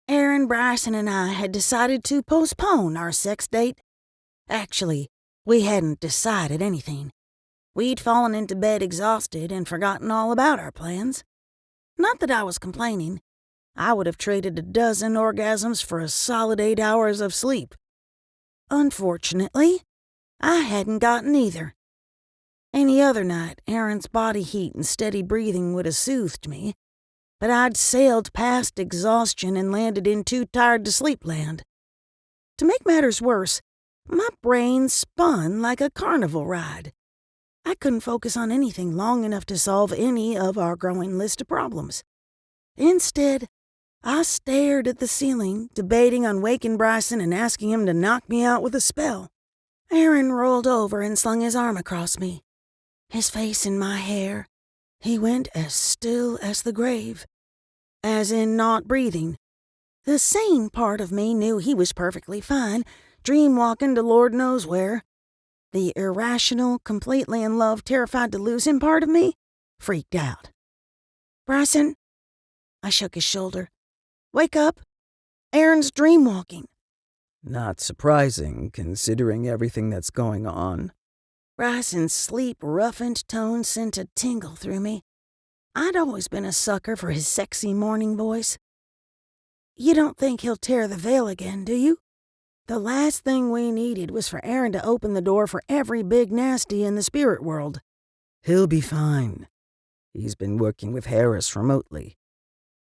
S2: Aaron, Bryson, and I had decided to postpone our sex date. Actually, we hadn't decided anything. We'd fallen into bed exhausted and forgotten all about our plans. Not that I was complaining. I would have traded a dozen orgasms for a solid 8 hours of sleep. Unfortunately, I hadn't gotten either. Any other night, Aaron's body heat and steady breathing would have soothed me, but I'd sailed past exhaustion and landed in too tired to sleep land. To make matters worse, my brain spun like a carnival ride. I couldn't focus on anything long enough to solve any of our growing list of problems. Instead, I stared at the ceiling, debating on waking Bryson and asking him to knock me out with a spell. Aaron rolled over and slung his arm across me. His face in my hair. He went as still as the grave. As in not breathing. The sane part of me knew he was perfectly fine, dream-walking to Lord knows where. The irrational, completely in love, terrified to lose him part of me freaked out. Bryson? I shook his shoulder. Wake up. Aaron's dream-walking.
S4: Not surprising, considering everything that's going on.
S2: Bryson's sleep-roughened tone sent a tingle through me. I'd always been a sucker for his sexy morning voice. You don't think he'll tear the veil again, do you? The last thing we needed was for Aaron to open the door for every big nasty in the spirit world.
S4: He'll be fine. He's been working with Hearst remotely.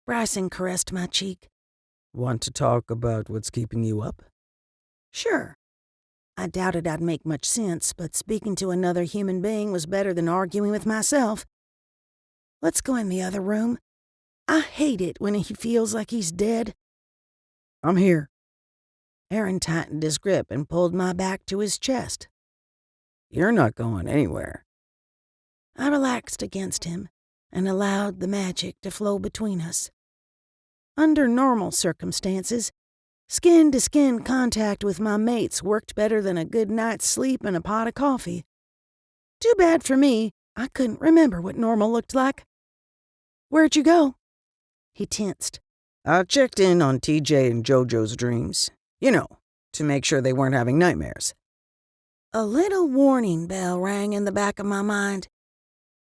S2: Bryson caressed my cheek.
S4: Want to talk about what's keeping you up?
S2: Sure. I doubted I'd make much sense, but speaking to another human being was better than arguing with myself. Let's go in the other room. I hate it when he feels like he's dead.
S4: I'm here.
S2: Aaron tightened his grip and pulled my back to his chest.
S4: You're not going anywhere.
S2: I relaxed against him and allowed the magic to flow between us. Under normal circumstances, skin-to-skin contact with my mates worked better than a good night's sleep and a pot of coffee. Too bad for me, I couldn't remember what normal looked like. Where'd you go? He tensed.
S4: I checked in on TJ and JoJo's dreams. You know, to make sure they weren't having nightmares.
S2: A little warning bell rang in the back of my mind.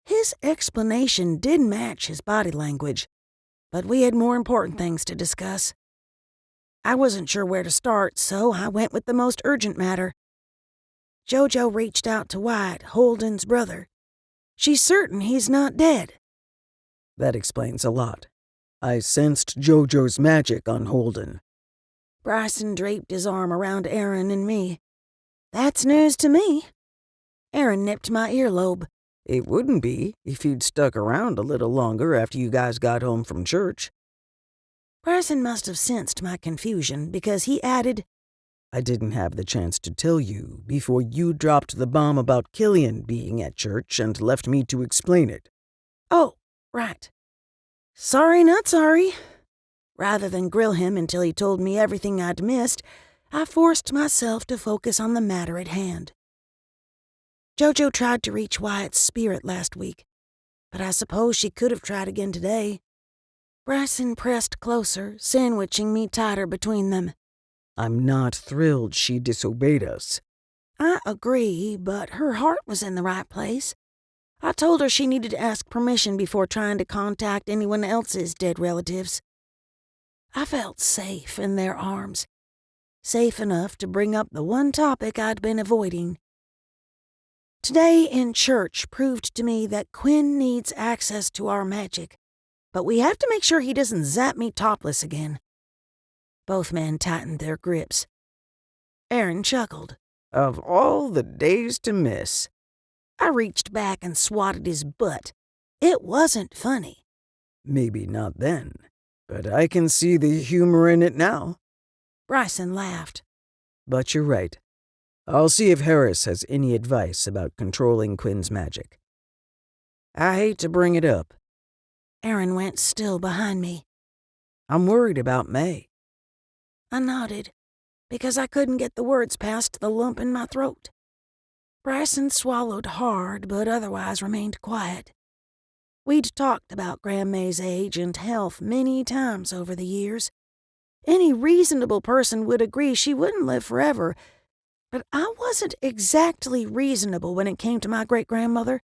S2: His explanation did match his body language, but we had more important things to discuss. I wasn't sure where to start, so I went with the most urgent matter. JoJo reached out to Wyatt, Holden's brother. She's certain he's not dead.
S4: That explains a lot. I sensed JoJo's magic on Holden.
S2: Bryson draped his arm around Aaron and me. That's news to me. Aaron nipped my earlobe.
S4: It wouldn't be if he'd stuck around a little longer after you guys got home from church.
S2: Bryson must have sensed my confusion because he added,
S4: I didn't have the chance to tell you before you dropped the bomb about Killian being at church and left me to explain it.
S2: Oh, right. Sorry, not sorry. Rather than grill him until he told me everything I'd missed, I forced myself to focus on the matter at hand. JoJo tried to reach Wyatt's spirit last week, but I suppose she could have tried again today. Bryson pressed closer, sandwiching me tighter between them.
S4: I'm not thrilled she disobeyed us.
S2: I agree, but her heart was in the right place. I told her she needed to ask permission before trying to contact anyone else's dead relatives. I felt safe in their arms, safe enough to bring up the one topic I'd been avoiding. Today in church proved to me that Quinn needs access to our magic, but we have to make sure he doesn't zap me topless again. Both men tightened their grips. Aaron chuckled.
S4: Of all the days to miss.
S2: I reached back and swatted his butt. It wasn't funny.
S4: Maybe not then, but I can see the humor in it now.
S2: Bryson laughed.
S4: But you're right. I'll see if Hearst has any advice about controlling Quinn's magic. I hate to bring it up.
S2: Aaron went still behind me.
S4: I'm worried about May.
S2: I nodded, because I couldn't get the words past the lump in my throat. Bryson swallowed hard, but otherwise remained quiet. We'd talked about Grandma May's age and health many times over the years. Any reasonable person would agree she wouldn't live forever, but I wasn't exactly reasonable when it came to my great-grandmother.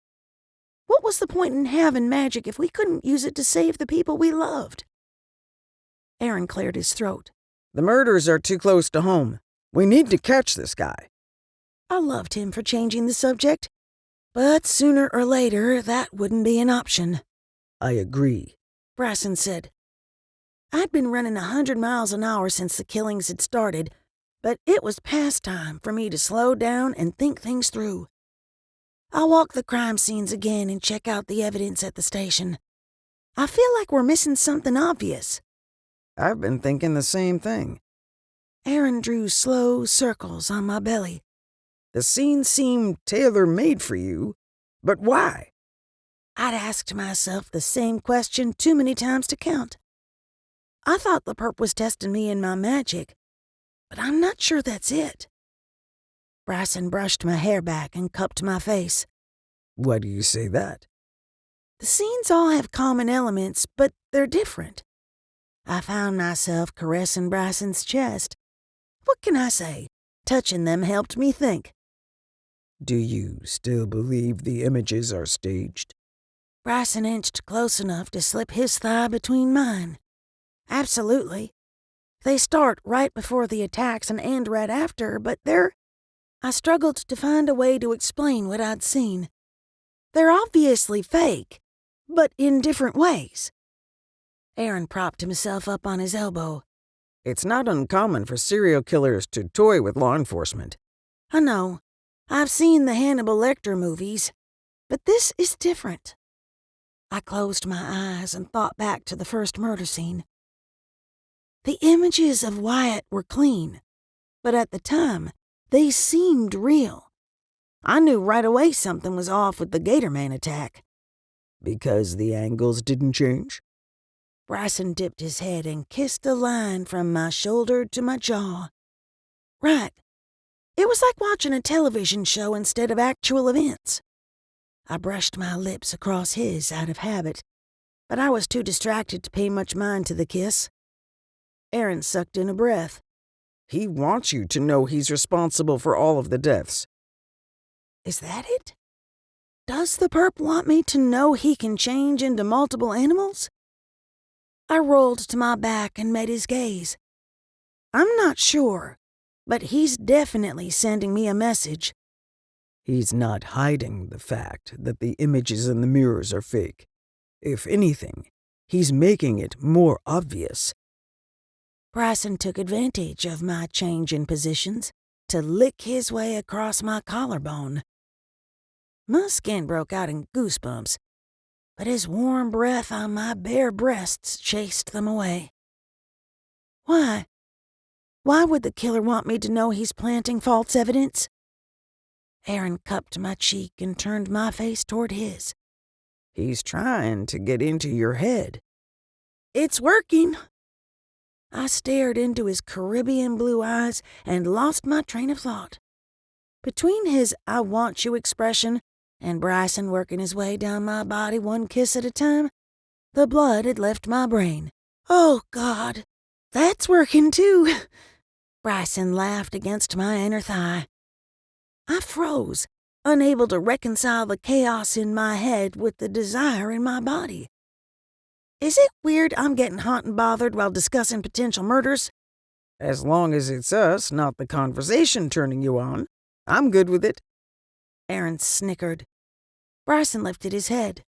S2: What was the point in having magic if we couldn't use it to save the people we loved? Aaron cleared his throat.
S4: The murders are too close to home. We need to catch this guy.
S2: I loved him for changing the subject, but sooner or later that wouldn't be an option.
S4: I agree,
S2: Bryson said. I'd been running 100 miles an hour since the killings had started, but it was past time for me to slow down and think things through. I'll walk the crime scenes again and check out the evidence at the station. I feel like we're missing something obvious.
S4: I've been thinking the same thing.
S2: Aaron drew slow circles on my belly.
S4: The scene seemed tailor-made for you, but why?
S2: I'd asked myself the same question too many times to count. I thought the perp was testing me and my magic, but I'm not sure that's it. Bryson brushed my hair back and cupped my face.
S4: Why do you say that?
S2: The scenes all have common elements, but they're different. I found myself caressing Bryson's chest. What can I say? Touching them helped me think.
S4: Do you still believe the images are staged?
S2: Bryson inched close enough to slip his thigh between mine. Absolutely. They start right before the attacks and end right after, but I struggled to find a way to explain what I'd seen. They're obviously fake, but in different ways. Aaron propped himself up on his elbow.
S4: It's not uncommon for serial killers to toy with law enforcement.
S2: I know. I've seen the Hannibal Lecter movies, but this is different. I closed my eyes and thought back to the first murder scene. The images of Wyatt were clean, but at the time, they seemed real. I knew right away something was off with the Gatorman attack.
S4: Because the angles didn't change?
S2: Bryson dipped his head and kissed a line from my shoulder to my jaw. Right. It was like watching a television show instead of actual events. I brushed my lips across his out of habit, but I was too distracted to pay much mind to the kiss. Aaron sucked in a breath.
S4: He wants you to know he's responsible for all of the deaths.
S2: Is that it? Does the perp want me to know he can change into multiple animals? I rolled to my back and met his gaze. I'm not sure, but he's definitely sending me a message.
S4: He's not hiding the fact that the images in the mirrors are fake. If anything, he's making it more obvious.
S2: Bryson took advantage of my change in positions to lick his way across my collarbone. My skin broke out in goosebumps, but his warm breath on my bare breasts chased them away. Why? Why would the killer want me to know he's planting false evidence? Aaron cupped my cheek and turned my face toward his.
S4: He's trying to get into your head.
S2: It's working. I stared into his Caribbean blue eyes and lost my train of thought. Between his "I want you" expression and Bryson working his way down my body one kiss at a time, the blood had left my brain. Oh, God, that's working too. Bryson laughed against my inner thigh. I froze, unable to reconcile the chaos in my head with the desire in my body. Is it weird I'm getting hot and bothered while discussing potential murders?
S4: As long as it's us, not the conversation turning you on, I'm good with it.
S2: Aaron snickered. Bryson lifted his head.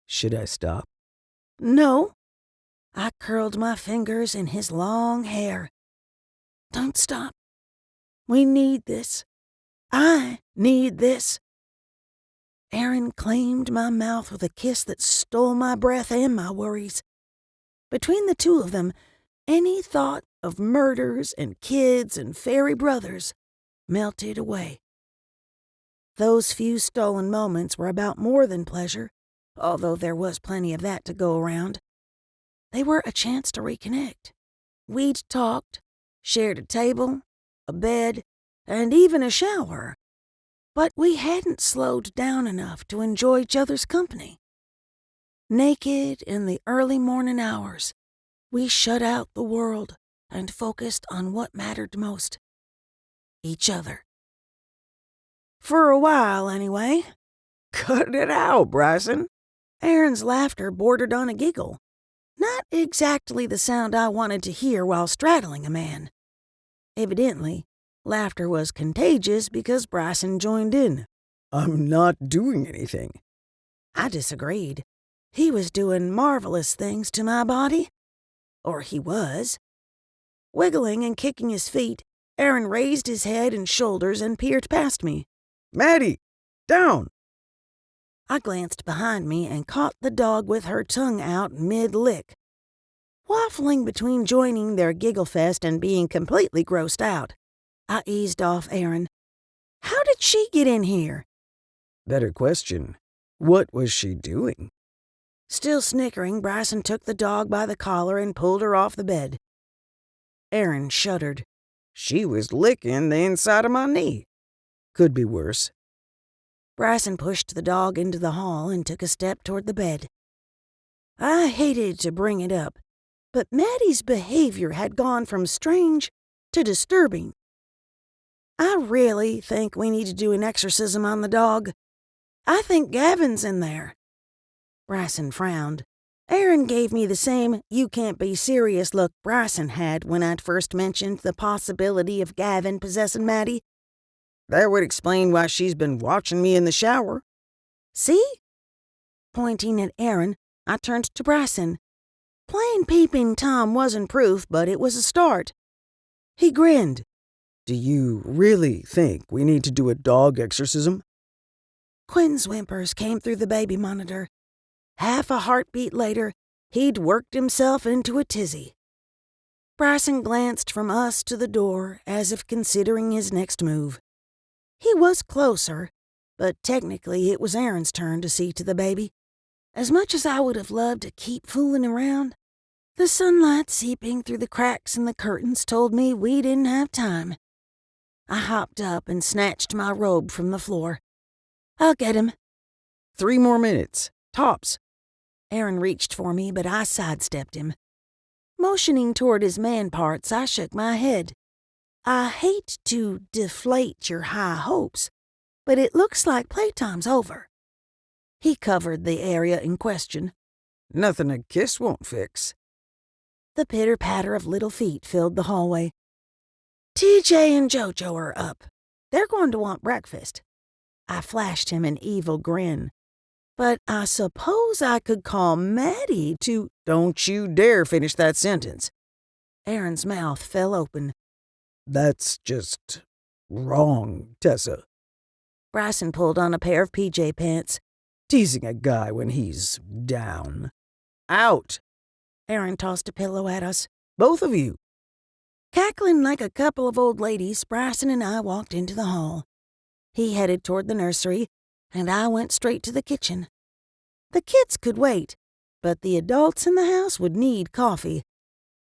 S4: Should I stop?
S2: No. I curled my fingers in his long hair. Don't stop. We need this. I need this. Aaron claimed my mouth with a kiss that stole my breath and my worries. Between the two of them, any thought of murders and kids and fairy brothers melted away. Those few stolen moments were about more than pleasure, although there was plenty of that to go around. They were a chance to reconnect. We'd talked, shared a table, a bed, and even a shower. But we hadn't slowed down enough to enjoy each other's company. Naked in the early morning hours, we shut out the world and focused on what mattered most. Each other. For a while, anyway.
S4: Cut it out, Bryson.
S2: Aaron's laughter bordered on a giggle. Not exactly the sound I wanted to hear while straddling a man. Evidently, laughter was contagious because Bryson joined in.
S4: I'm not doing anything.
S2: I disagreed. He was doing marvelous things to my body. Or he was. Wiggling and kicking his feet, Aaron raised his head and shoulders and peered past me.
S4: Maddie, down!
S2: I glanced behind me and caught the dog with her tongue out mid-lick. Waffling between joining their giggle fest and being completely grossed out, I eased off Aaron. How did she get in here?
S4: Better question. What was she doing?
S2: Still snickering, Bryson took the dog by the collar and pulled her off the bed. Aaron shuddered.
S4: She was licking the inside of my knee. Could be worse.
S2: Bryson pushed the dog into the hall and took a step toward the bed. I hated to bring it up, but Maddie's behavior had gone from strange to disturbing. I really think we need to do an exorcism on the dog. I think Gavin's in there. Bryson frowned. Aaron gave me the same you can't be serious look Bryson had when I'd first mentioned the possibility of Gavin possessing Maddie.
S5: That would explain why she's been watching me in the shower.
S2: See? Pointing at Aaron, I turned to Bryson. Plain peeping Tom wasn't proof, but it was a start. He grinned.
S4: Do you really think we need to do a dog exorcism?
S2: Quinn's whimpers came through the baby monitor. Half a heartbeat later, he'd worked himself into a tizzy. Bryson glanced from us to the door as if considering his next move. He was closer, but technically it was Aaron's turn to see to the baby. As much as I would have loved to keep fooling around, the sunlight seeping through the cracks in the curtains told me we didn't have time. I hopped up and snatched my robe from the floor. I'll get him.
S5: 3 more minutes. Tops.
S2: Aaron reached for me, but I sidestepped him. Motioning toward his man parts, I shook my head. I hate to deflate your high hopes, but it looks like playtime's over. He covered the area in question.
S5: Nothing a kiss won't fix.
S2: The pitter-patter of little feet filled the hallway. TJ and JoJo are up. They're going to want breakfast. I flashed him an evil grin. But I suppose I could call Maddie to...
S5: Don't you dare finish that sentence.
S2: Aaron's mouth fell open.
S4: That's just wrong, Tessa.
S2: Bryson pulled on a pair of PJ pants.
S4: Teasing a guy when he's down.
S5: Out.
S2: Aaron tossed a pillow at us.
S5: Both of you.
S2: Cackling like a couple of old ladies, Bryson and I walked into the hall. He headed toward the nursery, and I went straight to the kitchen. The kids could wait, but the adults in the house would need coffee.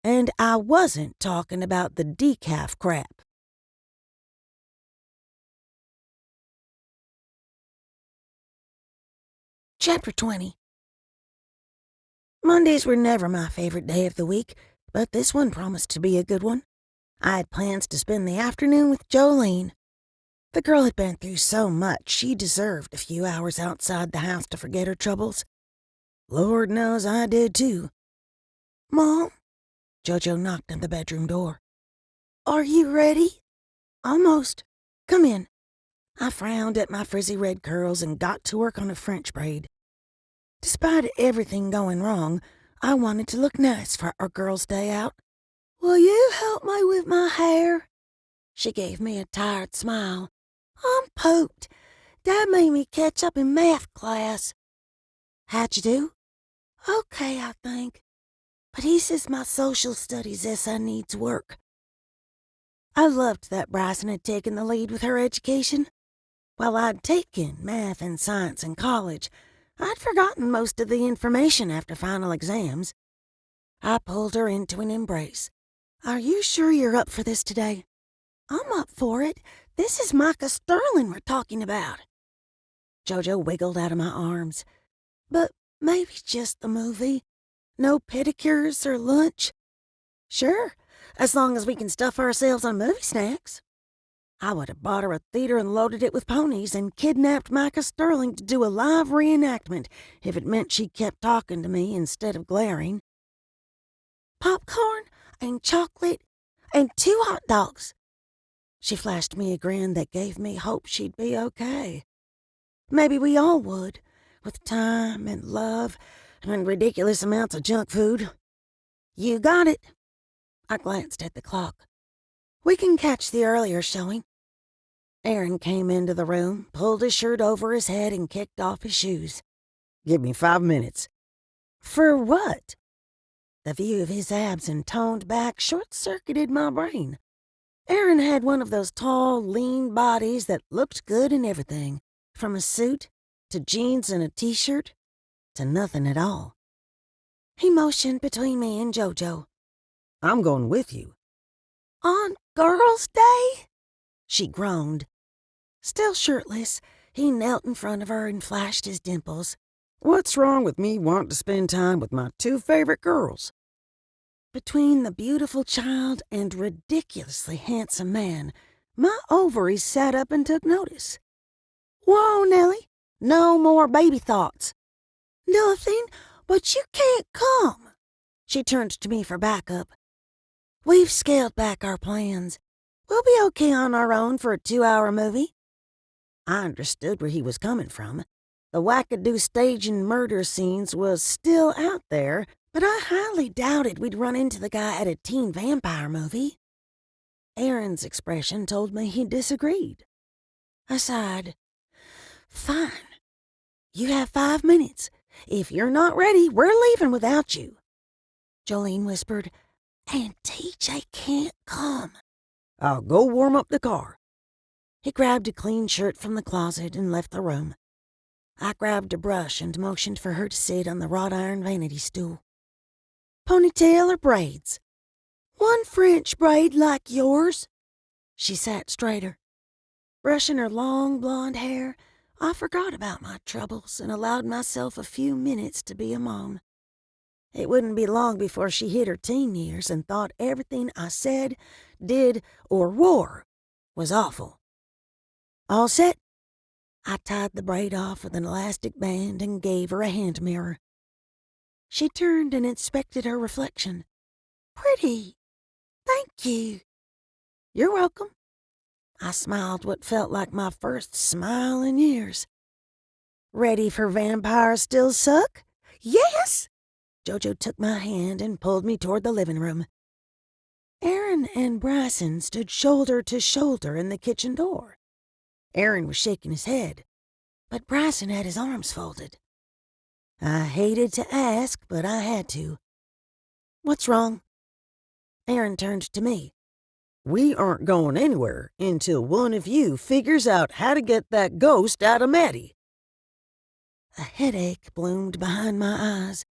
S2: And I wasn't talking about the decaf crap. Chapter 20. Mondays were never my favorite day of the week, but this one promised to be a good one. I had plans to spend the afternoon with Jolene. The girl had been through so much, she deserved a few hours outside the house to forget her troubles. Lord knows I did too. Mom? JoJo knocked on the bedroom door. Are you ready? Almost. Come in. I frowned at my frizzy red curls and got to work on a French braid. Despite everything going wrong, I wanted to look nice for our girls' day out. Will you help me with my hair? She gave me a tired smile. I'm pooped. Dad made me catch up in math class. How'd you do? Okay, I think. But he says my social studies essay needs work. I loved that Bryson had taken the lead with her education. While I'd taken math and science in college, I'd forgotten most of the information after final exams. I pulled her into an embrace. Are you sure you're up for this today? I'm up for it. This is Micah Sterling we're talking about. JoJo wiggled out of my arms. But maybe just the movie. No pedicures or lunch. Sure, as long as we can stuff ourselves on movie snacks. I would have bought her a theater and loaded it with ponies and kidnapped Micah Sterling to do a live reenactment if it meant she kept talking to me instead of glaring. Popcorn and chocolate and 2 hot dogs. She flashed me a grin that gave me hope she'd be okay. Maybe we all would, with time and love and ridiculous amounts of junk food. You got it. I glanced at the clock. We can catch the earlier showing. Aaron came into the room, pulled his shirt over his head, and kicked off his shoes.
S5: Give me 5 minutes.
S2: For what? The view of his abs and toned back short-circuited my brain. Aaron had one of those tall, lean bodies that looked good in everything, from a suit to jeans and a t-shirt to nothing at all. He motioned between me and JoJo.
S5: I'm going with you.
S2: On Girls' Day? She groaned. Still shirtless, he knelt in front of her and flashed his dimples.
S5: What's wrong with me wanting to spend time with my 2 favorite girls?
S2: Between the beautiful child and ridiculously handsome man, my ovaries sat up and took notice. Whoa, Nellie, no more baby thoughts. Nothing. But you can't come. She turned to me for backup. We've scaled back our plans. We'll be okay on our own for a 2-hour movie. I understood where he was coming from. The wackadoo staging murder scenes was still out there, but I highly doubted we'd run into the guy at a teen vampire movie. Aaron's expression told me he disagreed. I sighed. Fine. You have 5 minutes. If you're not ready, we're leaving without you. Jolene whispered, and TJ can't come.
S5: I'll go warm up the car.
S2: He grabbed a clean shirt from the closet and left the room. I grabbed a brush and motioned for her to sit on the wrought iron vanity stool. Ponytail or braids? One French braid like yours. She sat straighter. Brushing her long blonde hair, I forgot about my troubles and allowed myself a few minutes to be alone. It wouldn't be long before she hit her teen years and thought everything I said, did, or wore was awful. All set? I tied the braid off with an elastic band and gave her a hand mirror. She turned and inspected her reflection. Pretty. Thank you. You're welcome. I smiled what felt like my first smile in years. Ready for Vampires Still Suck? Yes! Jojo took my hand and pulled me toward the living room. Aaron and Bryson stood shoulder to shoulder in the kitchen door. Aaron was shaking his head, but Bryson had his arms folded. I hated to ask, but I had to. What's wrong? Aaron turned to me.
S5: We aren't going anywhere until one of you figures out how to get that ghost out of Maddie.
S2: A headache bloomed behind my eyes.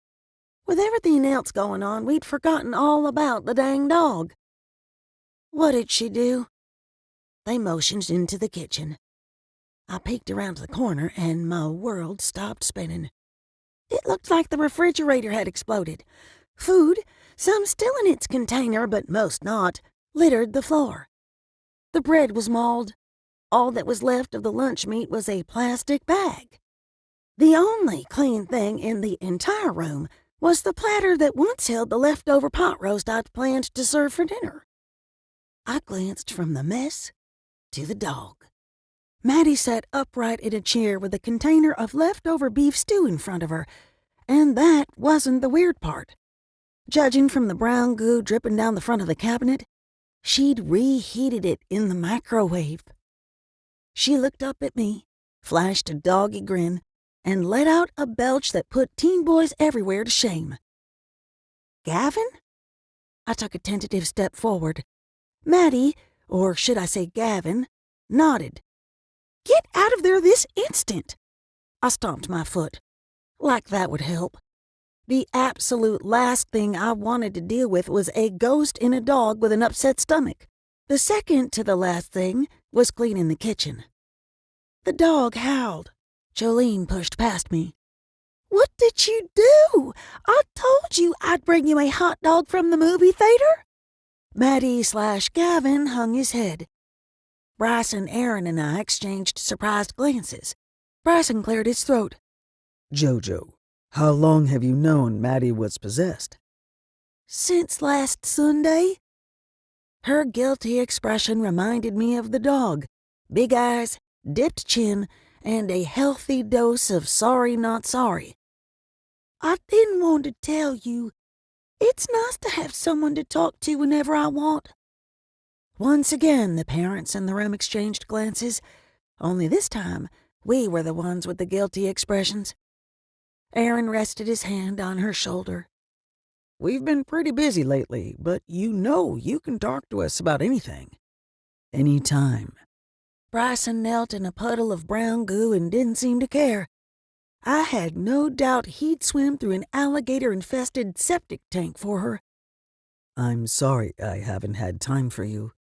S2: With everything else going on, we'd forgotten all about the dang dog. What did she do? They motioned into the kitchen. I peeked around the corner and my world stopped spinning. It looked like the refrigerator had exploded. Food, some still in its container but most not, littered the floor. The bread was mauled. All that was left of the lunch meat was a plastic bag. The only clean thing in the entire room was the platter that once held the leftover pot roast I'd planned to serve for dinner. I glanced from the mess to the dog. Maddie sat upright in a chair with a container of leftover beef stew in front of her, and that wasn't the weird part. Judging from the brown goo dripping down the front of the cabinet, she'd reheated it in the microwave. She looked up at me, flashed a doggy grin, and let out a belch that put teen boys everywhere to shame. Gavin? I took a tentative step forward. Maddie, or should I say Gavin, nodded. Get out of there this instant! I stomped my foot. Like that would help. The absolute last thing I wanted to deal with was a ghost in a dog with an upset stomach. The second to the last thing was cleaning the kitchen. The dog howled. Jolene pushed past me. What did you do? I told you I'd bring you a hot dog from the movie theater. Maddie/Gavin hung his head. Bryson, Aaron, and I exchanged surprised glances. Bryson cleared his throat.
S4: Jojo, how long have you known Maddie was possessed?
S2: Since last Sunday. Her guilty expression reminded me of the dog. Big eyes, dipped chin, and a healthy dose of sorry not sorry. I didn't want to tell you. It's nice to have someone to talk to whenever I want. Once again, the parents in the room exchanged glances, only this time we were the ones with the guilty expressions. Aaron rested his hand on her shoulder.
S4: We've been pretty busy lately, but you can talk to us about anything. Anytime.
S2: Bryson knelt in a puddle of brown goo and didn't seem to care. I had no doubt he'd swim through an alligator-infested septic tank for her.
S4: I'm sorry I haven't had time for you.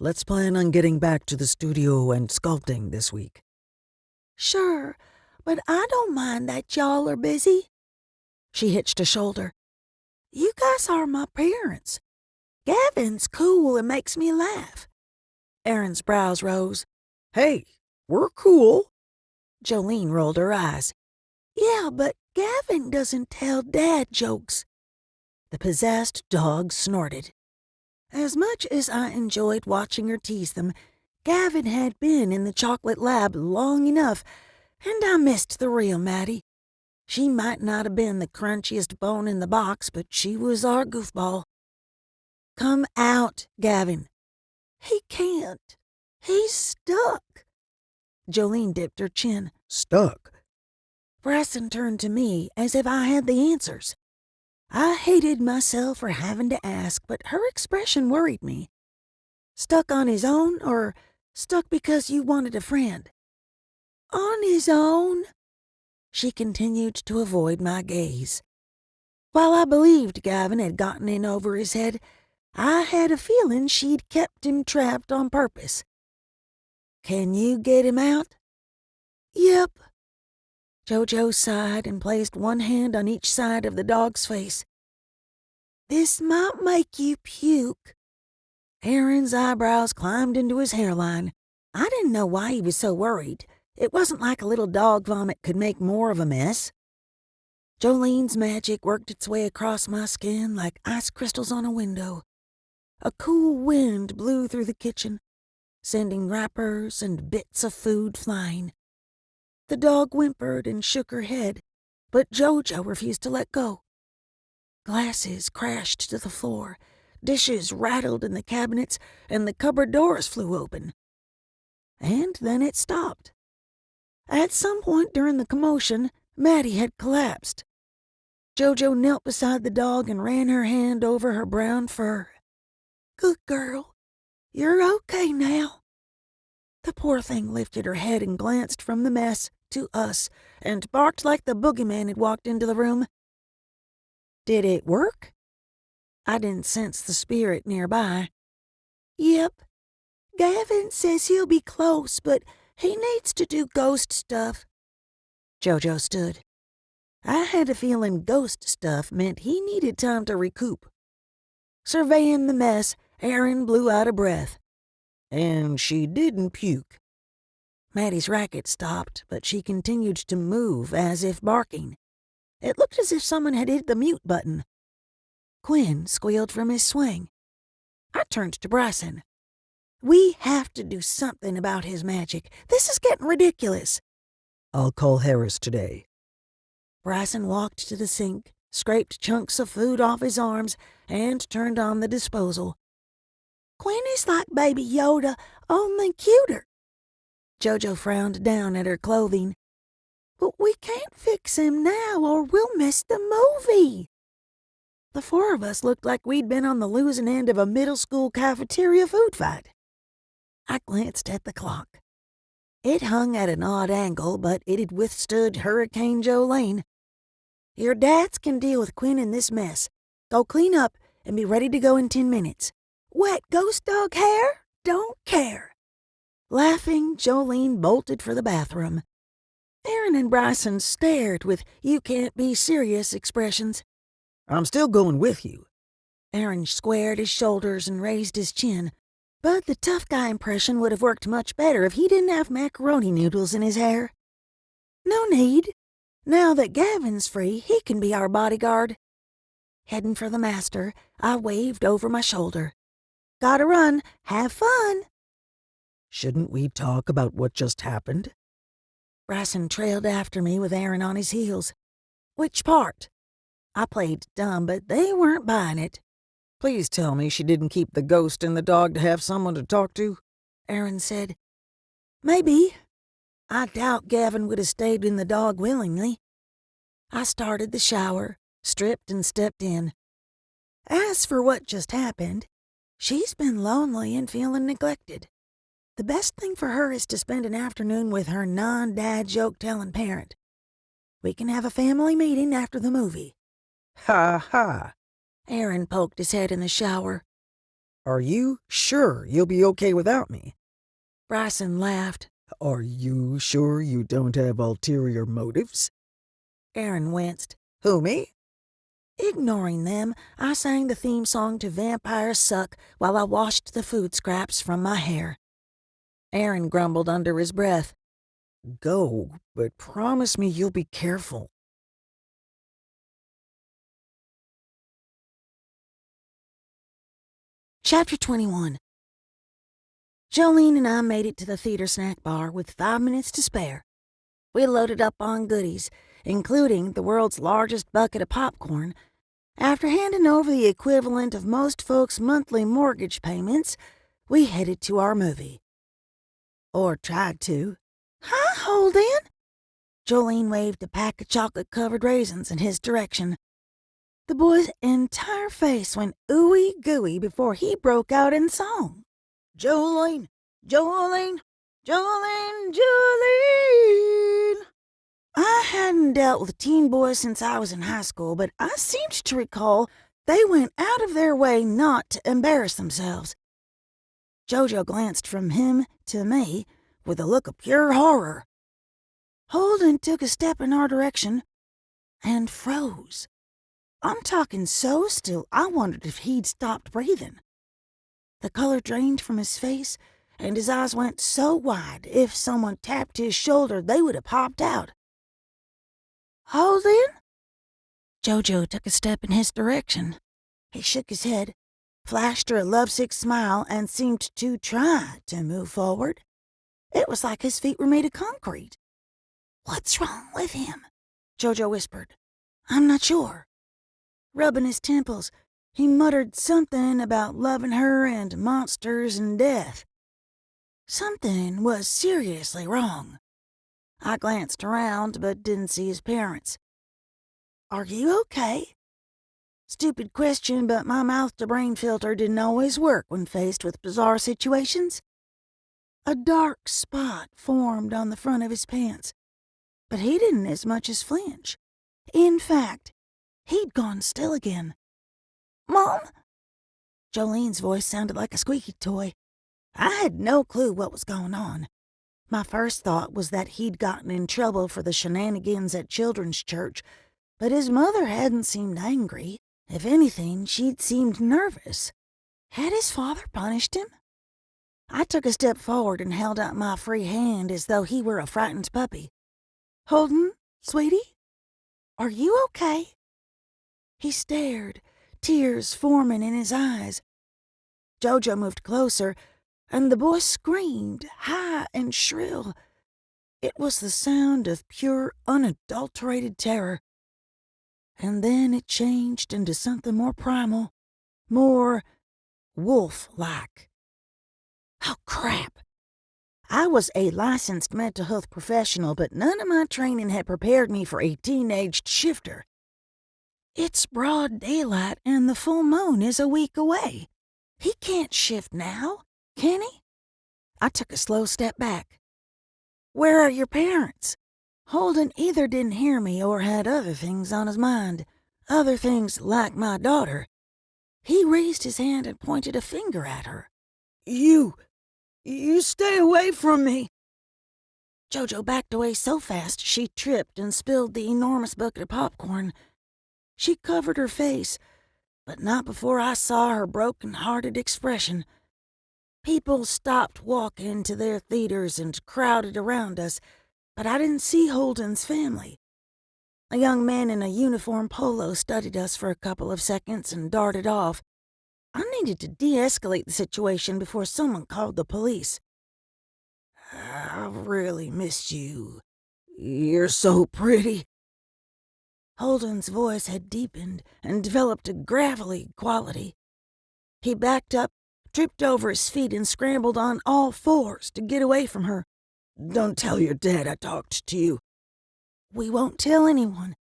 S4: Let's plan on getting back to the studio and sculpting this week.
S2: Sure, but I don't mind that y'all are busy. She hitched a shoulder. You guys are my parents. Gavin's cool and makes me laugh. Aaron's brows rose.
S5: Hey, we're cool.
S2: Jolene rolled her eyes. Yeah, but Gavin doesn't tell dad jokes. The possessed dog snorted. As much as I enjoyed watching her tease them, Gavin had been in the chocolate lab long enough, and I missed the real Maddie. She might not have been the crunchiest bone in the box, but she was our goofball. Come out, Gavin. He can't. He's stuck. Jolene dipped her chin.
S4: Stuck?
S2: Bryson turned to me as if I had the answers. I hated myself for having to ask, but her expression worried me. Stuck on his own, or stuck because you wanted a friend? On his own. She continued to avoid my gaze. While I believed Gavin had gotten in over his head, I had a feeling she'd kept him trapped on purpose. Can you get him out? Yep. Jojo sighed and placed one hand on each side of the dog's face. This might make you puke. Aaron's eyebrows climbed into his hairline. I didn't know why he was so worried. It wasn't like a little dog vomit could make more of a mess. Jolene's magic worked its way across my skin like ice crystals on a window. A cool wind blew through the kitchen, sending wrappers and bits of food flying. The dog whimpered and shook her head, but Jojo refused to let go. Glasses crashed to the floor, dishes rattled in the cabinets, and the cupboard doors flew open. And then it stopped. At some point during the commotion, Maddie had collapsed. Jojo knelt beside the dog and ran her hand over her brown fur. Good girl. You're okay now. The poor thing lifted her head and glanced from the mess to us and barked like the boogeyman had walked into the room. Did it work? I didn't sense the spirit nearby. Yep. Gavin says he'll be close, but he needs to do ghost stuff. Jojo stood. I had a feeling ghost stuff meant he needed time to recoup. Surveying the mess, Aaron blew out a breath.
S4: And she didn't puke.
S2: Maddie's racket stopped, but she continued to move as if barking. It looked as if someone had hit the mute button. Quinn squealed from his swing. I turned to Bryson. We have to do something about his magic. This is getting ridiculous.
S4: I'll call Hearst today.
S2: Bryson walked to the sink, scraped chunks of food off his arms, and turned on the disposal. Quinn is like Baby Yoda, only cuter. Jojo frowned down at her clothing. But we can't fix him now or we'll miss the movie. The four of us looked like we'd been on the losing end of a middle school cafeteria food fight. I glanced at the clock. It hung at an odd angle, but it had withstood Hurricane Jolene. Your dads can deal with Quinn in this mess. Go clean up and be ready to go in 10 minutes. Wet ghost dog hair? Don't care. Laughing, Jolene bolted for the bathroom. Aaron and Bryson stared with you can't be serious expressions.
S4: I'm still going with you.
S2: Aaron squared his shoulders and raised his chin. But the tough guy impression would have worked much better if he didn't have macaroni noodles in his hair. No need. Now that Gavin's free, he can be our bodyguard. Heading for the master, I waved over my shoulder. Gotta run. Have fun.
S4: Shouldn't we talk about what just happened?
S2: Bryson trailed after me with Aaron on his heels. Which part? I played dumb, but they weren't buying it.
S4: Please tell me she didn't keep the ghost and the dog to have someone to talk to,
S2: Aaron said. Maybe. I doubt Gavin would have stayed in the dog willingly. I started the shower, stripped and stepped in. As for what just happened, she's been lonely and feeling neglected. The best thing for her is to spend an afternoon with her non-dad joke-telling parent. We can have a family meeting after the movie.
S4: Ha ha.
S2: Aaron poked his head in the shower.
S4: Are you sure you'll be okay without me?
S2: Bryson laughed.
S4: Are you sure you don't have ulterior motives?
S2: Aaron winced.
S4: Who, me?
S2: Ignoring them, I sang the theme song to Vampires Suck while I washed the food scraps from my hair. Aaron grumbled under his breath.
S4: Go, but promise me you'll be careful.
S2: Chapter 21. Jolene and I made it to the theater snack bar with 5 minutes to spare. We loaded up on goodies, including the world's largest bucket of popcorn. After handing over the equivalent of most folks' monthly mortgage payments, we headed to our movie. Or tried to. "Hi, Holden!" Jolene waved a pack of chocolate-covered raisins in his direction. The boy's entire face went ooey-gooey before he broke out in song. "Jolene, Jolene, Jolene, Jolene." I hadn't dealt with teen boys since I was in high school, but I seemed to recall they went out of their way not to embarrass themselves. Jojo glanced from him to me with a look of pure horror. Holden took a step in our direction and froze. I'm talking so still I wondered if he'd stopped breathing. The color drained from his face, and his eyes went so wide if someone tapped his shoulder they would have popped out. "Holden?" Jojo took a step in his direction. He shook his head, flashed her a lovesick smile, and seemed to try to move forward. It was like his feet were made of concrete. "What's wrong with him?" Jojo whispered. "I'm not sure." Rubbing his temples, he muttered something about loving her and monsters and death. Something was seriously wrong. I glanced around but didn't see his parents. "Are you okay?" Stupid question, but my mouth-to-brain filter didn't always work when faced with bizarre situations. A dark spot formed on the front of his pants, but he didn't as much as flinch. In fact, he'd gone still again. "Mom?" Jolene's voice sounded like a squeaky toy. I had no clue what was going on. My first thought was that he'd gotten in trouble for the shenanigans at children's church, but his mother hadn't seemed angry. If anything, she'd seemed nervous. Had his father punished him? I took a step forward and held out my free hand as though he were a frightened puppy. "Holden, sweetie, are you okay?" He stared, tears forming in his eyes. Jojo moved closer, and the boy screamed, high and shrill. It was the sound of pure, unadulterated terror. And then it changed into something more primal, more wolf-like. Oh, crap. I was a licensed mental health professional, but none of my training had prepared me for a teenaged shifter. It's broad daylight, and the full moon is a week away. He can't shift now, can he? I took a slow step back. "Where are your parents?" Holden either didn't hear me or had other things on his mind. Other things like my daughter. He raised his hand and pointed a finger at her. You stay away from me." Jojo backed away so fast she tripped and spilled the enormous bucket of popcorn. She covered her face, but not before I saw her broken-hearted expression. People stopped walking to their theaters and crowded around us, but I didn't see Holden's family. A young man in a uniform polo studied us for a couple of seconds and darted off. I needed to de-escalate the situation before someone called the police. "I really missed you. You're so pretty." Holden's voice had deepened and developed a gravelly quality. He backed up, tripped over his feet, and scrambled on all fours to get away from her. "Don't tell your dad I talked to you." "We won't tell anyone.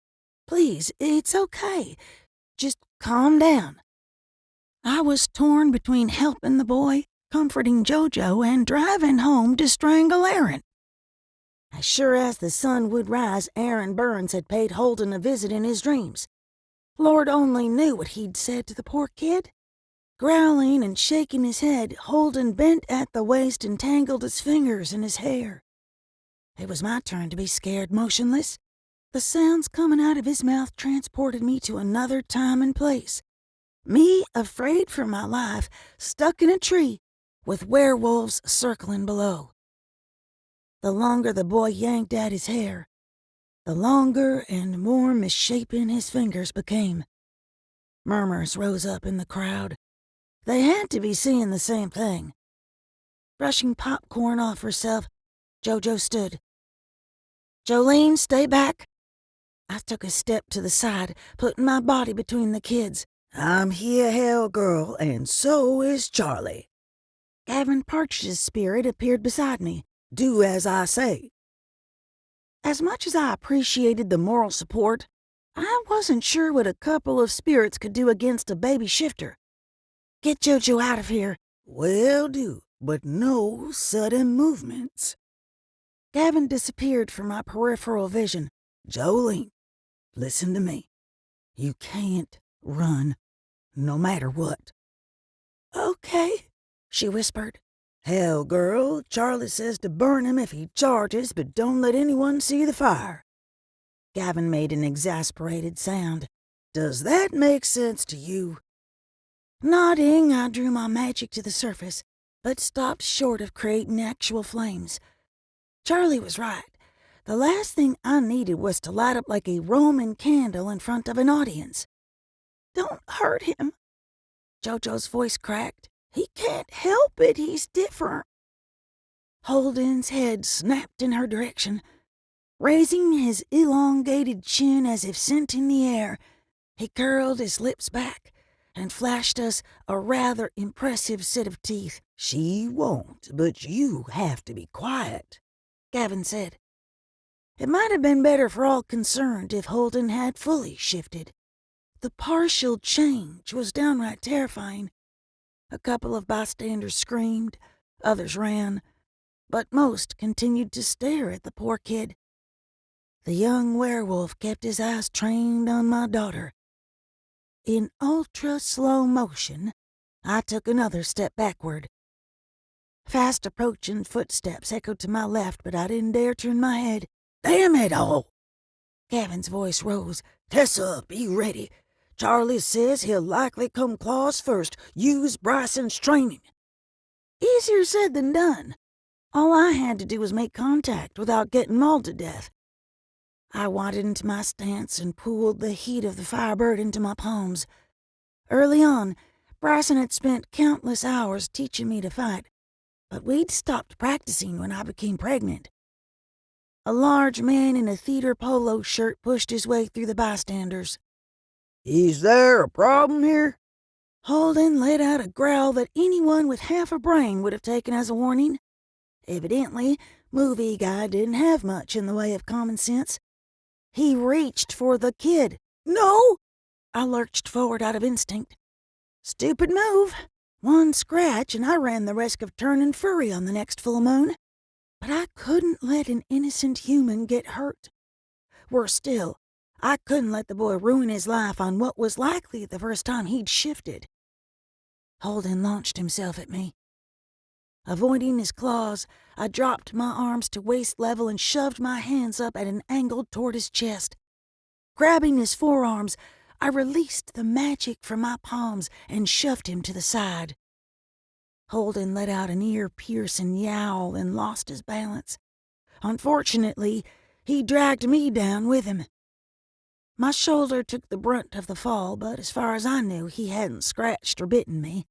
S2: Please, it's okay. Just calm down." I was torn between helping the boy, comforting Jojo, and driving home to strangle Aaron. As sure as the sun would rise, Aaron Burns had paid Holden a visit in his dreams. Lord only knew what he'd said to the poor kid. Growling and shaking his head, Holden bent at the waist and tangled his fingers in his hair. It was my turn to be scared motionless. The sounds coming out of his mouth transported me to another time and place. Me, afraid for my life, stuck in a tree, with werewolves circling below. The longer the boy yanked at his hair, the longer and more misshapen his fingers became. Murmurs rose up in the crowd. They had to be seeing the same thing. Brushing popcorn off herself, Jojo stood. "Jolene, stay back." I took a step to the side, putting my body between the kids.
S5: "I'm here, hell girl, and so is Charlie."
S2: Gavin Partridge's spirit appeared beside me.
S5: "Do as I say."
S2: As much as I appreciated the moral support, I wasn't sure what a couple of spirits could do against a baby shifter. "Get Jojo out of here."
S5: "Will do, but no sudden movements."
S2: Gavin disappeared from my peripheral vision.
S5: "Jolene, listen to me. You can't run, no matter what."
S2: "Okay," she whispered.
S5: "Hell, girl, Charlie says to burn him if he charges, but don't let anyone see the fire."
S2: Gavin made an exasperated sound.
S5: "Does that make sense to you?"
S2: Nodding, I drew my magic to the surface, but stopped short of creating actual flames. Charlie was right. The last thing I needed was to light up like a Roman candle in front of an audience. "Don't hurt him." Jojo's voice cracked. "He can't help it. He's different." Holden's head snapped in her direction. Raising his elongated chin as if sent in the air, he curled his lips back and flashed us a rather impressive set of teeth.
S5: "She won't, but you have to be quiet,"
S2: Gavin said. It might have been better for all concerned if Holden had fully shifted. The partial change was downright terrifying. A couple of bystanders screamed, others ran, but most continued to stare at the poor kid. The young werewolf kept his eyes trained on my daughter. In ultra-slow motion, I took another step backward. Fast approaching footsteps echoed to my left, but I didn't dare turn my head.
S5: "Damn it all!"
S2: Gavin's voice rose.
S5: "Tessa, be ready. Charlie says he'll likely come claws first. Use Bryson's training."
S2: Easier said than done. All I had to do was make contact without getting mauled to death. I wandered into my stance and pulled the heat of the Firebird into my palms. Early on, Bryson had spent countless hours teaching me to fight, but we'd stopped practicing when I became pregnant. A large man in a theater polo shirt pushed his way through the bystanders.
S5: "Is there a problem here?"
S2: Holden let out a growl that anyone with half a brain would have taken as a warning. Evidently, Movie Guy didn't have much in the way of common sense. He reached for the kid. "No!" I lurched forward out of instinct. Stupid move. One scratch and I ran the risk of turning furry on the next full moon. But I couldn't let an innocent human get hurt. Worse still, I couldn't let the boy ruin his life on what was likely the first time he'd shifted. Holden launched himself at me. Avoiding his claws, I dropped my arms to waist level and shoved my hands up at an angle toward his chest. Grabbing his forearms, I released the magic from my palms and shoved him to the side. Holden let out an ear-piercing yowl and lost his balance. Unfortunately, he dragged me down with him. My shoulder took the brunt of the fall, but as far as I knew, he hadn't scratched or bitten me.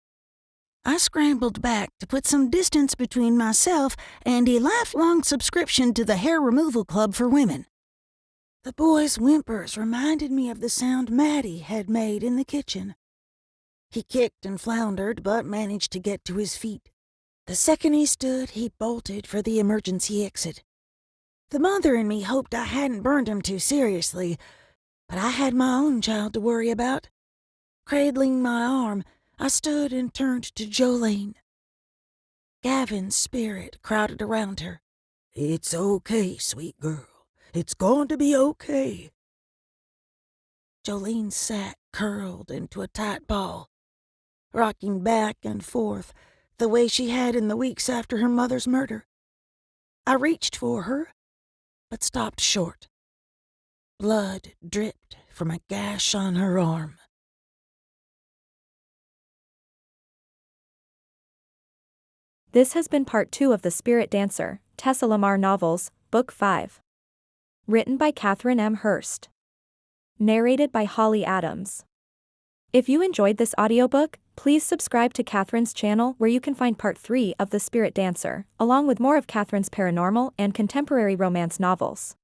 S2: I scrambled back to put some distance between myself and a lifelong subscription to the hair removal club for women. The boy's whimpers reminded me of the sound Maddie had made in the kitchen. He kicked and floundered, but managed to get to his feet. The second he stood, he bolted for the emergency exit. The mother in me hoped I hadn't burned him too seriously, but I had my own child to worry about. Cradling my arm, I stood and turned to Jolene. Gavin's spirit crowded around her.
S5: "It's okay, sweet girl. It's going to be okay."
S2: Jolene sat curled into a tight ball, rocking back and forth the way she had in the weeks after her mother's murder. I reached for her, but stopped short. Blood dripped from a gash on her arm.
S1: This has been part 2 of The Spirit Dancer. Tessa Lamar Novels, Book 5. Written by Kathryn M. Hearst. Narrated by Holly Adams. If you enjoyed this audiobook, please subscribe to Kathryn's channel where you can find part 3 of The Spirit Dancer, along with more of Kathryn's paranormal and contemporary romance novels.